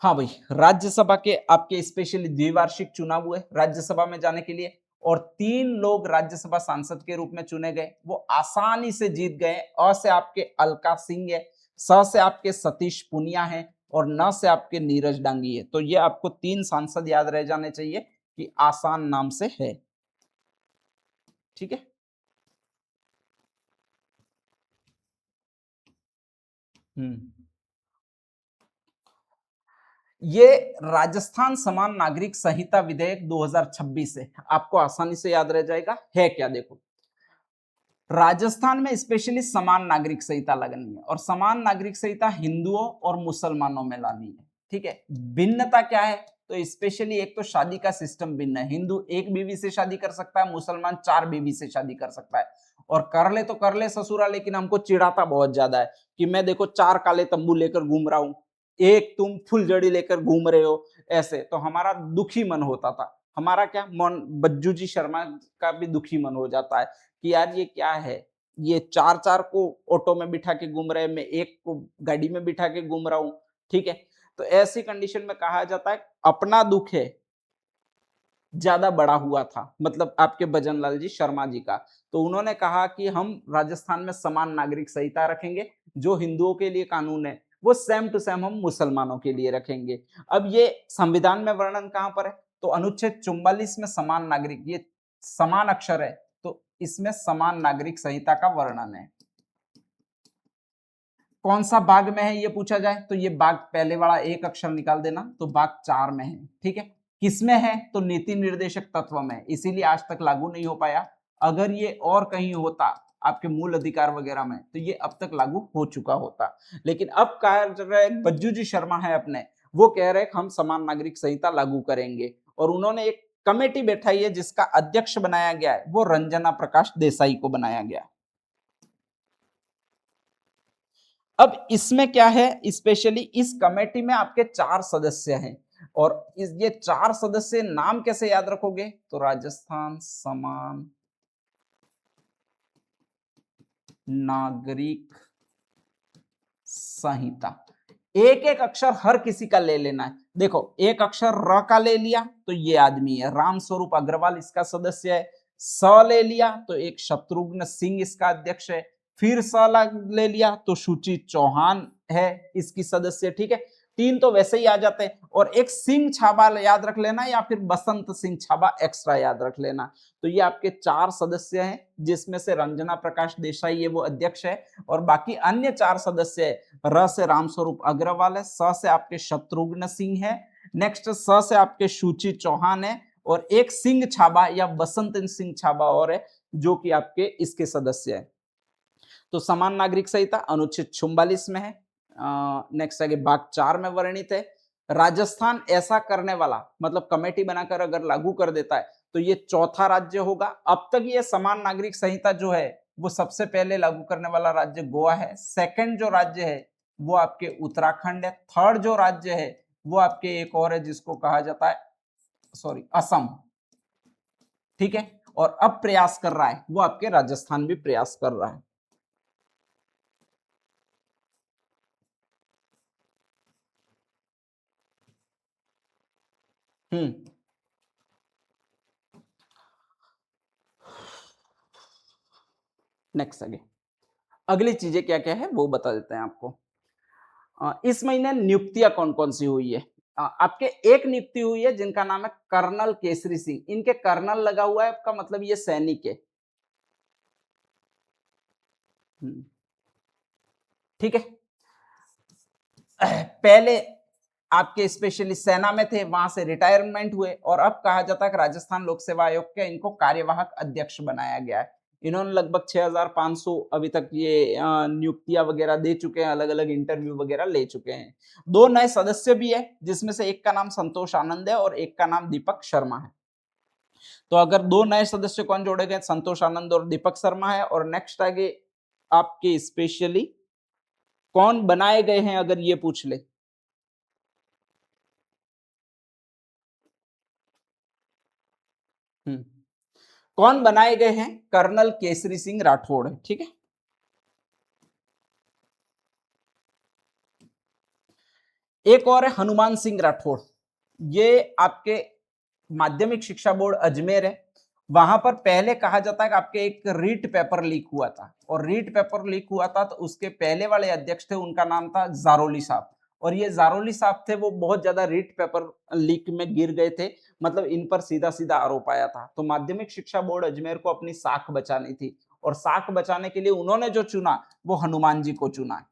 हाँ भाई, राज्यसभा के आपके स्पेशली द्विवार्षिक चुनाव हुए राज्यसभा में जाने के लिए, और 3 लोग राज्यसभा सांसद के रूप में चुने गए, वो आसानी से जीत गए। अ से आपके अलका सिंह है, स से आपके सतीश पुनिया है, और न से आपके नीरज डांगी है। तो ये आपको 3 सांसद याद रह जाने चाहिए कि आसान नाम से है। ठीक है, हम्म, ये राजस्थान समान नागरिक संहिता विधेयक 2026 है, आपको आसानी से याद रह जाएगा। है क्या, देखो राजस्थान में स्पेशली समान नागरिक संहिता लगनी है, और समान नागरिक संहिता हिंदुओं और मुसलमानों में लानी है। ठीक है, भिन्नता क्या है, तो स्पेशली एक तो शादी का सिस्टम भिन्न है, हिंदू एक बीवी से शादी कर सकता है, मुसलमान 4 बीवी से शादी कर सकता है। और कर ले तो कर ले ससुरा, लेकिन हमको चिढ़ाता बहुत ज्यादा है कि मैं देखो 4 काले तंबू लेकर घूम रहा हूं, एक तुम फुलझड़ी लेकर घूम रहे हो, ऐसे तो हमारा दुखी मन होता था। हमारा क्या मन, बज्जू जी शर्मा का भी दुखी मन हो जाता है कि यार ये क्या है, ये 4-4 को ऑटो में बिठा के घूम रहे हैं, मैं एक को गाड़ी में बिठा के घूम रहा हूं। ठीक है, तो ऐसी कंडीशन में कहा जाता है अपना दुख है, ज्यादा बड़ा हुआ था, मतलब आपके भजनलाल जी शर्मा जी का। तो उन्होंने कहा कि हम राजस्थान में समान नागरिक संहिता रखेंगे, जो हिंदुओं के लिए कानून है वो सेम टू सेम हम मुसलमानों के लिए रखेंगे। अब ये संविधान में वर्णन कहां पर है, तो अनुच्छेद 44 में समान नागरिक, ये समान अक्षर है तो इसमें समान नागरिक संहिता का वर्णन है। कौन सा भाग में है ये पूछा जाए तो ये भाग पहले वाला एक अक्षर निकाल देना, तो भाग 4 में है। ठीक है, किसमें है, तो नीति निर्देशक तत्व में, इसीलिए आज तक लागू नहीं हो पाया। अगर ये और कहीं होता आपके मूल अधिकार वगैरह में तो ये अब तक लागू हो चुका होता। लेकिन अब कह रहे बज्जू जी शर्मा है अपने, वो कह रहे हम समान नागरिक संहिता लागू करेंगे, और उन्होंने एक कमेटी बैठाई है जिसका अध्यक्ष बनाया गया है, वो रंजना प्रकाश देसाई को बनाया गया। अब इसमें क्या है, स्पेशली इस कमेटी में आपके 4 सदस्य हैं, और ये 4 सदस्य नाम कैसे याद रखोगे, तो राजस्थान समान नागरिक संहिता। एक एक अक्षर हर किसी का ले लेना है। देखो एक अक्षर र का ले लिया तो ये आदमी है, राम स्वरूप अग्रवाल इसका सदस्य है। स ले लिया तो एक शत्रुघ्न सिंह इसका अध्यक्ष है। फिर स ले लिया तो सुची चौहान है इसकी सदस्य। ठीक है, 3 तो वैसे ही आ जाते हैं, और एक सिंह छाबा याद रख लेना, या फिर बसंत सिंह छाबा एक्स्ट्रा याद रख लेना। तो ये आपके 4 सदस्य हैं, जिसमें से रंजना प्रकाश देसाई ये वो अध्यक्ष है, और बाकी अन्य 4 सदस्य है। र से रामस्वरूप अग्रवाल है, स से आपके शत्रुघ्न सिंह है, नेक्स्ट स से आपके सुची चौहान है, और एक सिंह छाबा या बसंत सिंह छाबा और है जो कि आपके इसके सदस्य है। तो समान नागरिक संहिता अनुच्छेद 44 में है। नेक्स्ट आगे भाग 4 में वर्णित है। राजस्थान ऐसा करने वाला, मतलब कमेटी बनाकर अगर लागू कर देता है तो ये चौथा राज्य होगा। अब तक ये समान नागरिक संहिता जो है वो सबसे पहले लागू करने वाला राज्य गोवा है। सेकंड जो राज्य है वो आपके उत्तराखंड है। थर्ड जो राज्य है वो आपके एक और है जिसको कहा जाता है असम। ठीक है, और अब प्रयास कर रहा है वो आपके राजस्थान भी प्रयास कर रहा है। हम्म, नेक्स्ट आगे अगली चीजें क्या क्या है वो बता देते हैं आपको। इस महीने नियुक्तियां कौन कौन सी हुई है। आपके एक नियुक्ति हुई है जिनका नाम है कर्नल केसरी सिंह। इनके कर्नल लगा हुआ है, आपका मतलब ये सैनिक है। ठीक है, पहले आपके स्पेशली सेना में थे, वहां से रिटायरमेंट हुए, और अब कहा जाता है कि राजस्थान लोक सेवा आयोग के इनको कार्यवाहक अध्यक्ष बनाया गया है। इन्होंने लगभग 6500 अभी तक ये नियुक्तियां वगैरह दे चुके हैं, अलग अलग इंटरव्यू वगैरह ले चुके हैं। 2 नए सदस्य भी है, जिसमें से एक का नाम संतोष आनंद है और एक का नाम दीपक शर्मा है। तो अगर 2 नए सदस्य कौन जोड़े गए, संतोष आनंद और दीपक शर्मा है। और नेक्स्ट आगे आपके स्पेशली कौन बनाए गए हैं अगर ये पूछ ले, कौन बनाए गए हैं, कर्नल केसरी सिंह राठौड़ है। ठीक है, एक और है हनुमान सिंह राठौड़। ये आपके माध्यमिक शिक्षा बोर्ड अजमेर है। वहां पर पहले कहा जाता है कि आपके एक रीट पेपर लीक हुआ था, और रीट पेपर लीक हुआ था तो उसके पहले वाले अध्यक्ष थे, उनका नाम था जारोली साहब। और ये जारोली साहब थे वो बहुत ज्यादा रीट पेपर लीक में गिर गए थे, मतलब इन पर सीधा सीधा आरोप आया था। तो माध्यमिक शिक्षा बोर्ड अजमेर को अपनी साख बचानी थी, और साख बचाने के लिए उन्होंने जो चुना वो हनुमान जी को चुना।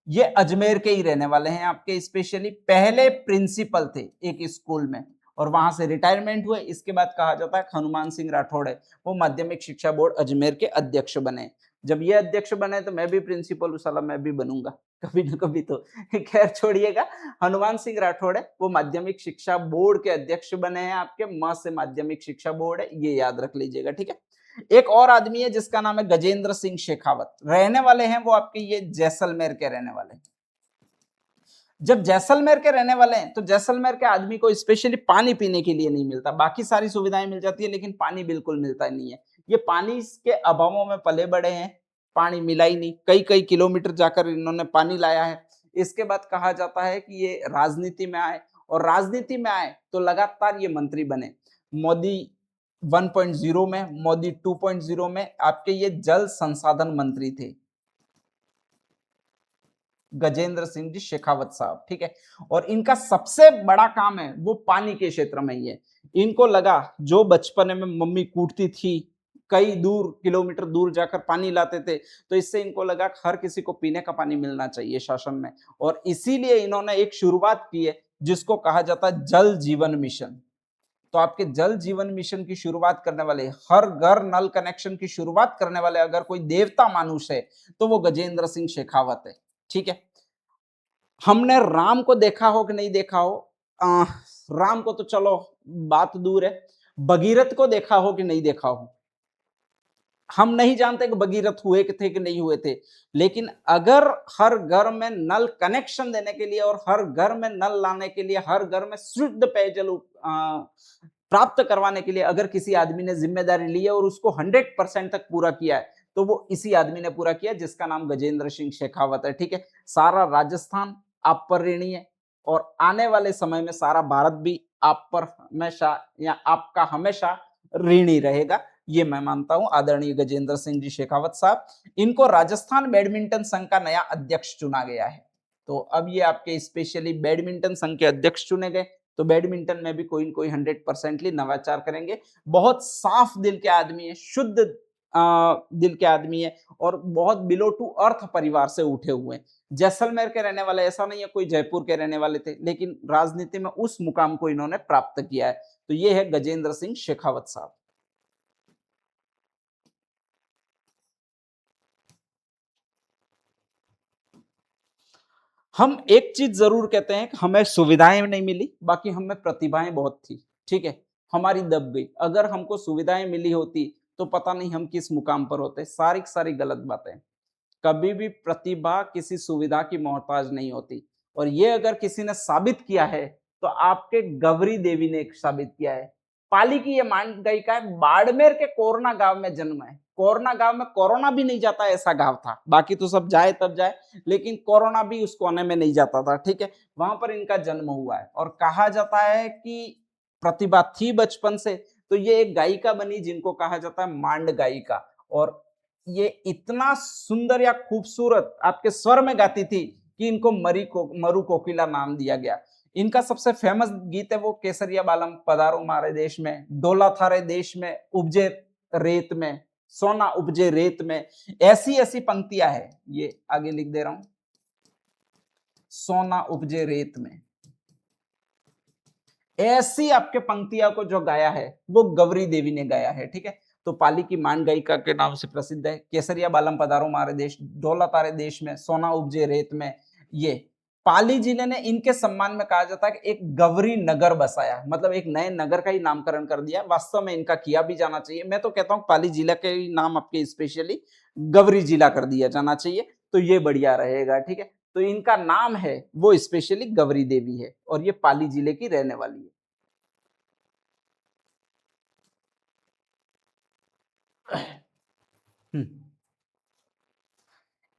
ये अजमेर के ही रहने वाले हैं, आपके स्पेशली पहले प्रिंसिपल थे एक स्कूल में, और वहां से रिटायरमेंट हुए। इसके बाद कहा जाता है हनुमान सिंह राठौड़ है वो माध्यमिक शिक्षा बोर्ड अजमेर के अध्यक्ष बने। जब ये अध्यक्ष बने तो मैं भी प्रिंसिपल हूँ साला, मैं भी बनूंगा कभी ना कभी तो। खैर छोड़िएगा, हनुमान सिंह राठौड़ है वो माध्यमिक शिक्षा बोर्ड के अध्यक्ष बने हैं। आपके म से माध्यमिक शिक्षा बोर्ड है, ये याद रख लीजिएगा। ठीक है, एक और आदमी है जिसका नाम है गजेंद्र सिंह शेखावत। रहने वाले हैं वो आपके ये जैसलमेर के रहने वाले हैं। जब जैसलमेर के रहने वाले हैं तो जैसलमेर के आदमी को स्पेशली पानी पीने के लिए नहीं मिलता, बाकी सारी सुविधाएं मिल जाती है लेकिन पानी बिल्कुल मिलता नहीं है। ये पानी के अभावों में पले बड़े हैं, पानी मिला ही नहीं, कई कई किलोमीटर जाकर इन्होंने पानी लाया है। इसके बाद कहा जाता है कि ये राजनीति में आए, और राजनीति में आए तो लगातार ये मंत्री बने। मोदी 1.0 में, मोदी 2.0 में आपके ये जल संसाधन मंत्री थे, गजेंद्र सिंह जी शेखावत साहब, ठीक है। और इनका सबसे बड़ा काम है वो पानी के क्षेत्र में ही है। इनको लगा जो बचपन में मम्मी कूटती थी, कई दूर किलोमीटर दूर जाकर पानी लाते थे, तो इससे इनको लगा हर किसी को पीने का पानी मिलना चाहिए शासन में, और इसीलिए इन्होंने एक शुरुआत की है जिसको कहा जाता है जल जीवन मिशन। तो आपके जल जीवन मिशन की शुरुआत करने वाले, हर घर नल कनेक्शन की शुरुआत करने वाले अगर कोई देवता मानुष है तो वो गजेंद्र सिंह शेखावत है, ठीक है। हमने राम को देखा हो कि नहीं देखा हो, राम को तो चलो बात दूर है, भगीरथ को देखा हो कि नहीं देखा हो, हम नहीं जानते कि भगीरथ हुए थे कि नहीं हुए थे, लेकिन अगर हर घर में नल कनेक्शन देने के लिए और हर घर में नल लाने के लिए, हर घर में शुद्ध पेयजल प्राप्त करवाने के लिए अगर किसी आदमी ने जिम्मेदारी ली है और उसको 100% तक पूरा किया है, तो वो इसी आदमी ने पूरा किया जिसका नाम गजेंद्र सिंह शेखावत है, ठीक है। सारा राजस्थान आप पर ऋणी है और आने वाले समय में सारा भारत भी आप पर हमेशा या आपका हमेशा ऋणी रहेगा, ये मैं मानता हूं। आदरणीय गजेंद्र सिंह जी शेखावत साहब, इनको राजस्थान बैडमिंटन संघ का नया अध्यक्ष चुना गया है। तो अब ये आपके स्पेशली बैडमिंटन संघ के अध्यक्ष चुने गए, तो बैडमिंटन में भी कोई न कोई 100% नवाचार करेंगे। बहुत साफ दिल के आदमी है, शुद्ध दिल के आदमी है और बहुत बिलो टू अर्थ परिवार से उठे हुए हैं। जैसलमेर के रहने वाले, ऐसा नहीं है कोई जयपुर के रहने वाले थे, लेकिन राजनीति में उस मुकाम को इन्होंने प्राप्त किया है। तो ये है गजेंद्र सिंह शेखावत साहब। हम एक चीज जरूर कहते हैं कि हमें सुविधाएं नहीं मिली, बाकी हमें प्रतिभाएं बहुत थी, ठीक है। हमारी दब गई, अगर हमको सुविधाएं मिली होती तो पता नहीं हम किस मुकाम पर होते। सारी सारी गलत बातें। कभी भी प्रतिभा किसी सुविधा की मोहताज नहीं होती, और ये अगर किसी ने साबित किया है तो आपके गवरी देवी ने साबित किया है। पाली की ये मान गई का है, बाड़मेर के कोरना गांव में जन्म है। कोरना गांव में कोरोना भी नहीं जाता ऐसा गांव था, बाकी तो सब जाए तब जाए, लेकिन कोरोना भी उस कोने में नहीं जाता था, ठीक है। वहां पर इनका जन्म हुआ है और कहा जाता है कि प्रतिभा थी बचपन से, तो ये एक गायिका बनी जिनको कहा जाता है मांड गायिका। और ये इतना सुंदर या खूबसूरत आपके स्वर में गाती थी कि इनको मरु कोकिला नाम दिया गया। इनका सबसे फेमस गीत है वो केसरिया बालम पधारो मारे देश में, डोला थारे देश में उपजे रेत में, सोना उपजे रेत में। ऐसी ऐसी पंक्तियां है, ये आगे लिख दे रहा हूं, सोना उपजे रेत में। ऐसी आपके पंक्तियां को जो गाया है वो गवरी देवी ने गाया है, ठीक है। तो पाली की मान गायिका के नाम से प्रसिद्ध है। केसरिया बालम पधारो मारे देश, डोला तारे देश में, सोना उपजे रेत में। ये पाली जिले ने इनके सम्मान में कहा जाता है कि एक गवरी नगर बसाया, मतलब एक नए नगर का ही नामकरण कर दिया। वास्तव में इनका किया भी जाना चाहिए। मैं तो कहता हूँ पाली जिला के नाम आपके स्पेशली गवरी जिला कर दिया जाना चाहिए, तो ये बढ़िया रहेगा, ठीक है। तो इनका नाम है वो स्पेशली गवरी देवी है और ये पाली जिले की रहने वाली है।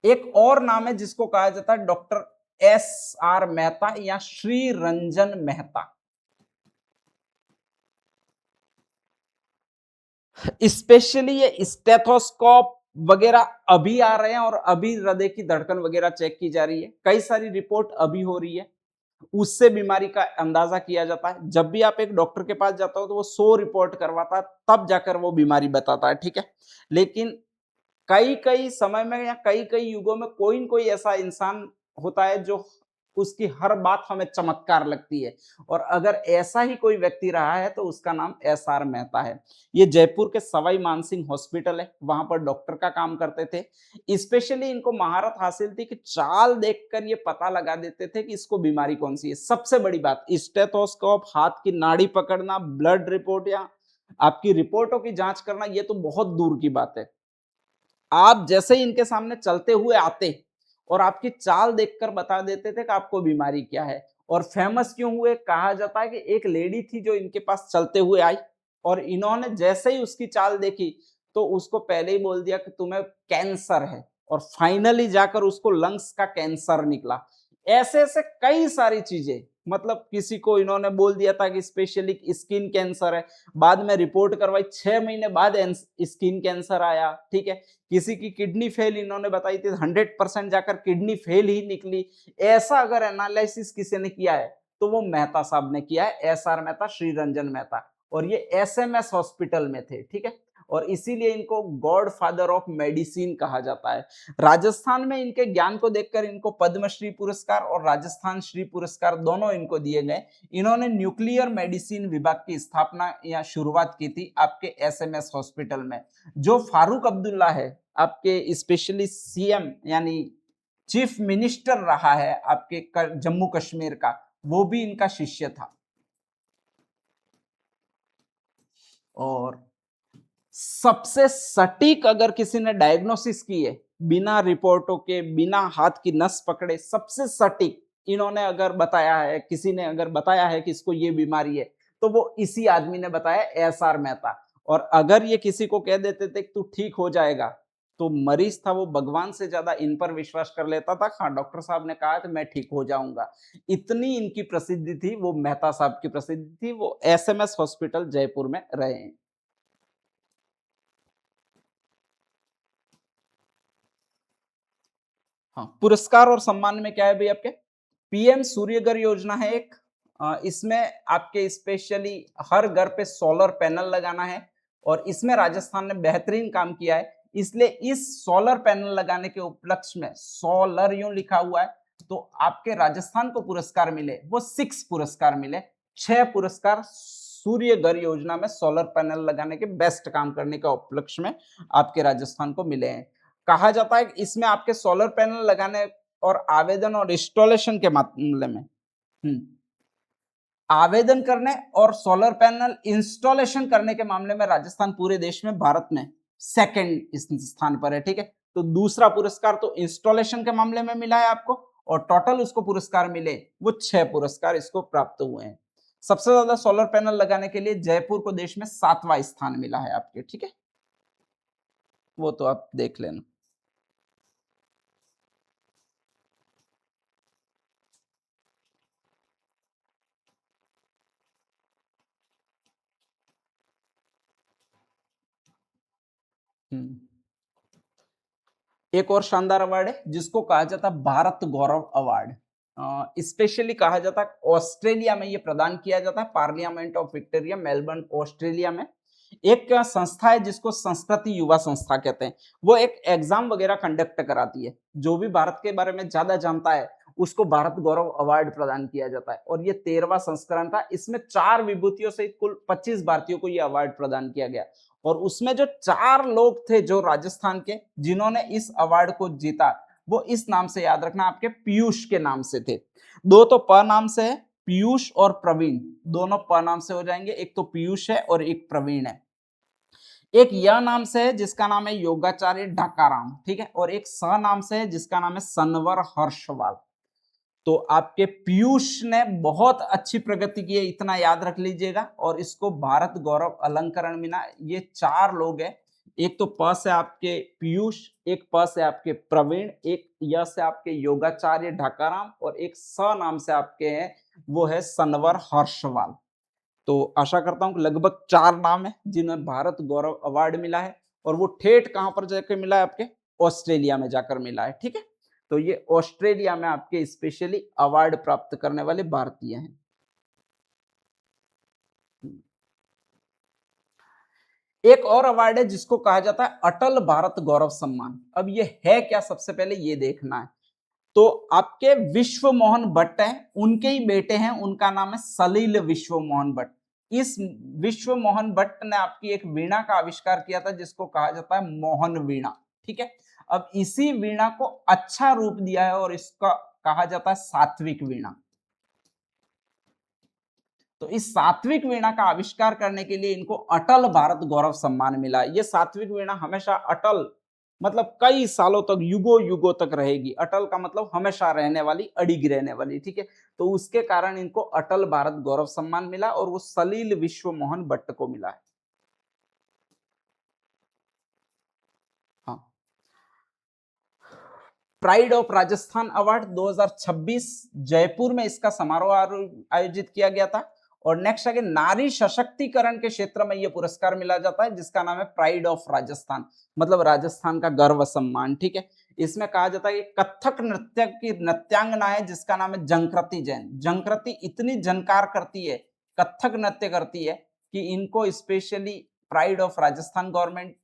एक और नाम है जिसको कहा जाता है डॉक्टर SR मेहता या श्री रंजन मेहता। स्पेशली ये स्टेथोस्कोप वगैरह अभी आ रहे हैं और अभी हृदय की धड़कन वगैरह चेक की जा रही है। कई सारी रिपोर्ट अभी हो रही है, उससे बीमारी का अंदाजा किया जाता है। जब भी आप एक डॉक्टर के पास जाते हो तो वो 100 रिपोर्ट करवाता है, तब जाकर वो बीमारी बताता है, ठीक है। लेकिन कई कई समय में या कई कई युगों में कोई न कोई ऐसा इंसान होता है जो उसकी हर बात हमें चमत्कार लगती है, और अगर ऐसा ही कोई व्यक्ति रहा है तो उसका नाम SR मेहता है। ये जयपुर के सवाई मानसिंह हॉस्पिटल है, वहां पर डॉक्टर का काम करते थे। स्पेशली इनको महारत हासिल थी कि चाल देखकर ये पता लगा देते थे कि इसको बीमारी कौन सी है। सबसे बड़ी बात, स्टेथोस्कोप, हाथ की नाड़ी पकड़ना, ब्लड रिपोर्ट या आपकी रिपोर्टों की जांच करना, ये तो बहुत दूर की बात है। आप जैसे ही इनके सामने चलते हुए आते और आपकी चाल देखकर बता देते थे कि आपको बीमारी क्या है। और फेमस क्यों हुए, कहा जाता है कि एक लेडी थी जो इनके पास चलते हुए आई और इन्होंने जैसे ही उसकी चाल देखी तो उसको पहले ही बोल दिया कि तुम्हें कैंसर है, और फाइनली जाकर उसको लंग्स का कैंसर निकला। ऐसे ऐसे कई सारी चीजें, मतलब किसी को इन्होंने बोल दिया था कि स्पेशली स्किन कैंसर है, बाद में रिपोर्ट करवाई, 6 महीने बाद स्किन कैंसर आया, ठीक है। किसी की किडनी फेल इन्होंने बताई थी, 100% जाकर किडनी फेल ही निकली। ऐसा अगर एनालिसिस किसी ने किया है तो वो मेहता साहब ने किया है, SR मेहता, श्री रंजन मेहता, और ये SMS हॉस्पिटल में थे, ठीक है। और इसीलिए इनको गॉड फादर ऑफ मेडिसिन कहा जाता है। राजस्थान में इनके ज्ञान को देखकर इनको पद्मश्री पुरस्कार और राजस्थान श्री पुरस्कार दोनों इनको दिए गए। इन्होंने न्यूक्लियर मेडिसिन विभाग की स्थापना या शुरुआत की थी आपके SMS हॉस्पिटल में। जो फारूक अब्दुल्ला है आपके स्पेशली CM यानी चीफ मिनिस्टर रहा है आपके जम्मू कश्मीर का, वो भी इनका शिष्य था। और सबसे सटीक अगर किसी ने डायग्नोसिस की है, बिना रिपोर्टों के, बिना हाथ की नस पकड़े, सबसे सटीक इन्होंने अगर बताया है, किसी ने अगर बताया है कि इसको ये बीमारी है, तो वो इसी आदमी ने बताया, SR मेहता। और अगर ये किसी को कह देते थे कि तू ठीक हो जाएगा, तो मरीज था वो भगवान से ज्यादा इन पर विश्वास कर लेता था। हाँ, डॉक्टर साहब ने कहा तो मैं ठीक हो जाऊंगा। इतनी इनकी प्रसिद्धि थी, वो मेहता साहब की प्रसिद्धि थी। वो SMS हॉस्पिटल जयपुर में रहे हैं। हाँ, पुरस्कार और सम्मान में क्या है भाई आपके, PM सूर्यघर योजना है एक। इसमें आपके स्पेशली हर घर पे सोलर पैनल लगाना है, और इसमें राजस्थान ने बेहतरीन काम किया है। इसलिए इस सोलर पैनल लगाने के उपलक्ष्य में सोलर यूं लिखा हुआ है, तो आपके राजस्थान को पुरस्कार मिले वो 6 पुरस्कार मिले। 6 पुरस्कार सूर्य घर योजना में सोलर पैनल लगाने के बेस्ट काम करने के उपलक्ष्य में आपके राजस्थान को मिले हैं। कहा जाता है कि इसमें आपके सोलर पैनल लगाने और आवेदन और इंस्टॉलेशन के मामले में, आवेदन करने और सोलर पैनल इंस्टॉलेशन करने के मामले में राजस्थान पूरे देश में भारत में सेकंड स्थान पर है, ठीक है। तो दूसरा पुरस्कार तो इंस्टॉलेशन के मामले में मिला है आपको, और टोटल उसको पुरस्कार मिले वो 6 पुरस्कार इसको प्राप्त हुए हैं। सबसे ज्यादा सोलर पैनल लगाने के लिए जयपुर को देश में 7वां स्थान मिला है आपके, ठीक है। वो तो आप देख लेना। हम्म। एक और शानदार अवार्ड है जिसको कहा जाता है भारत गौरव अवार्ड। स्पेशली कहा जाता है ऑस्ट्रेलिया में ये प्रदान किया जाता है, parliament of Victoria, Melbourne, Australia में। एक संस्था है जिसको संस्कृति युवा संस्था कहते हैं। वो एक एग्जाम वगैरह कंडक्ट कराती है। जो भी भारत के बारे में ज्यादा जानता है उसको भारत गौरव अवार्ड प्रदान किया जाता है, और ये 13वां संस्करण था। इसमें 4 विभूतियों से कुल 25 भारतीयों को यह अवार्ड प्रदान किया गया। और उसमें जो 4 लोग थे जो राजस्थान के जिन्होंने इस अवार्ड को जीता, वो इस नाम से याद रखना, आपके पीयूष के नाम से थे। दो तो प नाम से है, पीयूष और प्रवीण, दोनों प नाम से हो जाएंगे। एक तो पीयूष है और एक प्रवीण है। एक यह नाम से है जिसका नाम है योगाचार्य ढाकाराम, ठीक है। और एक स नाम से है जिसका नाम है सनवर हर्षवाल। तो आपके पीयूष ने बहुत अच्छी प्रगति की है, इतना याद रख लीजिएगा। और इसको भारत गौरव अलंकरण मिला। ये 4 लोग हैं। एक तो प से आपके पीयूष, एक प से आपके प्रवीण, एक य से आपके योगाचार्य ढाकाराम, और एक स नाम से आपके हैं वो है सनवर हर्षवाल। तो आशा करता हूं कि लगभग 4 नाम है जिन्हें भारत गौरव अवार्ड मिला है। और वो ठेठ कहां पर जाकर मिला है आपके, ऑस्ट्रेलिया में जाकर मिला है, ठीक है। तो ये ऑस्ट्रेलिया में आपके स्पेशली अवार्ड प्राप्त करने वाले भारतीय हैं। एक और अवार्ड है जिसको कहा जाता है अटल भारत गौरव सम्मान। अब ये है क्या, सबसे पहले ये देखना है। तो आपके विश्व मोहन भट्ट हैं, उनके ही बेटे हैं, उनका नाम है सलील विश्व मोहन भट्ट। इस विश्व मोहन भट्ट ने आपकी एक वीणा का आविष्कार किया था जिसको कहा जाता है मोहन वीणा, ठीक है। अब इसी वीणा को अच्छा रूप दिया है और इसका कहा जाता है सात्विक वीणा। तो इस सात्विक वीणा का आविष्कार करने के लिए इनको अटल भारत गौरव सम्मान मिला। ये सात्विक वीणा हमेशा अटल, मतलब कई सालों तक, युगों युगों तक रहेगी। अटल का मतलब हमेशा रहने वाली, अडिग रहने वाली, ठीक है। तो उसके कारण इनको अटल भारत गौरव सम्मान मिला, और वो सलील विश्व मोहन भट्ट को मिला है। हाँ, pride of Rajasthan award 2026 Jaipur में इसका समारोह आयोजित किया गया था। और नेक्स्ट आगे नारी सशक्तिकरण के क्षेत्र में यह पुरस्कार मिला जाता है जिसका नाम है प्राइड ऑफ राजस्थान, मतलब राजस्थान का गर्व सम्मान। ठीक है, इसमें कहा जाता है कि कथक नृत्य की नृत्यांगना है जिसका नाम है जंकृति जैन। जंकृति इतनी जनकार करती है, कथक नृत्य करती है कि इनको specially pride of Rajasthan government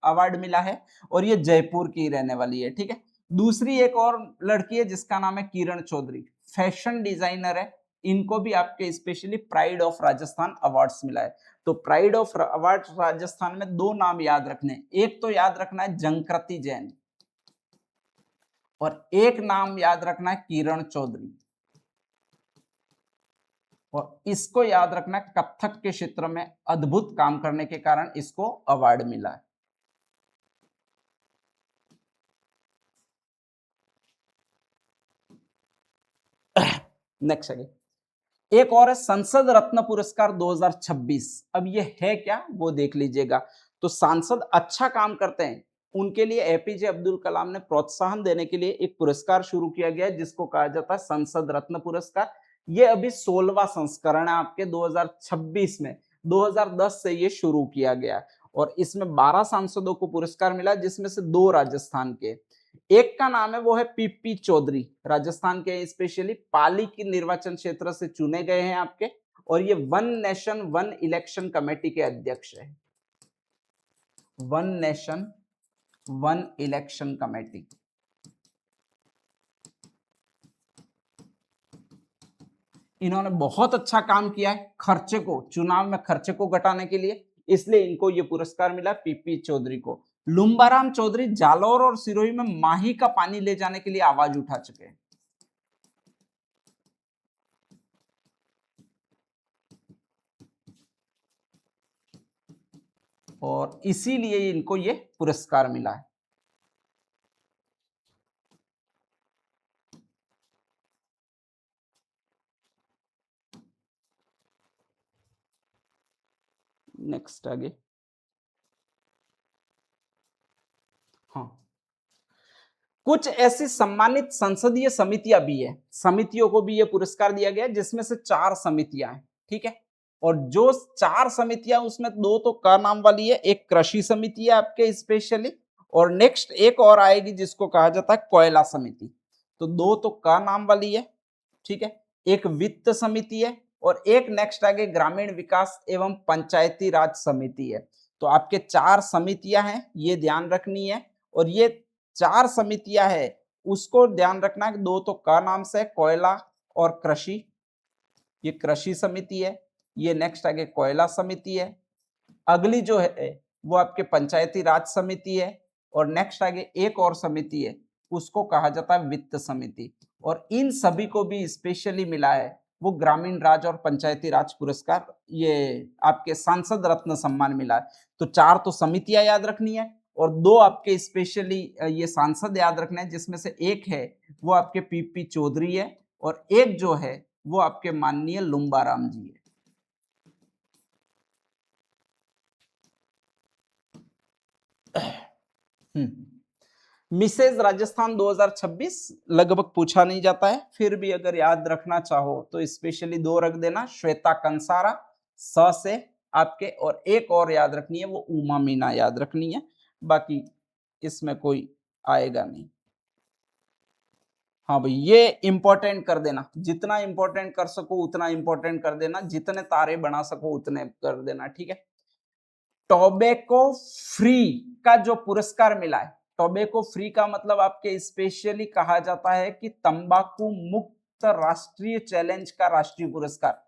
award मिला है और ये जयपुर की रहने वाली है। ठीक है, दूसरी एक और लड़की है जिसका नाम है किरण चौधरी, फैशन डिजाइनर है, इनको भी आपके specially pride of Rajasthan awards मिला है। तो प्राइड ऑफ अवार्ड राजस्थान में दो नाम याद रखने, एक तो याद रखना है जंकृति जैन और एक नाम याद रखना है किरण चौधरी। और इसको याद रखना है कथक के क्षेत्र में अद्भुत काम करने के कारण इसको अवार्ड मिला है। नेक्स्ट आगे एक और है संसद रत्न पुरस्कार 2026। अब ये है क्या वो देख लीजिएगा। तो सांसद अच्छा काम करते हैं उनके लिए एपीजे अब्दुल कलाम ने प्रोत्साहन देने के लिए एक पुरस्कार शुरू किया गया है जिसको कहा जाता है संसद रत्न पुरस्कार। ये अभी 16वां संस्करण है आपके 2026 में, 2010 से ये शुरू किया गया और इसमें 12 सांसदों को पुरस्कार मिला जिसमें से 2 राजस्थान के। एक का नाम है वो है पीपी चौधरी, राजस्थान के स्पेशली पाली की निर्वाचन क्षेत्र से चुने गए हैं आपके और ये one nation one election committee के अध्यक्ष है। One nation one election committee. इन्होंने बहुत अच्छा काम किया है खर्चे को, चुनाव में खर्चे को घटाने के लिए, इसलिए इनको ये पुरस्कार मिला पीपी चौधरी को। लुम्बाराम चौधरी जालौर और सिरोही में माही का पानी ले जाने के लिए आवाज उठा चुके हैं। और इसीलिए इनको ये पुरस्कार मिला है। नेक्स्ट आगे, हाँ, कुछ ऐसी सम्मानित संसदीय समितियां भी है, समितियों को भी ये पुरस्कार दिया गया जिसमें से 4 समितियां हैं। ठीक है, और जो 4 समितियां उसमें 2 तो का नाम वाली है, एक कृषि समिति है आपके स्पेशली और नेक्स्ट एक और आएगी जिसको कहा जाता है कोयला समिति। तो 2 तो का नाम वाली है। ठीक है, एक वित्त समिति है और एक नेक्स्ट आगे ग्रामीण विकास एवं पंचायती राज समिति है। तो आपके 4 समितियां हैं, ये ध्यान रखनी है। और ये 4 समितियां है उसको ध्यान रखना है, 2 तो का नाम से कोयला और कृषि, ये कृषि समिति है, ये नेक्स्ट आगे कोयला समिति है। अगली जो है वो आपके पंचायती राज समिति है और नेक्स्ट आगे एक और समिति है उसको कहा जाता है वित्त समिति। और इन सभी को भी स्पेशली मिला है वो ग्रामीण राज और पंचायती राज पुरस्कार, ये आपके सांसद रत्न सम्मान मिला है। तो 4 तो समितियां याद रखनी है और 2 आपके स्पेशली ये सांसद याद रखने हैं जिसमें से एक है वो आपके पीपी चौधरी है और एक जो है वो आपके माननीय लुम्बाराम जी है। मिसेज राजस्थान 2026 लगभग पूछा नहीं जाता है, फिर भी अगर याद रखना चाहो तो स्पेशली 2 रख देना, श्वेता कंसारा स से आपके, और एक और याद रखनी है वो उमा मीना याद रखनी है, बाकी इसमें कोई आएगा नहीं। हाँ भाई, ये इंपॉर्टेंट कर देना, जितना इंपॉर्टेंट कर सको उतना इंपॉर्टेंट कर देना, जितने तारे बना सको उतने कर देना। ठीक है, टोबैको फ्री का जो पुरस्कार मिला है, टोबैको फ्री का मतलब आपके स्पेशली कहा जाता है कि तंबाकू मुक्त राष्ट्रीय चैलेंज का राष्ट्रीय पुरस्कार।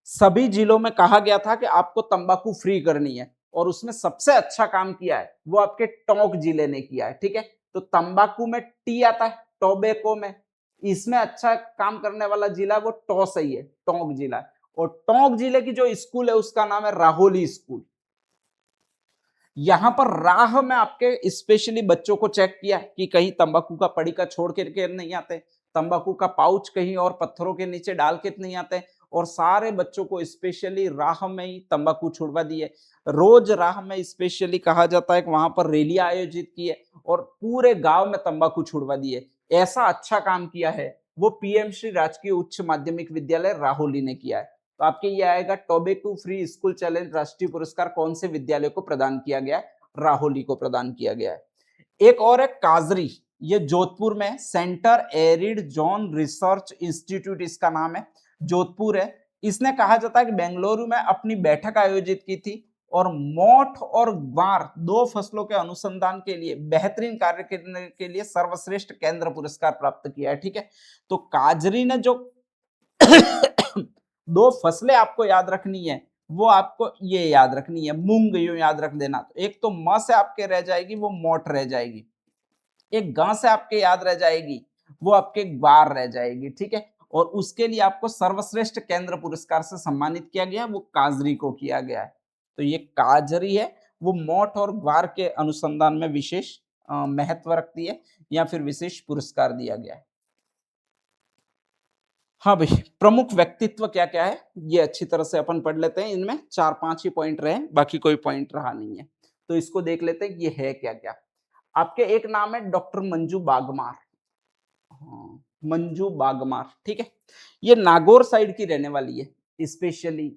सभी जिलों में कहा गया था कि आपको तंबाकू फ्री करनी है और उसमें सबसे अच्छा काम किया है वो आपके टोंक जिले ने किया है। ठीक है, तो तंबाकू में टी आता है, टोबैको में, इसमें अच्छा काम करने वाला जिला वो टो सही है, टोंक जिला। और टोंक जिले की जो स्कूल है उसका नाम है राहोली स्कूल। यहां पर राह में आपके स्पेशली बच्चों को चेक किया कि कहीं तंबाकू का पड़ीका छोड़ के नहीं आते, तंबाकू का पाउच कहीं और पत्थरों के नीचे डाल के नहीं आते, और सारे बच्चों को स्पेशली राह में ही तंबाकू छुड़वा दिए। रोज राह में स्पेशली कहा जाता है कि वहां पर रैलियां आयोजित की है और पूरे गांव में तंबाकू छुड़वा दिए। ऐसा अच्छा काम किया है वो पीएम श्री राजकीय उच्च माध्यमिक विद्यालय राहोली ने किया है। तो आपके ये आएगा टोबैको फ्री स्कूल चैलेंज राष्ट्रीय पुरस्कार कौन से विद्यालय को प्रदान किया गया है? राहोली को प्रदान किया गया है। एक और है काजरी, ये जोधपुर में centre arid zone research institute इसका नाम है, जोधपुर है। इसने कहा जाता है कि बेंगलुरु में अपनी बैठक आयोजित की थी और मोठ और ग्वार दो फसलों के अनुसंधान के लिए बेहतरीन कार्य करने के लिए सर्वश्रेष्ठ केंद्र पुरस्कार प्राप्त किया है। ठीक है, तो काजरी ने जो दो फसलें आपको याद रखनी है वो आपको ये याद रखनी है, मूंग यूं याद रख देना। तो एक तो म से आपके रह जाएगी वो मोट रह जाएगी, एक ग से आपके याद रह जाएगी वो आपके ग्वार रह जाएगी। ठीक है, और उसके लिए आपको सर्वश्रेष्ठ केंद्र पुरस्कार से सम्मानित किया गया, वो काजरी को किया गया है। तो ये काजरी है वो मोठ और ग्वार के अनुसंधान में विशेष महत्व रखती है या फिर विशेष पुरस्कार दिया गया है। हाँ भाई, प्रमुख व्यक्तित्व क्या क्या है ये अच्छी तरह से अपन पढ़ लेते हैं। इनमें 4-5 ही पॉइंट रहे, बाकी कोई पॉइंट रहा नहीं है, तो इसको देख लेते हैं ये है क्या क्या। आपके एक नाम है डॉक्टर मंजू बागमार। हाँ, मंजू बागमार, ठीक है। ये नागौर साइड की रहने वाली है, स्पेशली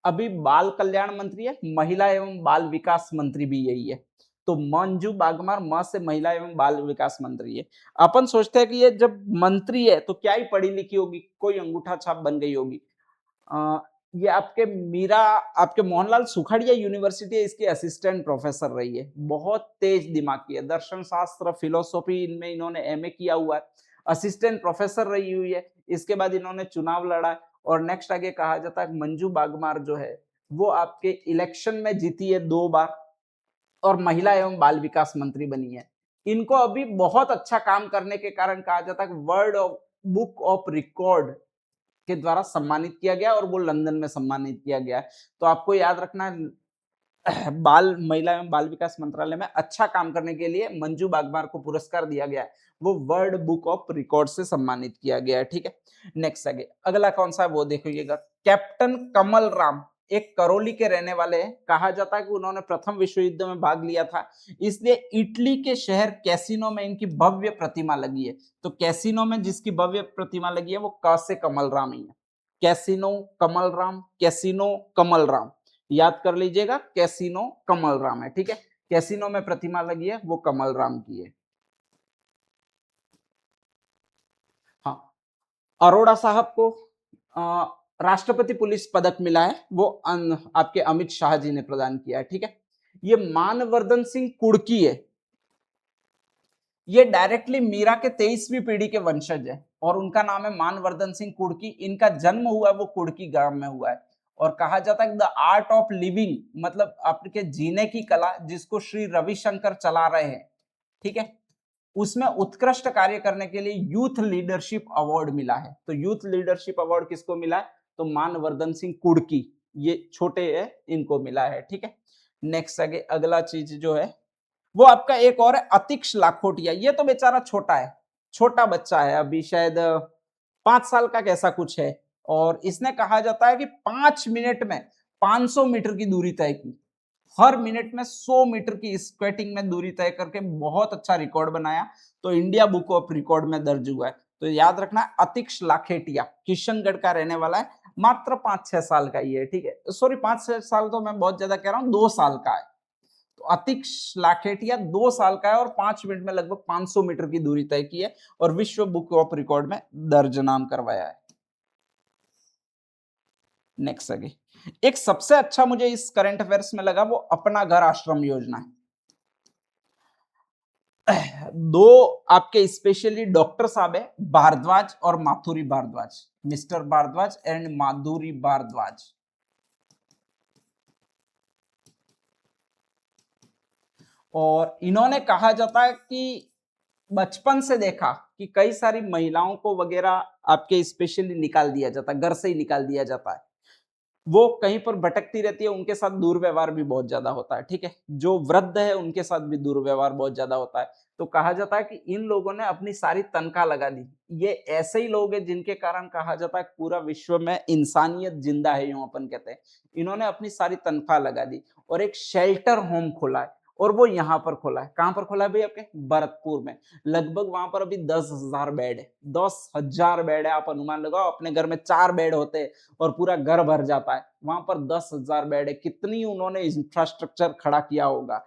अभी बाल कल्याण मंत्री है, महिला एवं बाल विकास मंत्री भी यही है। तो मंजू बागमार म से महिला एवं बाल विकास मंत्री है। अपन सोचते हैं कि ये जब मंत्री है तो क्या ही पढ़ी लिखी होगी, कोई अंगूठा छाप बन गई होगी। ये आपके मीरा, आपके मोहनलाल सुखाड़िया यूनिवर्सिटी है, इसकी असिस्टेंट प्रोफेसर रही है। बहुत तेज दिमाग की है, दर्शन शास्त्र फिलोसॉफी इनमें इन्होंने एमए किया हुआ है, असिस्टेंट प्रोफेसर रही हुई है। इसके बाद इन्होंने चुनाव लड़ा और नेक्स्ट आगे कहा जाता है मंजू बागमार जो है वो आपके इलेक्शन में जीती है 2 बार और महिला एवं बाल विकास मंत्री बनी है। इनको अभी बहुत अच्छा काम करने के कारण कहा जाता है कि world of book of record के द्वारा सम्मानित किया गया और वो लंदन में सम्मानित किया गया। तो आपको याद रखना है बाल महिला एवं बाल विकास मंत्रालय में अच्छा काम करने के लिए मंजू बागमार को पुरस्कार दिया गया है, वो वर्ल्ड बुक ऑफ रिकॉर्ड से सम्मानित किया गया है। ठीक है, नेक्स्ट आगे अगला कौन सा है वो देखिएगा। कैप्टन कमल राम एक करौली के रहने वाले हैं। कहा जाता है कि उन्होंने प्रथम विश्व युद्ध में भाग लिया था, इसलिए इटली के शहर कैसिनो में इनकी भव्य प्रतिमा लगी है। तो कैसिनो में जिसकी भव्य प्रतिमा लगी है वो क से कमल राम ही है। कैसिनो कमल राम, कैसिनो कमल राम याद कर लीजिएगा, कैसिनो कमल राम है। ठीक है, कैसिनो में प्रतिमा लगी है वो कमल राम की है। हाँ, अरोड़ा साहब को राष्ट्रपति पुलिस पदक मिला है, वो आपके अमित शाह जी ने प्रदान किया है। ठीक है, ये मानवर्धन सिंह कुर्की है, ये डायरेक्टली मीरा के 23वीं पीढ़ी के वंशज है और उनका नाम है मानवर्धन सिंह कुर्की। इनका जन्म हुआ वो कुर्की गांव में हुआ है और कहा जाता है द आर्ट ऑफ लिविंग मतलब आपके जीने की कला जिसको श्री रविशंकर चला रहे हैं, ठीक है, उसमें उत्कृष्ट कार्य करने के लिए यूथ लीडरशिप अवार्ड मिला है। तो यूथ लीडरशिप अवार्ड किसको मिला है? तो मानवर्धन सिंह कुर्की, ये छोटे है, इनको मिला है। ठीक है, नेक्स्ट आगे अगला चीज जो है वो आपका एक और है अतिक्ष लाखोटिया। ये तो बेचारा छोटा है, छोटा बच्चा है, अभी शायद 5 साल का कैसा कुछ है और इसने कहा जाता है कि 5 मिनट में 500 मीटर की दूरी तय की, हर मिनट में 100 मीटर की स्क्वेटिंग में दूरी तय करके बहुत अच्छा रिकॉर्ड बनाया। तो इंडिया बुक ऑफ रिकॉर्ड में दर्ज हुआ है। तो याद रखना अतिक्ष लाखेटिया किशनगढ़ का रहने वाला है, मात्र 5-6 साल का ही है। ठीक है, सॉरी 5-6 साल तो मैं बहुत ज्यादा कह रहा हूँ, 2 साल का है। तो अतिक्ष लाखेटिया 2 साल का है और 5 मिनट में लगभग 500 मीटर की दूरी तय की है और विश्व बुक ऑफ रिकॉर्ड में दर्ज नाम करवाया है। नेक्स्ट आगे एक सबसे अच्छा मुझे इस करंट अफेयर्स में लगा वो अपना घर आश्रम योजना है। दो आपके स्पेशली डॉक्टर साहब है, भारद्वाज और माथुरी भारद्वाज, मिस्टर भारद्वाज एंड माधुरी भारद्वाज। और इन्होंने कहा जाता है कि बचपन से देखा कि कई सारी महिलाओं को वगैरह आपके स्पेशली निकाल दिया जाता है, घर से ही निकाल दिया जाता है, वो कहीं पर भटकती रहती है, उनके साथ दुर्व्यवहार भी बहुत ज्यादा होता है। ठीक है, जो वृद्ध है उनके साथ भी दुर्व्यवहार बहुत ज्यादा होता है। तो कहा जाता है कि इन लोगों ने अपनी सारी तनख्वाह लगा दी। ये ऐसे ही लोग हैं जिनके कारण कहा जाता है पूरा विश्व में इंसानियत जिंदा है, यूं अपन कहते हैं। इन्होंने अपनी सारी तनख्वाह लगा दी और एक शेल्टर होम खोला है और वो यहाँ पर खोला है। कहाँ पर खोला है भाई? आपके भरतपुर में। लगभग वहां पर अभी 10,000 बेड है। 10,000 बेड है। आप अनुमान लगाओ, अपने घर में 4 बेड होते हैं और पूरा घर भर जाता है, वहां पर 10,000 बेड है। कितनी उन्होंने इंफ्रास्ट्रक्चर खड़ा किया होगा।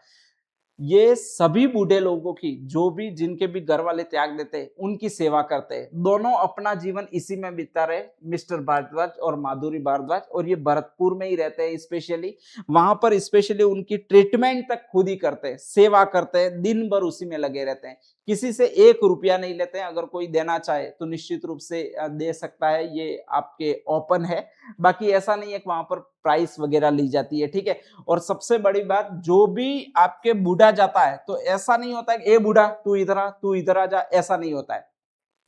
ये सभी बूढ़े लोगों की, जो भी जिनके भी घर वाले त्याग देते हैं, उनकी सेवा करते हैं। दोनों अपना जीवन इसी में बिता रहे, मिस्टर भारद्वाज और माधुरी भारद्वाज, और ये भरतपुर में ही रहते हैं। स्पेशली वहां पर स्पेशली उनकी ट्रीटमेंट तक खुद ही करते हैं, सेवा करते हैं, दिन भर उसी में लगे रहते हैं। किसी से 1 रुपया नहीं लेते हैं। अगर कोई देना चाहे तो निश्चित रूप से दे सकता है, ये आपके ओपन है। बाकी ऐसा नहीं है कि वहां पर प्राइस वगैरह ली जाती है, ठीक है। और सबसे बड़ी बात, जो भी आपके बूढ़ा जाता है तो ऐसा नहीं होता है कि ए बूढ़ा तू इधर आ जा, ऐसा नहीं होता है।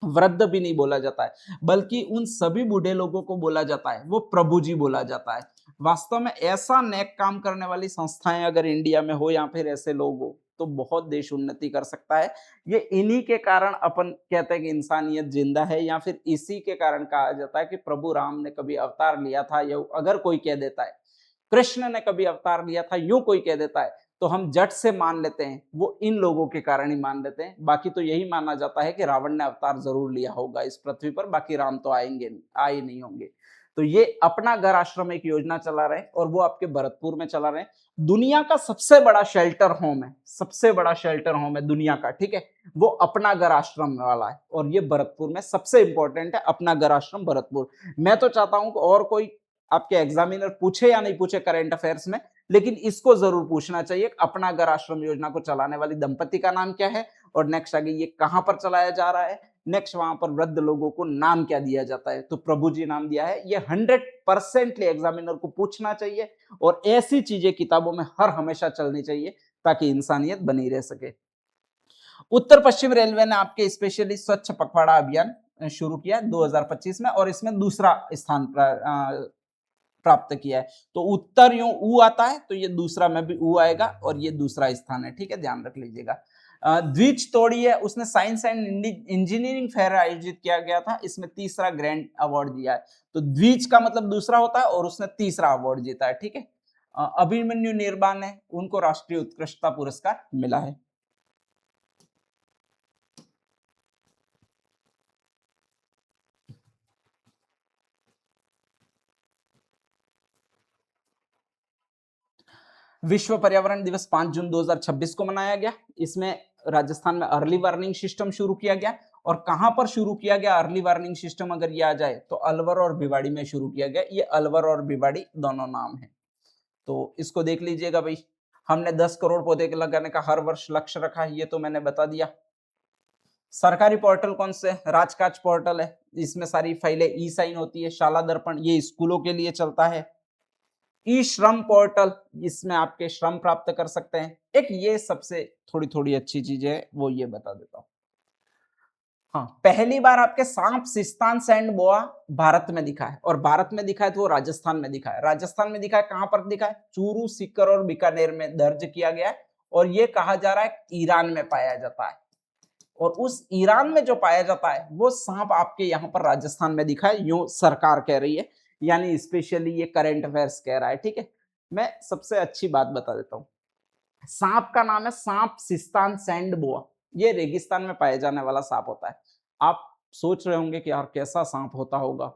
वृद्ध भी नहीं बोला जाता है, बल्कि उन सभी बूढ़े लोगों को बोला जाता है, वो प्रभु जी बोला जाता है। वास्तव में ऐसा नेक काम करने वाली संस्थाएं अगर इंडिया में हो या फिर ऐसे लोग हो, तो बहुत देश उन्नति कर सकता है। ये इन्हीं के कारण अपन कहते हैं कि इंसानियत जिंदा है, या फिर इसी के कारण कहा जाता है कि प्रभु राम ने कभी अवतार लिया था, या अगर कोई कह देता है कृष्ण ने कभी अवतार लिया था, यूं कोई कह देता है, तो हम जट से मान लेते हैं, वो इन लोगों के कारण ही मान लेते हैं। बाकी तो यही माना जाता है कि रावण ने अवतार जरूर लिया होगा इस पृथ्वी पर, बाकी राम तो आएंगे नहीं, आए नहीं होंगे। तो ये अपना घर आश्रम एक योजना चला रहे हैं, और वो आपके भरतपुर में चला रहे हैं। दुनिया का सबसे बड़ा शेल्टर होम है, सबसे बड़ा शेल्टर होम है दुनिया का, ठीक है। वो अपना घर आश्रम वाला है, और ये भरतपुर में सबसे इंपॉर्टेंट है, अपना घर आश्रम भरतपुर। मैं तो चाहता हूं कि और कोई आपके एग्जामिनर पूछे या नहीं पूछे करंट अफेयर्स में, लेकिन इसको जरूर पूछना चाहिए। अपना घर आश्रम योजना को चलाने वाली दंपति का नाम क्या है, और नेक्स्ट आगे ये कहां पर चलाया जा रहा है, नेक्स्ट वहां पर वृद्ध लोगों को नाम क्या दिया जाता है, तो प्रभु जी नाम दिया है। ये 100% एग्जामिनर को पूछना चाहिए, और ऐसी चीजें किताबों में हर हमेशा चलनी चाहिए, ताकि इंसानियत बनी रह सके। उत्तर पश्चिम रेलवे ने आपके स्पेशली स्वच्छ पखवाड़ा अभियान शुरू किया 2025 में, और इसमें दूसरा स्थान प्राप्त किया है। तो उत्तर यूं ऊ आता है, तो ये दूसरा में भी ऊ आएगा, और ये दूसरा स्थान है, ठीक है, ध्यान रख लीजिएगा। द्विज तोड़ी है, उसने साइंस एंड इंजीनियरिंग फेयर आयोजित किया गया था, इसमें तीसरा ग्रैंड अवार्ड दिया है। तो द्विज का मतलब दूसरा होता है, और उसने तीसरा अवार्ड जीता है, ठीक है। अभिमन्यु निर्बाण है, उनको राष्ट्रीय उत्कृष्टता पुरस्कार मिला है। विश्व पर्यावरण दिवस 5 जून 2026 को मनाया गया। इसमें राजस्थान में अर्ली वार्निंग सिस्टम शुरू किया गया, और कहां पर शुरू किया गया अर्ली वार्निंग सिस्टम अगर ये आ जाए, तो अलवर और भिवाड़ी में शुरू किया गया। ये अलवर और भिवाड़ी दोनों नाम है, तो इसको देख लीजिएगा भाई। हमने 10 करोड़ पौधे लगाने का हर वर्ष लक्ष्य रखा है, ये तो मैंने बता दिया। सरकारी पोर्टल कौन से? राजकाज पोर्टल है, इसमें सारी फाइलें ई साइन होती है। शाला दर्पण, ये स्कूलों के लिए चलता है। ई श्रम पोर्टल, इसमें आपके श्रम प्राप्त कर सकते हैं। एक ये सबसे थोड़ी थोड़ी अच्छी चीजें है, वो ये बता देता हूं। हाँ, पहली बार आपके सांप सिस्तान सैंड बोआ भारत में दिखा है, और भारत में दिखा है तो वो राजस्थान में दिखा है। राजस्थान में दिखा है, कहां पर दिखा है? चूरू, सीकर और बीकानेर में दर्ज किया गया है, और ये कहा जा रहा है ईरान में पाया जाता है। और उस ईरान में जो पाया जाता है वो सांप आपके यहाँ पर राजस्थान में दिखा है, यूं सरकार कह रही है, यानी स्पेशली ये करंट अफेयर्स कह रहा है, ठीक है। मैं सबसे अच्छी बात बता देता हूँ। सांप का नाम है सांप सिस्तान सैंड बोआ। ये रेगिस्तान में पाए जाने वाला सांप होता है। आप सोच रहे होंगे कि यार कैसा सांप होता होगा,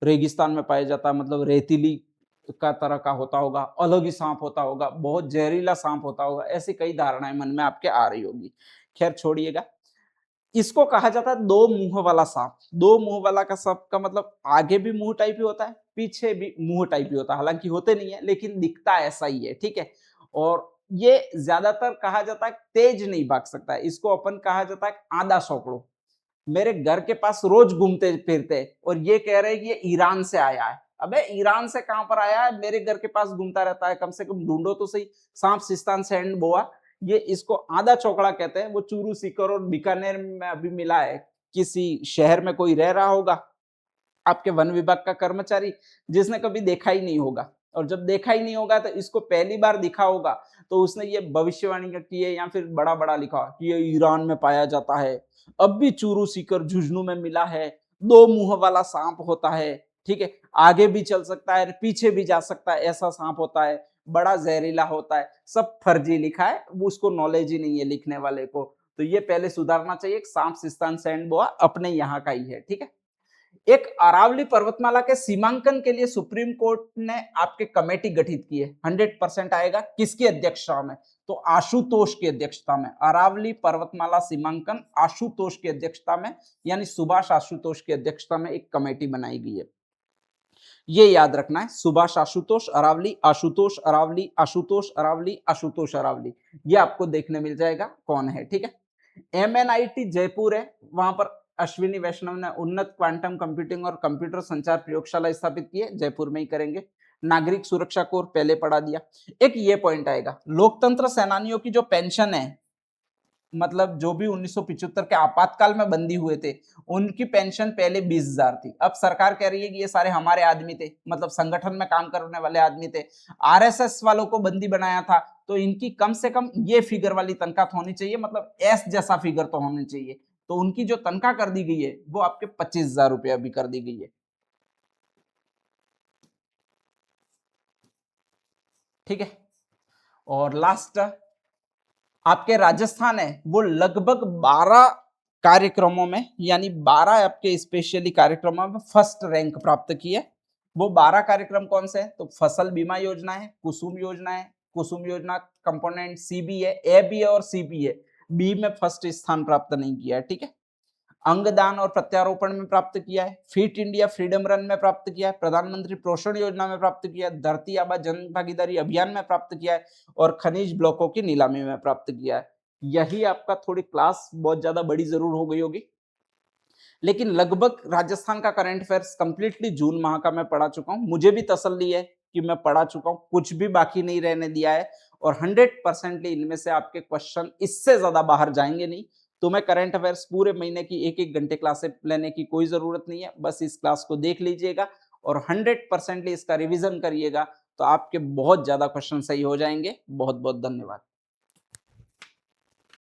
रेगिस्तान में पाया जाता है, मतलब रेतीली का तरह का होता होगा, अलग ही सांप होता होगा, बहुत जहरीला सांप होता होगा, ऐसी कई धारणाएं मन में आपके आ रही होगी। खैर छोड़िएगा। इसको कहा जाता है दो मुंह वाला सांप। दो मुंह वाला का सांप का मतलब आगे भी मुंह टाइप ही होता है, पीछे भी मुंह टाइप ही होता है, हालांकि होते नहीं है लेकिन दिखता ऐसा ही है, ठीक है। और ये ज्यादातर कहा जाता है तेज नहीं भाग सकता है, इसको अपन कहा जाता है आधा सौकड़ो। मेरे घर के पास रोज घूमते फिरते, और ये कह रहे हैं कि ये ईरान से आया है। अबे ईरान से कहां पर आया है? मेरे घर के पास घूमता रहता है, कम से कम ढूंढो तो सही। सांप सिस्तान सैंड बोआ, ये इसको आधा चौकड़ा कहते हैं। वो चूरू, सीकर और बीकानेर में अभी मिला है। किसी शहर में कोई रह रहा होगा, आपके वन विभाग का कर्मचारी, जिसने कभी देखा ही नहीं होगा, और जब देखा ही नहीं होगा तो इसको पहली बार दिखा होगा, तो उसने ये भविष्यवाणी की है, या फिर बड़ा बड़ा लिखा कि ये ईरान में पाया जाता है, अब भी चूरू, सीकर, झुंझुनू में मिला है, दो मुंह वाला सांप होता है, ठीक है। आगे भी चल सकता है, पीछे भी जा सकता है, ऐसा सांप होता है। बड़ा जहरीला होता है, सब फर्जी लिखा है, वो उसको नॉलेज ही नहीं है लिखने वाले को। तो ये पहले सुधारना चाहिए। सांप, सिस्तान, सैंड बोआ अपने यहाँ का ही है, ठीक है। एक अरावली पर्वतमाला के सीमांकन के लिए सुप्रीम कोर्ट ने आपके कमेटी गठित की है, 100% आएगा किसकी अध्यक्षता में? तो आशुतोष की अध्यक्षता में। अरावली पर्वतमाला सीमांकन आशुतोष की अध्यक्षता में, यानी सुभाष आशुतोष की अध्यक्षता में एक कमेटी बनाई गई है। ये याद रखना है, सुभाष आशुतोष अरावली, आशुतोष अरावली, आशुतोष अरावली, आशुतोष अरावली, ये आपको देखने मिल जाएगा कौन है, ठीक है। MNIT जयपुर है, वहां पर अश्विनी वैष्णव ने उन्नत क्वांटम कंप्यूटिंग और कंप्यूटर संचार प्रयोगशाला स्थापित की है, जयपुर में ही करेंगे। नागरिक सुरक्षा कोर पहले पढ़ा दिया। एक ये पॉइंट आएगा, लोकतंत्र सेनानियों की जो पेंशन है, मतलब जो भी 1975 के आपातकाल में बंदी हुए थे, उनकी पेंशन पहले 20,000 थी। अब सरकार कह रही है कि ये सारे हमारे आदमी थे, मतलब संगठन में काम करने वाले आदमी थे, आरएसएस वालों को बंदी बनाया था, तो इनकी कम से कम ये फिगर वाली तनख्वाह तो होनी चाहिए, मतलब एस जैसा फिगर तो होनी चाहिए। तो उनकी जो तनख्वाह कर दी गई है वो आपके 25,000 रुपया भी कर दी गई है, ठीक है। और लास्ट आपके राजस्थान है, वो लगभग 12 कार्यक्रमों में, यानी 12 आपके स्पेशली कार्यक्रमों में फर्स्ट रैंक प्राप्त की है। वो 12 कार्यक्रम कौन से हैं? तो फसल बीमा योजना है, कुसुम योजना है, कुसुम योजना कंपोनेंट सी भी है, ए भी है और सी भी है, बी में फर्स्ट स्थान प्राप्त नहीं किया है, ठीक है। अंगदान और प्रत्यारोपण में प्राप्त किया है, फिट इंडिया फ्रीडम रन में प्राप्त किया है, प्रधानमंत्री पोषण योजना में प्राप्त किया है, धरती आबा जन भागीदारी अभियान में प्राप्त किया है, और खनिज ब्लॉकों की नीलामी में प्राप्त किया है। यही आपका थोड़ी क्लास बहुत ज्यादा बड़ी जरूर हो गई होगी, लेकिन लगभग राजस्थान का करंट अफेयर्स कंप्लीटली जून माह का मैं पढ़ा चुका हूं। मुझे भी तसल्ली है कि मैं पढ़ा चुका हूं, कुछ भी बाकी नहीं रहने दिया है, और 100% इनमें से आपके क्वेश्चन इससे ज्यादा बाहर जाएंगे नहीं। तो मैं करंट अफेयर्स पूरे महीने की 1-1 घंटे क्लासें लेने की कोई जरूरत नहीं है, बस इस क्लास को देख लीजिएगा और 100% इसका रिविजन करिएगा, तो आपके बहुत ज्यादा क्वेश्चन सही हो जाएंगे। बहुत बहुत धन्यवाद।